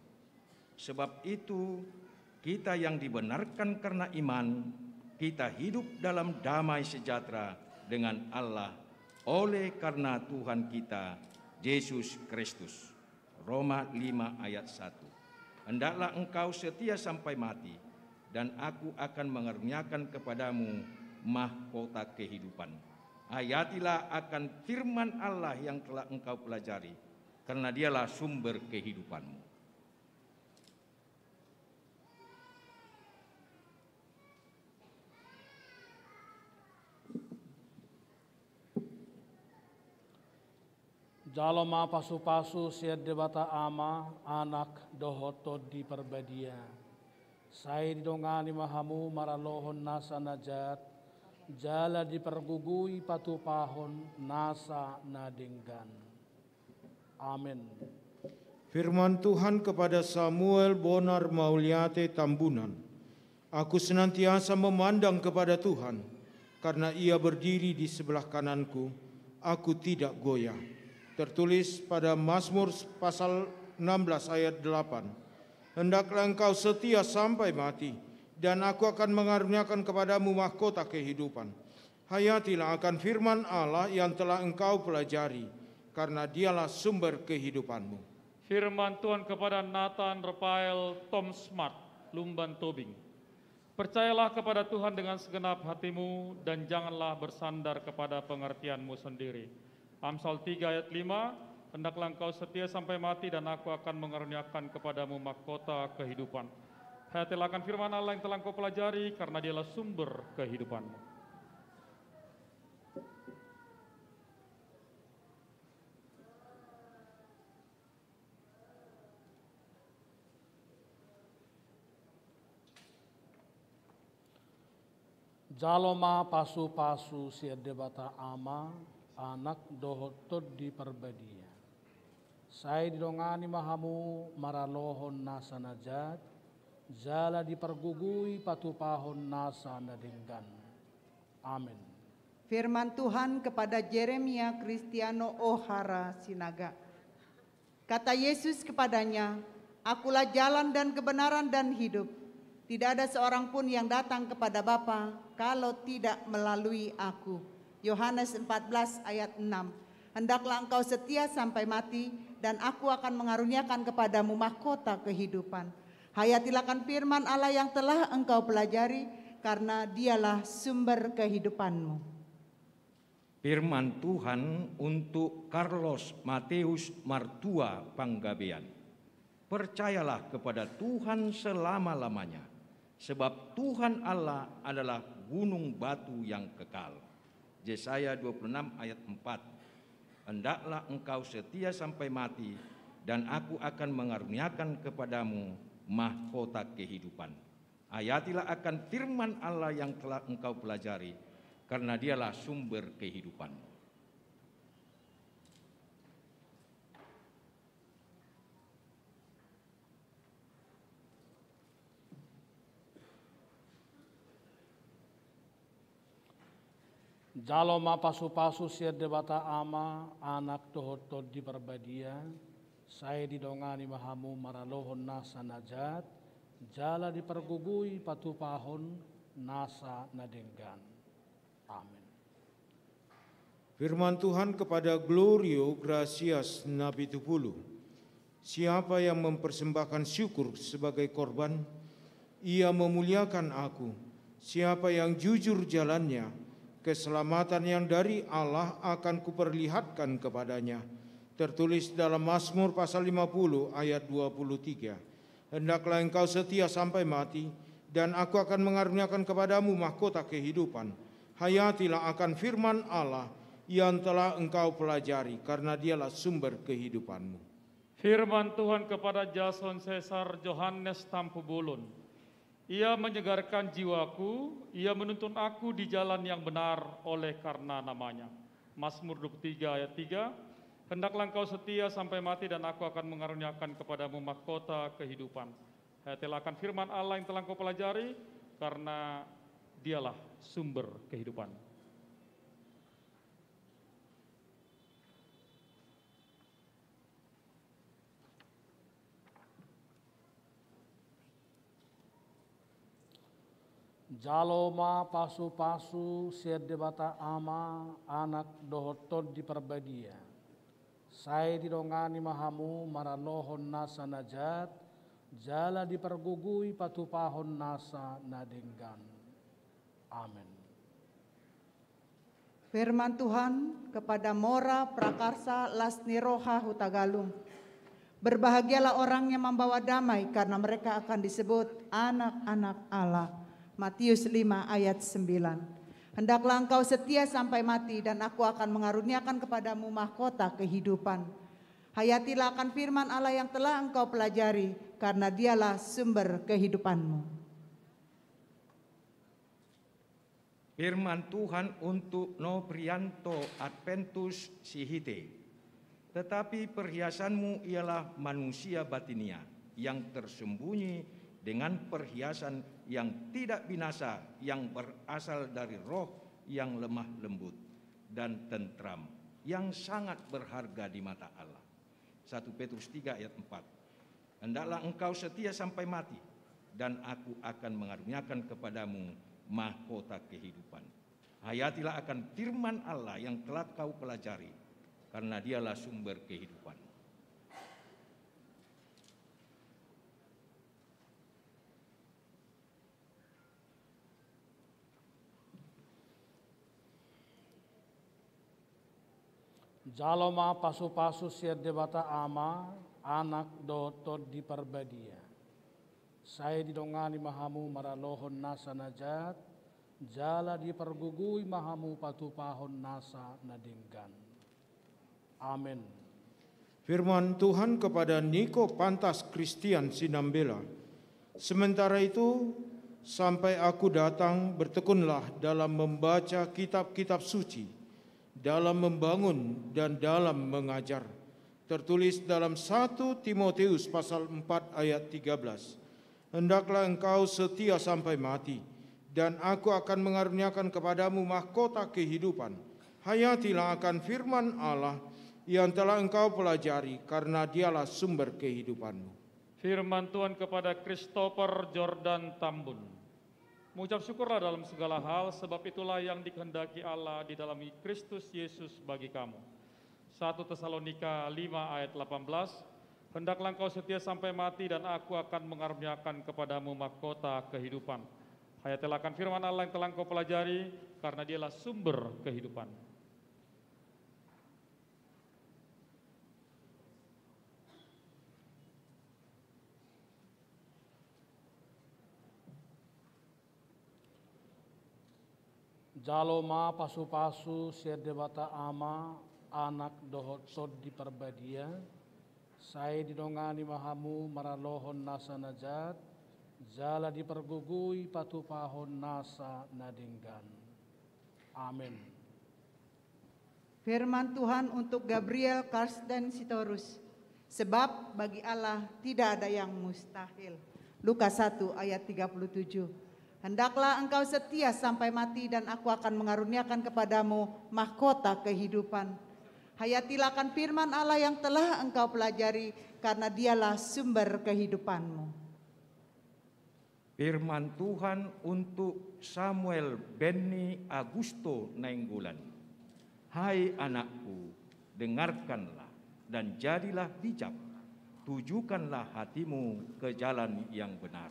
Speaker 9: Sebab itu kita yang dibenarkan karena iman, kita hidup dalam damai sejahtera dengan Allah oleh karena Tuhan kita Yesus Kristus. Roma 5 ayat 1. Hendaklah engkau setia sampai mati, dan aku akan mengaruniakan kepadamu mahkota kehidupan. Hayatilah akan firman Allah yang telah engkau pelajari, karena dialah sumber kehidupanmu.
Speaker 5: Jaloma pasu-pasu siad debata ama anak dohoto di perbadia. Saya didongani mahamu maralohon nasa najat, jala dipergugui patupahon nasa nadinggan. Amin.
Speaker 6: Firman Tuhan kepada Samuel Bonar Mauliate Tambunan. Aku senantiasa memandang kepada Tuhan, karena Ia berdiri di sebelah kananku, aku tidak goyah. Tertulis pada Mazmur pasal 16 ayat 8. Hendaklah engkau setia sampai mati, dan aku akan mengaruniakan kepadamu mahkota kehidupan. Hayatilah akan firman Allah yang telah engkau pelajari, karena dialah sumber kehidupanmu.
Speaker 7: Firman Tuhan kepada Nathan Rafael Tom Smart, Lumban Tobing. Percayalah kepada Tuhan dengan segenap hatimu, dan janganlah bersandar kepada pengertianmu sendiri. Amsal 3 ayat 5, hendaklah engkau setia sampai mati, dan aku akan mengaruniakan kepadamu mahkota kehidupan. Hayatilah akan firman Allah yang telah engkau pelajari, karena dialah sumber kehidupanmu.
Speaker 5: Jaloma pasu-pasu siad debata ama anak dohotot di perbadia. Saya didongani mahamu maralohon nasa najat, jala dipergugui patupahon nasa nadinggan. Amin.
Speaker 8: Firman Tuhan kepada Jeremia Kristiano Ohara Sinaga. Kata Yesus kepadanya, akulah jalan dan kebenaran dan hidup. Tidak ada seorang pun yang datang kepada Bapa kalau tidak melalui aku. Yohanes 14 ayat 6. Hendaklah engkau setia sampai mati, dan aku akan mengaruniakan kepadamu mahkota kehidupan. Hayatilah akan firman Allah yang telah engkau pelajari, karena dialah sumber kehidupanmu.
Speaker 9: Firman Tuhan untuk Carlos Mateus Martua Panggabean. Percayalah kepada Tuhan selama-lamanya, sebab Tuhan Allah adalah gunung batu yang kekal. Yesaya 26 ayat 4. Hendaklah engkau setia sampai mati, dan aku akan mengaruniakan kepadamu mahkota kehidupan. Hayatilah akan firman Allah yang telah engkau pelajari, karena dialah sumber kehidupan.
Speaker 5: Jaloma pasu-pasu siad debata ama anak dohotot di perbadia. Saya didongani mahamu maralohon nasa najat, jala dipergugui patupahon nasa nadenggan. Amin.
Speaker 6: Firman Tuhan kepada Glorio Gracias Nabi Tupulu. Siapa yang mempersembahkan syukur sebagai korban, ia memuliakan aku. Siapa yang jujur jalannya, keselamatan yang dari Allah akan kuperlihatkan kepadanya. Tertulis dalam Mazmur pasal 50 ayat 23. Hendaklah engkau setia sampai mati, dan aku akan mengaruniakan kepadamu mahkota kehidupan. Hayatilah akan firman Allah yang telah engkau pelajari, karena dialah sumber kehidupanmu.
Speaker 7: Firman Tuhan kepada Jason Cesar Johannes Tampubulun. Ia menyegarkan jiwaku, ia menuntun aku di jalan yang benar oleh karena namanya. Mazmur 23 ayat 3, hendaklah engkau setia sampai mati, dan aku akan mengaruniakan kepadamu mahkota kehidupan. Hayatilah akan firman Allah yang telah engkau pelajari, karena dialah sumber kehidupan.
Speaker 5: Jaloma pasu-pasu siede bata ama anak dohoton di perbadia. Saya didongani mahamu maralohon nasa najat, jala dipergugui patupahon nasa nadenggan. Amin.
Speaker 8: Firman Tuhan kepada Mora Prakarsa Lasniroha Hutagalung. Berbahagialah orang yang membawa damai karena mereka akan disebut anak-anak Allah. Matius 5 ayat 9. Hendaklah engkau setia sampai mati dan aku akan mengaruniakan kepadamu mahkota kehidupan. Hayatilah akan firman Allah yang telah engkau pelajari karena dialah sumber kehidupanmu.
Speaker 9: Firman Tuhan untuk Noprianto Adventus Sihite. Tetapi perhiasanmu ialah manusia batinia yang tersembunyi dengan perhiasan yang tidak binasa yang berasal dari roh yang lemah lembut dan tentram yang sangat berharga di mata Allah. 1 Petrus 3 ayat 4. Hendaklah engkau setia sampai mati dan aku akan mengaruniakan kepadamu mahkota kehidupan. Hayatilah akan firman Allah yang telah kau pelajari karena dialah sumber kehidupan.
Speaker 5: Jaloma pasu-pasu siede bata ama anak dohoton di perbadia. Saya didongani mahamu maralohon nasa najat, jala dipergugui mahamu patupahon nasa nadenggan. Amin.
Speaker 6: Firman Tuhan kepada Niko Pantas Christian Sinambela. Sementara itu, sampai aku datang, bertekunlah dalam membaca kitab-kitab suci, dalam membangun dan dalam mengajar. Tertulis dalam 1 Timotius pasal 4 ayat 13. Hendaklah engkau setia sampai mati, dan aku akan mengaruniakan kepadamu mahkota kehidupan. Hayatilah akan firman Allah yang telah engkau pelajari, karena dialah sumber kehidupanmu.
Speaker 7: Firman Tuhan kepada Christopher Jordan Tambun. Mengucap syukurlah dalam segala hal, sebab itulah yang dikehendaki Allah di dalam Kristus Yesus bagi kamu. 1 Tesalonika 5 ayat 18. Hendaklah engkau setia sampai mati dan aku akan mengaruniakan kepadamu mahkota kehidupan. Hayatilah akan firman Allah yang telah engkau pelajari, karena dialah sumber kehidupan.
Speaker 5: Jaloma pasu-pasu siede bata ama anak dohoton di perbadia. Saya didongani mahamu maralohon nasa najat, jala dipergugui patupahon nasa nadenggan. Amin.
Speaker 8: Firman Tuhan untuk Gabriel Karsten Sitorus. Sebab bagi Allah tidak ada yang mustahil. Lukas 1 ayat 37. Hendaklah engkau setia sampai mati dan aku akan mengaruniakan kepadamu mahkota kehidupan. Hayatilah akan firman Allah yang telah engkau pelajari, karena dialah sumber kehidupanmu.
Speaker 9: Firman Tuhan untuk Samuel Benny Augusto Nainggolan. Hai anakku, dengarkanlah dan jadilah bijak. Tujukanlah hatimu ke jalan yang benar.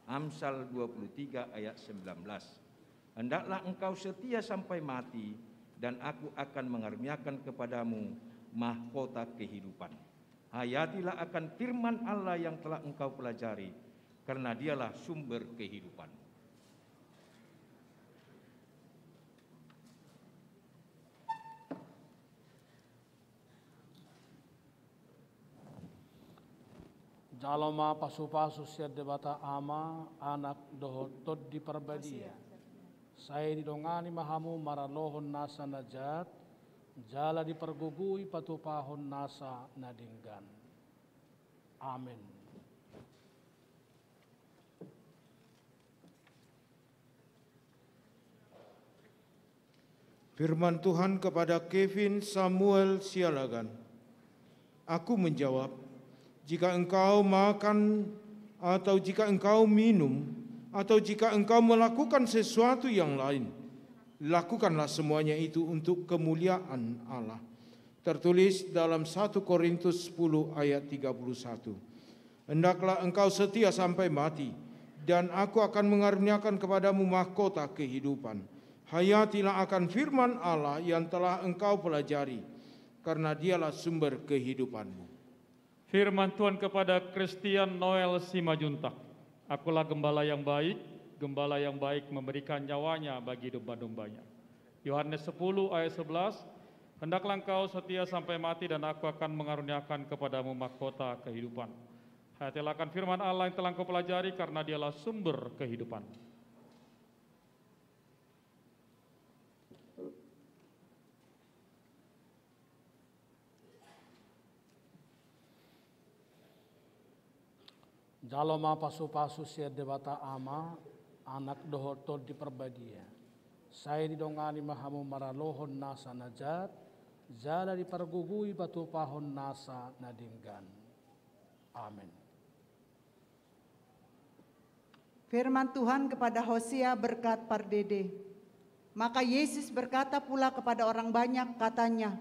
Speaker 9: Amsal 23 ayat 19. Hendaklah engkau setia sampai mati dan aku akan mengaruniakan kepadamu mahkota kehidupan. Hayatilah akan firman Allah yang telah engkau pelajari, karena dialah sumber kehidupan.
Speaker 5: Jaloma pasu-pasu siede bata ama anak dohoton di perbadia. Saya didongani mahamu maralohon nasa najat, jala dipergugui patupahon nasa nadenggan. Amin.
Speaker 6: Firman Tuhan kepada Kevin Samuel Sialagan. Aku menjawab, jika engkau makan atau jika engkau minum, atau jika engkau melakukan sesuatu yang lain, lakukanlah semuanya itu untuk kemuliaan Allah. Tertulis dalam 1 Korintus 10 ayat 31. Hendaklah engkau setia sampai mati, dan aku akan mengaruniakan kepadamu mahkota kehidupan. Hayatilah akan firman Allah yang telah engkau pelajari, karena dialah sumber kehidupanmu.
Speaker 7: Firman Tuhan kepada Christian Noel Simajuntak. Akulah gembala yang baik memberikan nyawanya bagi domba-dombanya. Yohanes 10 ayat 11, hendaklah engkau setia sampai mati dan aku akan mengaruniakan kepadamu mahkota kehidupan. Hayatilah akan firman Allah yang telah engkau pelajari karena dialah sumber kehidupan.
Speaker 5: Jaloma pasu-pasu sia debata ama, anak dohotol di perbadia. Saya didongani mahamu maralohon nasa najat, jala dipergugui batu pahon nasa nadinggan. Amin.
Speaker 8: Firman Tuhan kepada Hosea berkat Pardede. Maka Yesus berkata pula kepada orang banyak, katanya,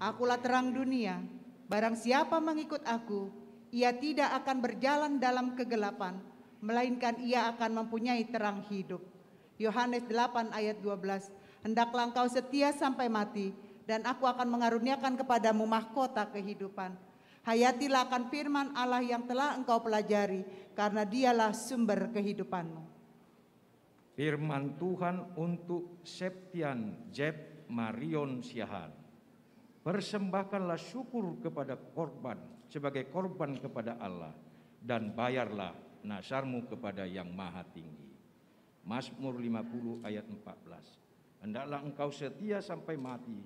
Speaker 8: akulah terang dunia, barang siapa mengikut aku, ia tidak akan berjalan dalam kegelapan, melainkan ia akan mempunyai terang hidup. Yohanes 8 ayat 12, hendaklah engkau setia sampai mati, dan aku akan mengaruniakan kepadamu mahkota kehidupan. Hayatilah akan firman Allah yang telah engkau pelajari, karena dialah sumber kehidupanmu.
Speaker 9: Firman Tuhan untuk Septian Jeb Marion Siahan. Persembahkanlah syukur kepada korban sebagai korban kepada Allah, dan bayarlah nasarmu kepada yang maha tinggi. Mazmur 50 ayat 14. Hendaklah engkau setia sampai mati,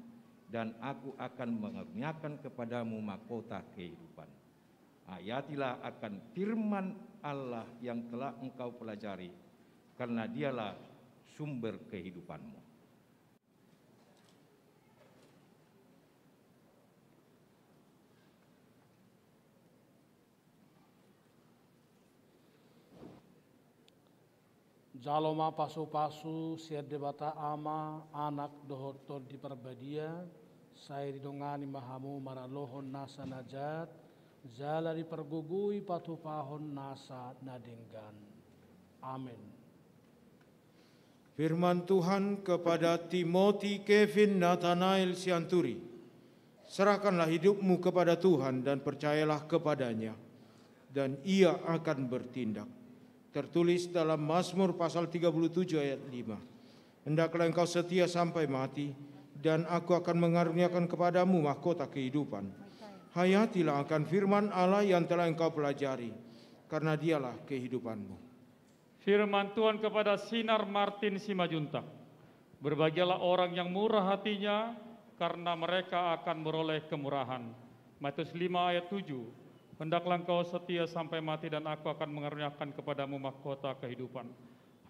Speaker 9: dan aku akan mengaruniakan kepadamu mahkota kehidupan. Hayatilah akan firman Allah yang telah engkau pelajari, karena dialah sumber kehidupanmu.
Speaker 5: Jaloma pasu-pasu sia debata ama, anak dohotol di perbadia. Saya didongani mahamu maralohon nasa najat, jala dipergugui patu pahon nasa nadinggan. Amin.
Speaker 6: Firman Tuhan kepada Timothy Kevin Nathanael Sianturi. Serahkanlah hidupmu kepada Tuhan dan percayalah kepadanya, dan ia akan bertindak. Tertulis dalam Mazmur pasal 37 ayat 5. Hendaklah engkau setia sampai mati, dan aku akan mengaruniakan kepadamu mahkota kehidupan. Hayatilah akan firman Allah yang telah engkau pelajari, karena dialah kehidupanmu.
Speaker 7: Firman Tuhan kepada Sinar Martin Simajuntak. Berbahagialah orang yang murah hatinya, karena mereka akan meroleh kemurahan. Matius 5 ayat 7. Hendaklah engkau setia sampai mati, dan aku akan mengaruniakan kepadamu mahkota kehidupan.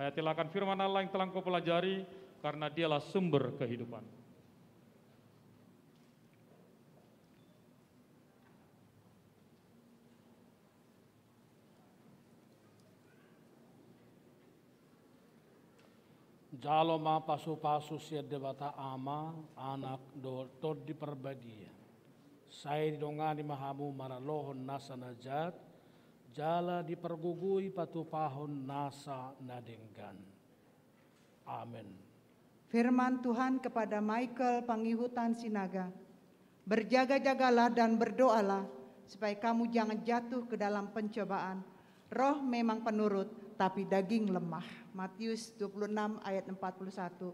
Speaker 7: Hayatilah akan firman Allah yang telah engkau pelajari, karena dialah sumber kehidupan.
Speaker 5: Jaloma pasu-pasu sia debata ama, anak dohotol di perbadia. Saya didongani mahamu maralohon nasa najat, jala dipergugui patu pahon nasa nadenggan. Amin.
Speaker 8: Firman Tuhan kepada Michael Pangihutan Sinaga. Berjaga-jagalah dan berdoalah, supaya kamu jangan jatuh ke dalam pencobaan. Roh memang penurut, tapi daging lemah. Matius 26 ayat 41.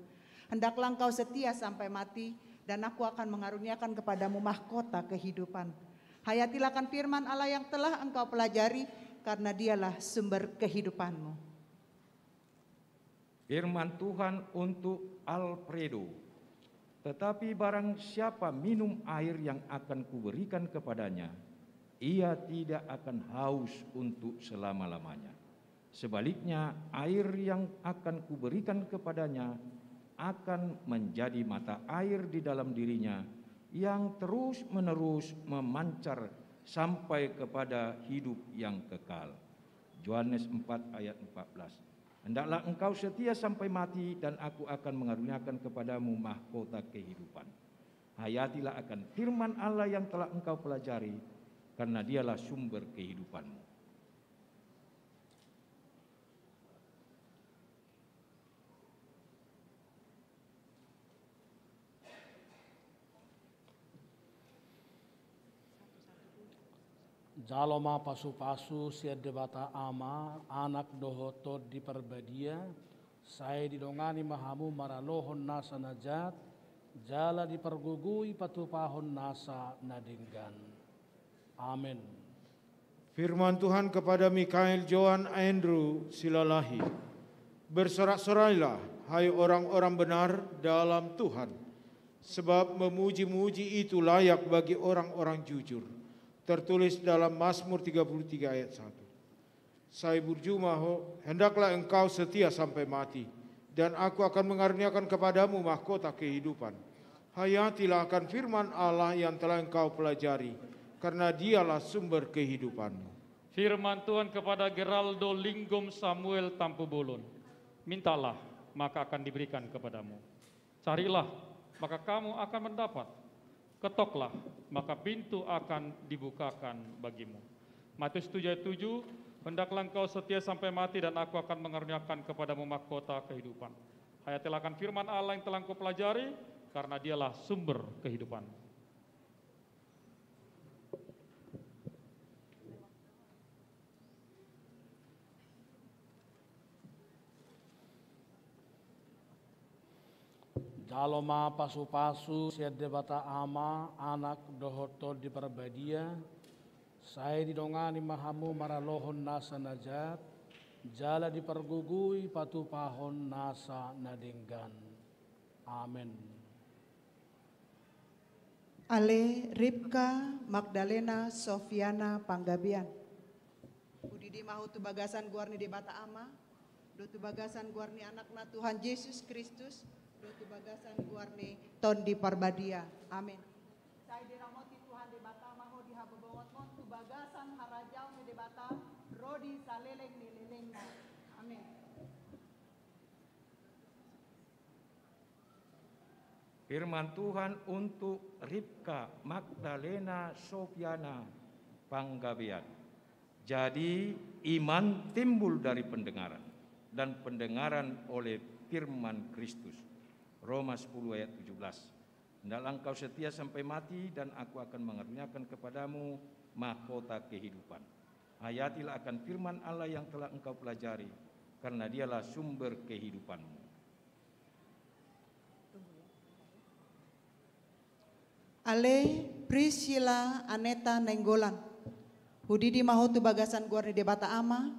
Speaker 8: Hendaklah engkau setia sampai mati, dan aku akan mengaruniakan kepadamu mahkota kehidupan. Hayatilah akan firman Allah yang telah engkau pelajari, karena dialah sumber kehidupanmu.
Speaker 9: Firman Tuhan untuk Alfredo. Tetapi barang siapa minum air yang akan kuberikan kepadanya, ia tidak akan haus untuk selama-lamanya. Sebaliknya, air yang akan kuberikan kepadanya akan menjadi mata air di dalam dirinya yang terus-menerus memancar sampai kepada hidup yang kekal. Yohanes 4 ayat 14. Hendaklah engkau setia sampai mati dan aku akan mengaruniakan kepadamu mahkota kehidupan. Hayatilah akan firman Allah yang telah engkau pelajari, karena dialah sumber kehidupanmu.
Speaker 5: Jaloma pasu-pasu siade bata ama anak dohoto di perbadia saya didongani mahamu maralohon nasa najat jala dipergugui patupahon nasa nadinggan. Amin.
Speaker 6: Firman Tuhan kepada Mikael, Joan, Andrew, Silalahi. Bersorak-sorailah, hai orang-orang benar dalam Tuhan, sebab memuji-muji itu layak bagi orang-orang jujur. Tertulis dalam Mazmur 33 ayat 1. Saya berjumaho, hendaklah engkau setia sampai mati, dan aku akan mengaruniakan kepadamu mahkota kehidupan. Hayatilah akan firman Allah yang telah engkau pelajari, karena dialah sumber kehidupanmu.
Speaker 7: Firman Tuhan kepada Geraldo Linggom Samuel Tampubolon. Mintalah, maka akan diberikan kepadamu. Carilah, maka kamu akan mendapat. Ketoklah, maka pintu akan dibukakan bagimu. Matius 7 ayat 7, hendaklah engkau setia sampai mati dan aku akan mengaruniakan kepadamu mahkota kehidupan. Hayatilah akan firman Allah yang telah engkau pelajari, karena dialah sumber kehidupan.
Speaker 5: Jaloma pasu-pasu siade bata ama anak dohoto di perbadia saya didongani mahamu maralohon nasa najat jala dipergugui patupahon nasa nadinggan. Amin.
Speaker 8: Ale Ripka Magdalena Sofiana Panggabian. Udidi mahutu bagasan guarni di bata ama, dotu bagasan guarni anakna Tuhan Yesus Kristus, dotu bagasan guarni ton di parbadia. Amin. Saya diramoti Tuhan di bata maho di habobongot mon tu bagasan harajau ni di bata rodi saleleng ni lelengna. Amin.
Speaker 9: Firman Tuhan untuk Ripka Magdalena Sofiana Panggabean. Jadi iman timbul dari pendengaran, dan pendengaran oleh firman Kristus. Roma 10 ayat 17. Hendaklah engkau setia sampai mati dan aku akan mengaruniakan kepadamu mahkota kehidupan. Hayatilah akan firman Allah yang telah engkau pelajari, karena dialah sumber kehidupanmu.
Speaker 8: Ale Priscilla Aneta Nenggolan. Hudidi mahutu bagasan guarni debata ama,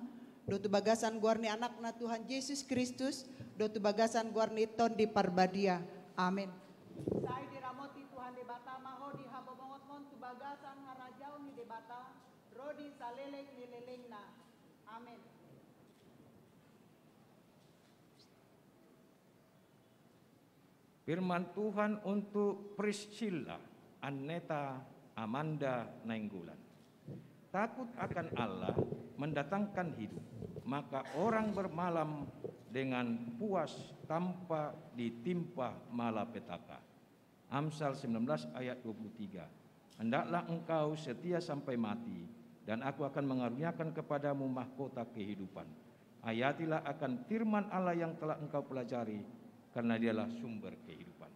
Speaker 8: dotu bagasan guarni anakna Tuhan Yesus Kristus, dotu bagasan guarni ton di parbadia. Amin. Saya diramoti Tuhan debata maho di habobongot mon tu bagasan harajau ni debata, rodi saleleng ni lelengna. Amin.
Speaker 9: Firman Tuhan untuk Priscilla Aneta Amanda Nainggolan. Takut akan Allah mendatangkan hidup, maka orang bermalam dengan puas tanpa ditimpa malapetaka. Amsal 19 ayat 23. Hendaklah engkau setia sampai mati, dan aku akan mengaruniakan kepadamu mahkota kehidupan. Hayatilah akan firman Allah yang telah engkau pelajari, karena dialah sumber kehidupan.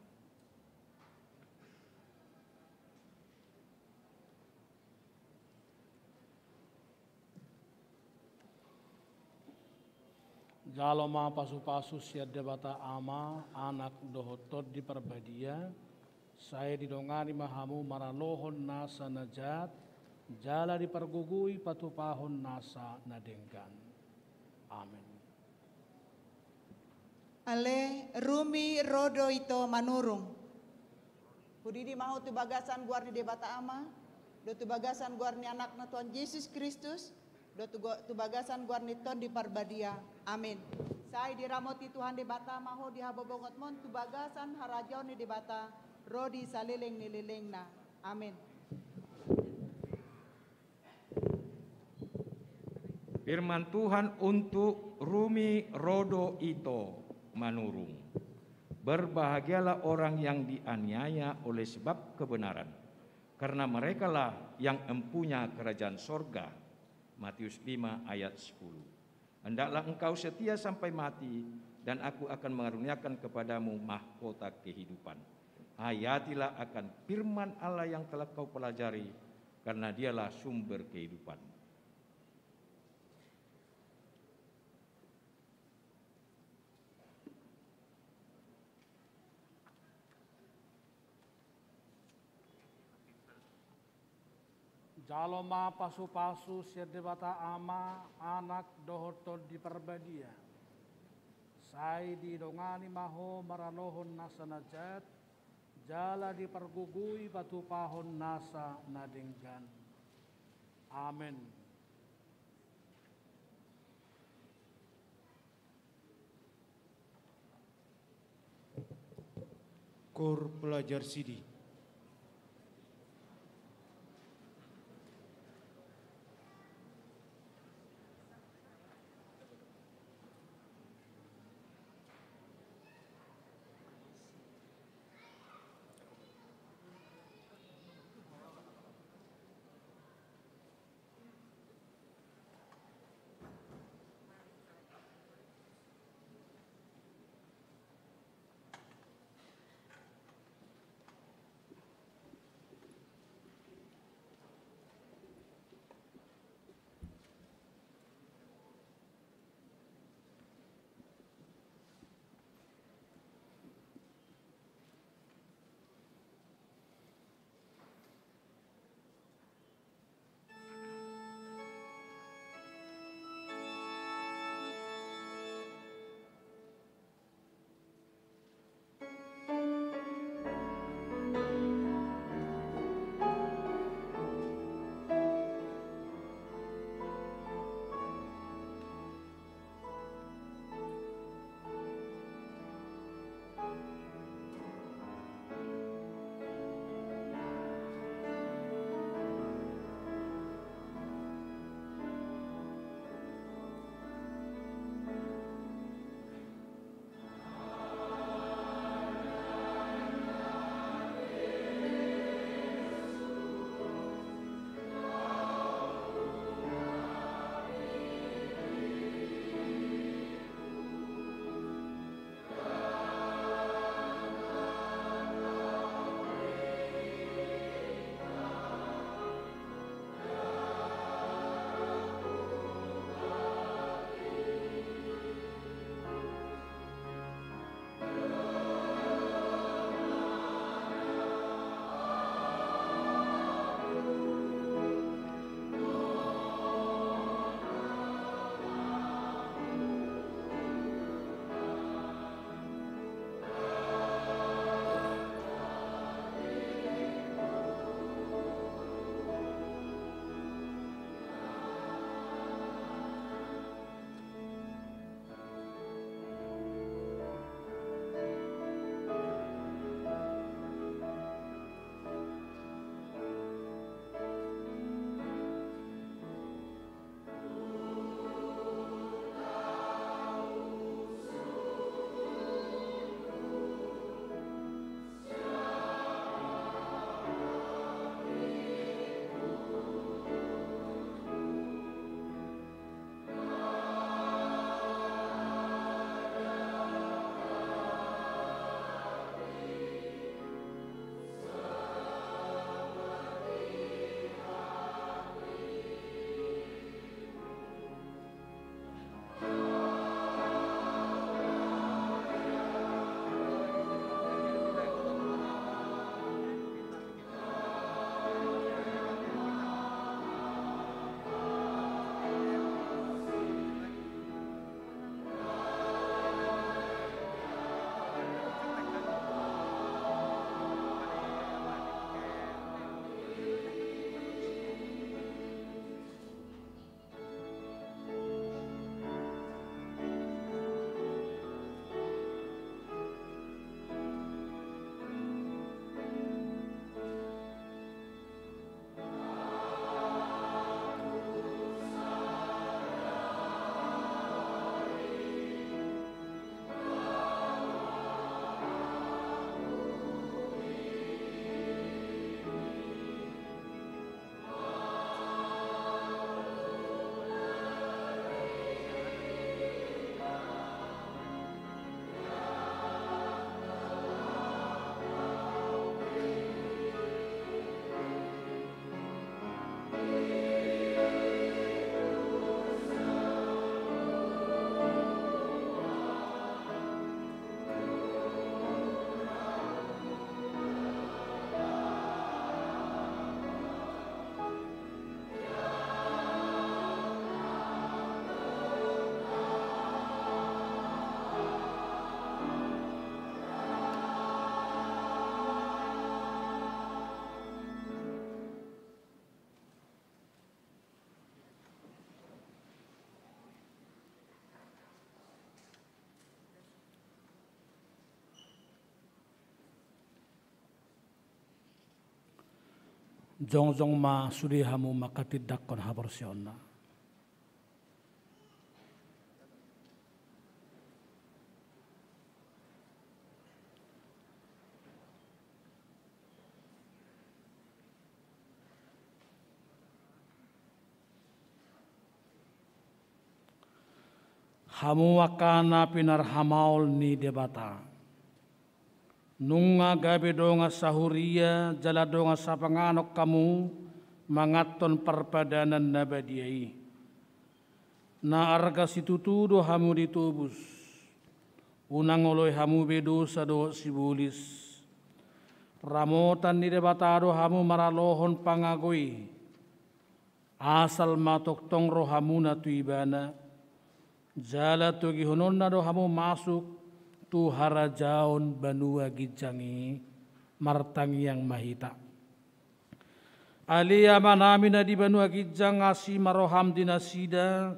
Speaker 5: Jaloma pasu-pasu siade bata ama anak dohotot di perbadia saya didongani mahamu maralohon nasa najat jala dipergugui patupahon nasa nadenggan. Amin.
Speaker 8: Ale Rumi Rodo ito manurung. Hudidi mahu tu bagasan guarni debata ama, do tu bagasan guarni anakna Tuhan Yesus Kristus, do tu bagasan guarni ton di parbadia. Amin. Saya diramoti Tuhan debata maho di habobongot mon tu bagasan harajau ni debata rodi saleleng ni lelengna. Amin.
Speaker 9: Firman Tuhan untuk Rumi Rodo Ito Manurung. Berbahagialah orang yang dianiaya oleh sebab kebenaran, karena merekalah yang empunya kerajaan sorga. Matius 5 ayat 10. Hendaklah engkau setia sampai mati, dan aku akan mengaruniakan kepadamu mahkota kehidupan. Hayatilah akan firman Allah yang telah kau pelajari, karena dialah sumber kehidupan.
Speaker 5: Jaloma pasu-pasu sirdebata ama anak dohoton di perbadia. Sai di dongani maho maralohon nasa najat, jala dipergugui batu pahon nasa nadenggan. Amin.
Speaker 6: Kor pelajar Sidi.
Speaker 5: Jongjong ma sudi hamu makatidak kon haborsionna. Hamu wakana pinar hamaul ni debata. Nunga gabe donga sahuria jala donga sapanganok kamu mangaton perpadanan nabadiai. Na arga situtudo hamu ditubus. Unang oloy hamu bedo sado sibulis. Ramotan ni debatado hamu maralohon pangagoi. Asal matok tong rohamu na tuibana. Jala tugi honon na do hamu masuk tu harajaon banua gijangi martang yang mahita. Alia manami na di banua gijang asi maroham dinasida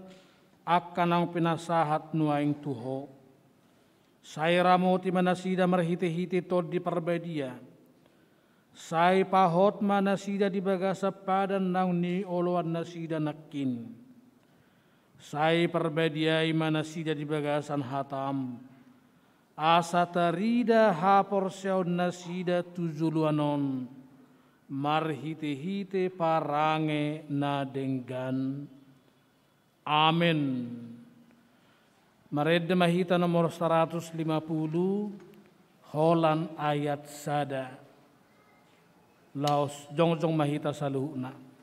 Speaker 5: akan ang pinasahat nuaing tuho. Saya ramoti manasida marhite-hite tod di parbadia. Saya pahot manasida di bagasa padan nang ni oloan nasida nakin. Sai perbadiai manasida di bagasan hatam. Asa tarida hapor siaun nasida tujuluanon. Marhite-hite parange na denggan. Amin. Marede mahita nomor 150. Holan ayat sada. Laos jongjong mahita saluhna.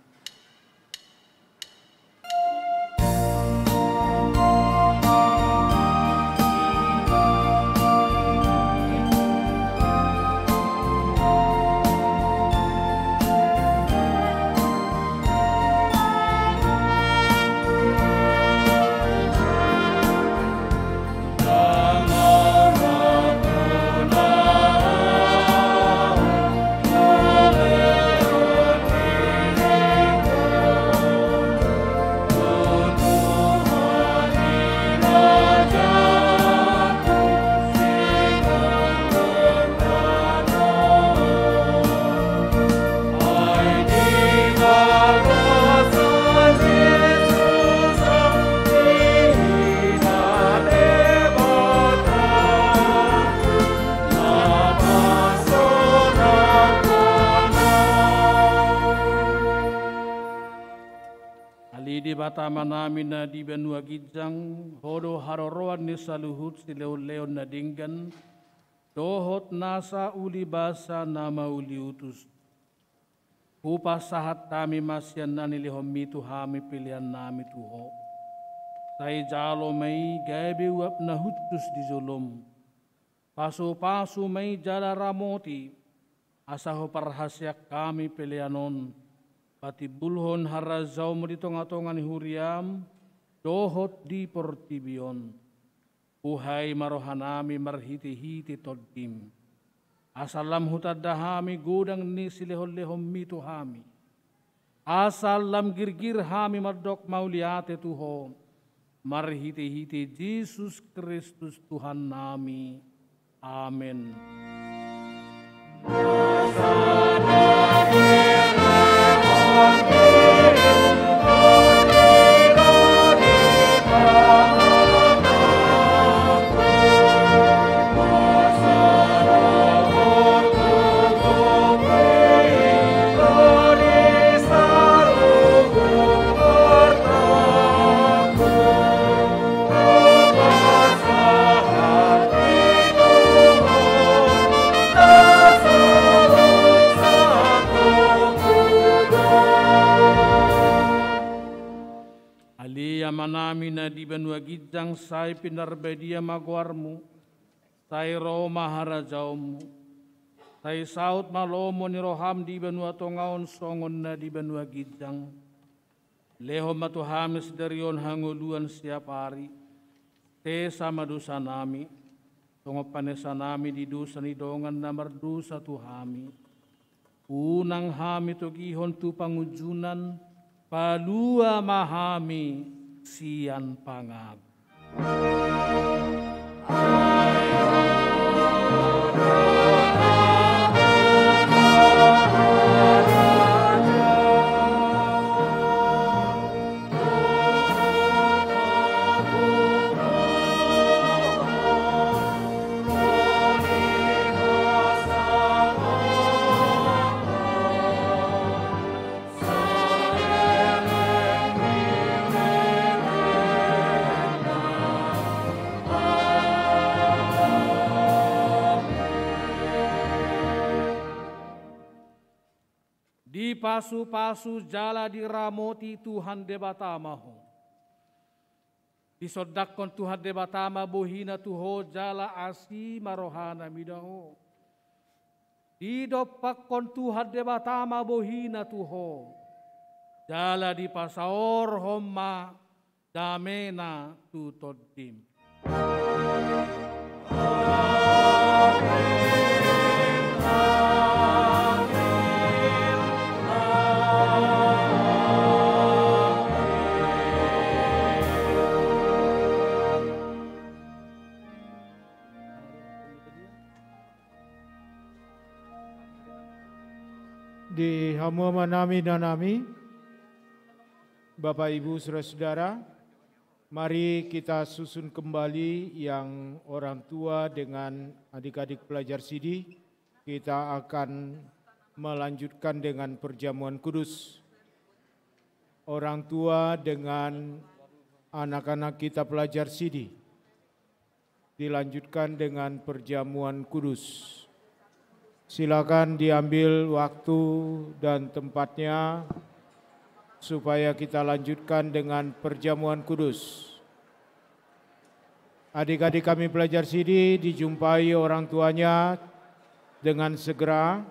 Speaker 5: Batama namin na di benua gijang hodo haroroan ni saluhut si leon na dinggan dohot nasa uli basa nama uli utus upas sahat kami masyan na nilihom mitu hami pilihan nami tuho say jalo may gabi uap na hutus di zulum pasu-pasu may jala ramoti asaho parhasyak kami pilihanon pati bulhon harazaw mo dito nga tongan huriam, dohot di portibion. Uhay marohanami marhiti-hiti toddim. Asalam hutadahami gudang ni silehol-lehom mito hami. Asalam girgir hami mardok mauliate tuho. Marhiti-hiti Jesus Kristus Tuhan nami. Amen. Manami na di benua gijang say pinarbedia magwarmu, say Roma harajaumu, say saut malomo ni roham di benua tongaon songon na di benua gijang, leho matuhamis darion hanguluan siap hari, te sama dosa nami, tongo panesa nami di dosa ni dongan na mardosa tuhami, unang hami togihon tu pangujunan, palua mahami, sian pangag. Di pasu-pasu jala diramoti Tuhan debatamaho. Disodakon Tuhan debatama bohina tuho jala asi marohana midaho. Didopakon Tuhan debatama bohina tuho. Jala di pasaor homma damena tutodim.
Speaker 6: Di hamuama nami dan nami, Bapak Ibu Saudara-saudara, mari kita susun kembali yang orang tua dengan adik-adik pelajar Sidi. Kita akan melanjutkan dengan perjamuan kudus. Orang tua dengan anak-anak kita pelajar Sidi. Dilanjutkan dengan perjamuan kudus. Silakan diambil waktu dan tempatnya supaya kita lanjutkan dengan perjamuan kudus. Adik-adik kami pelajar Sidi dijumpai orang tuanya dengan segera.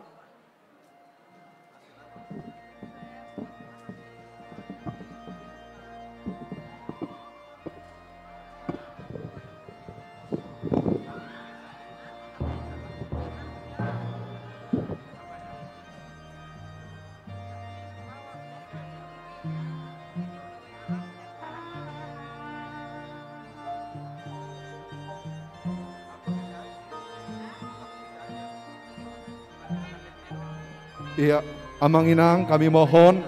Speaker 10: Iya, Amang Inang kami mohon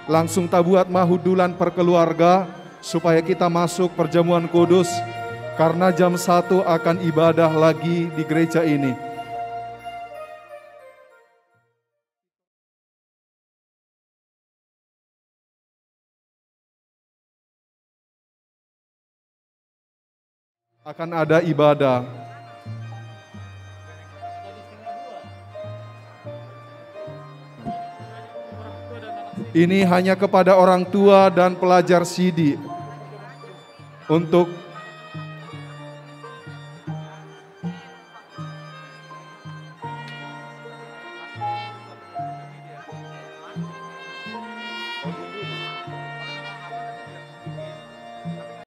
Speaker 10: langsung tabuat mahudulan perkeluarga supaya kita masuk perjamuan kudus karena jam 1 akan ibadah lagi di gereja ini. Akan ada ibadah. Ini hanya kepada orang tua dan pelajar Sidi untuk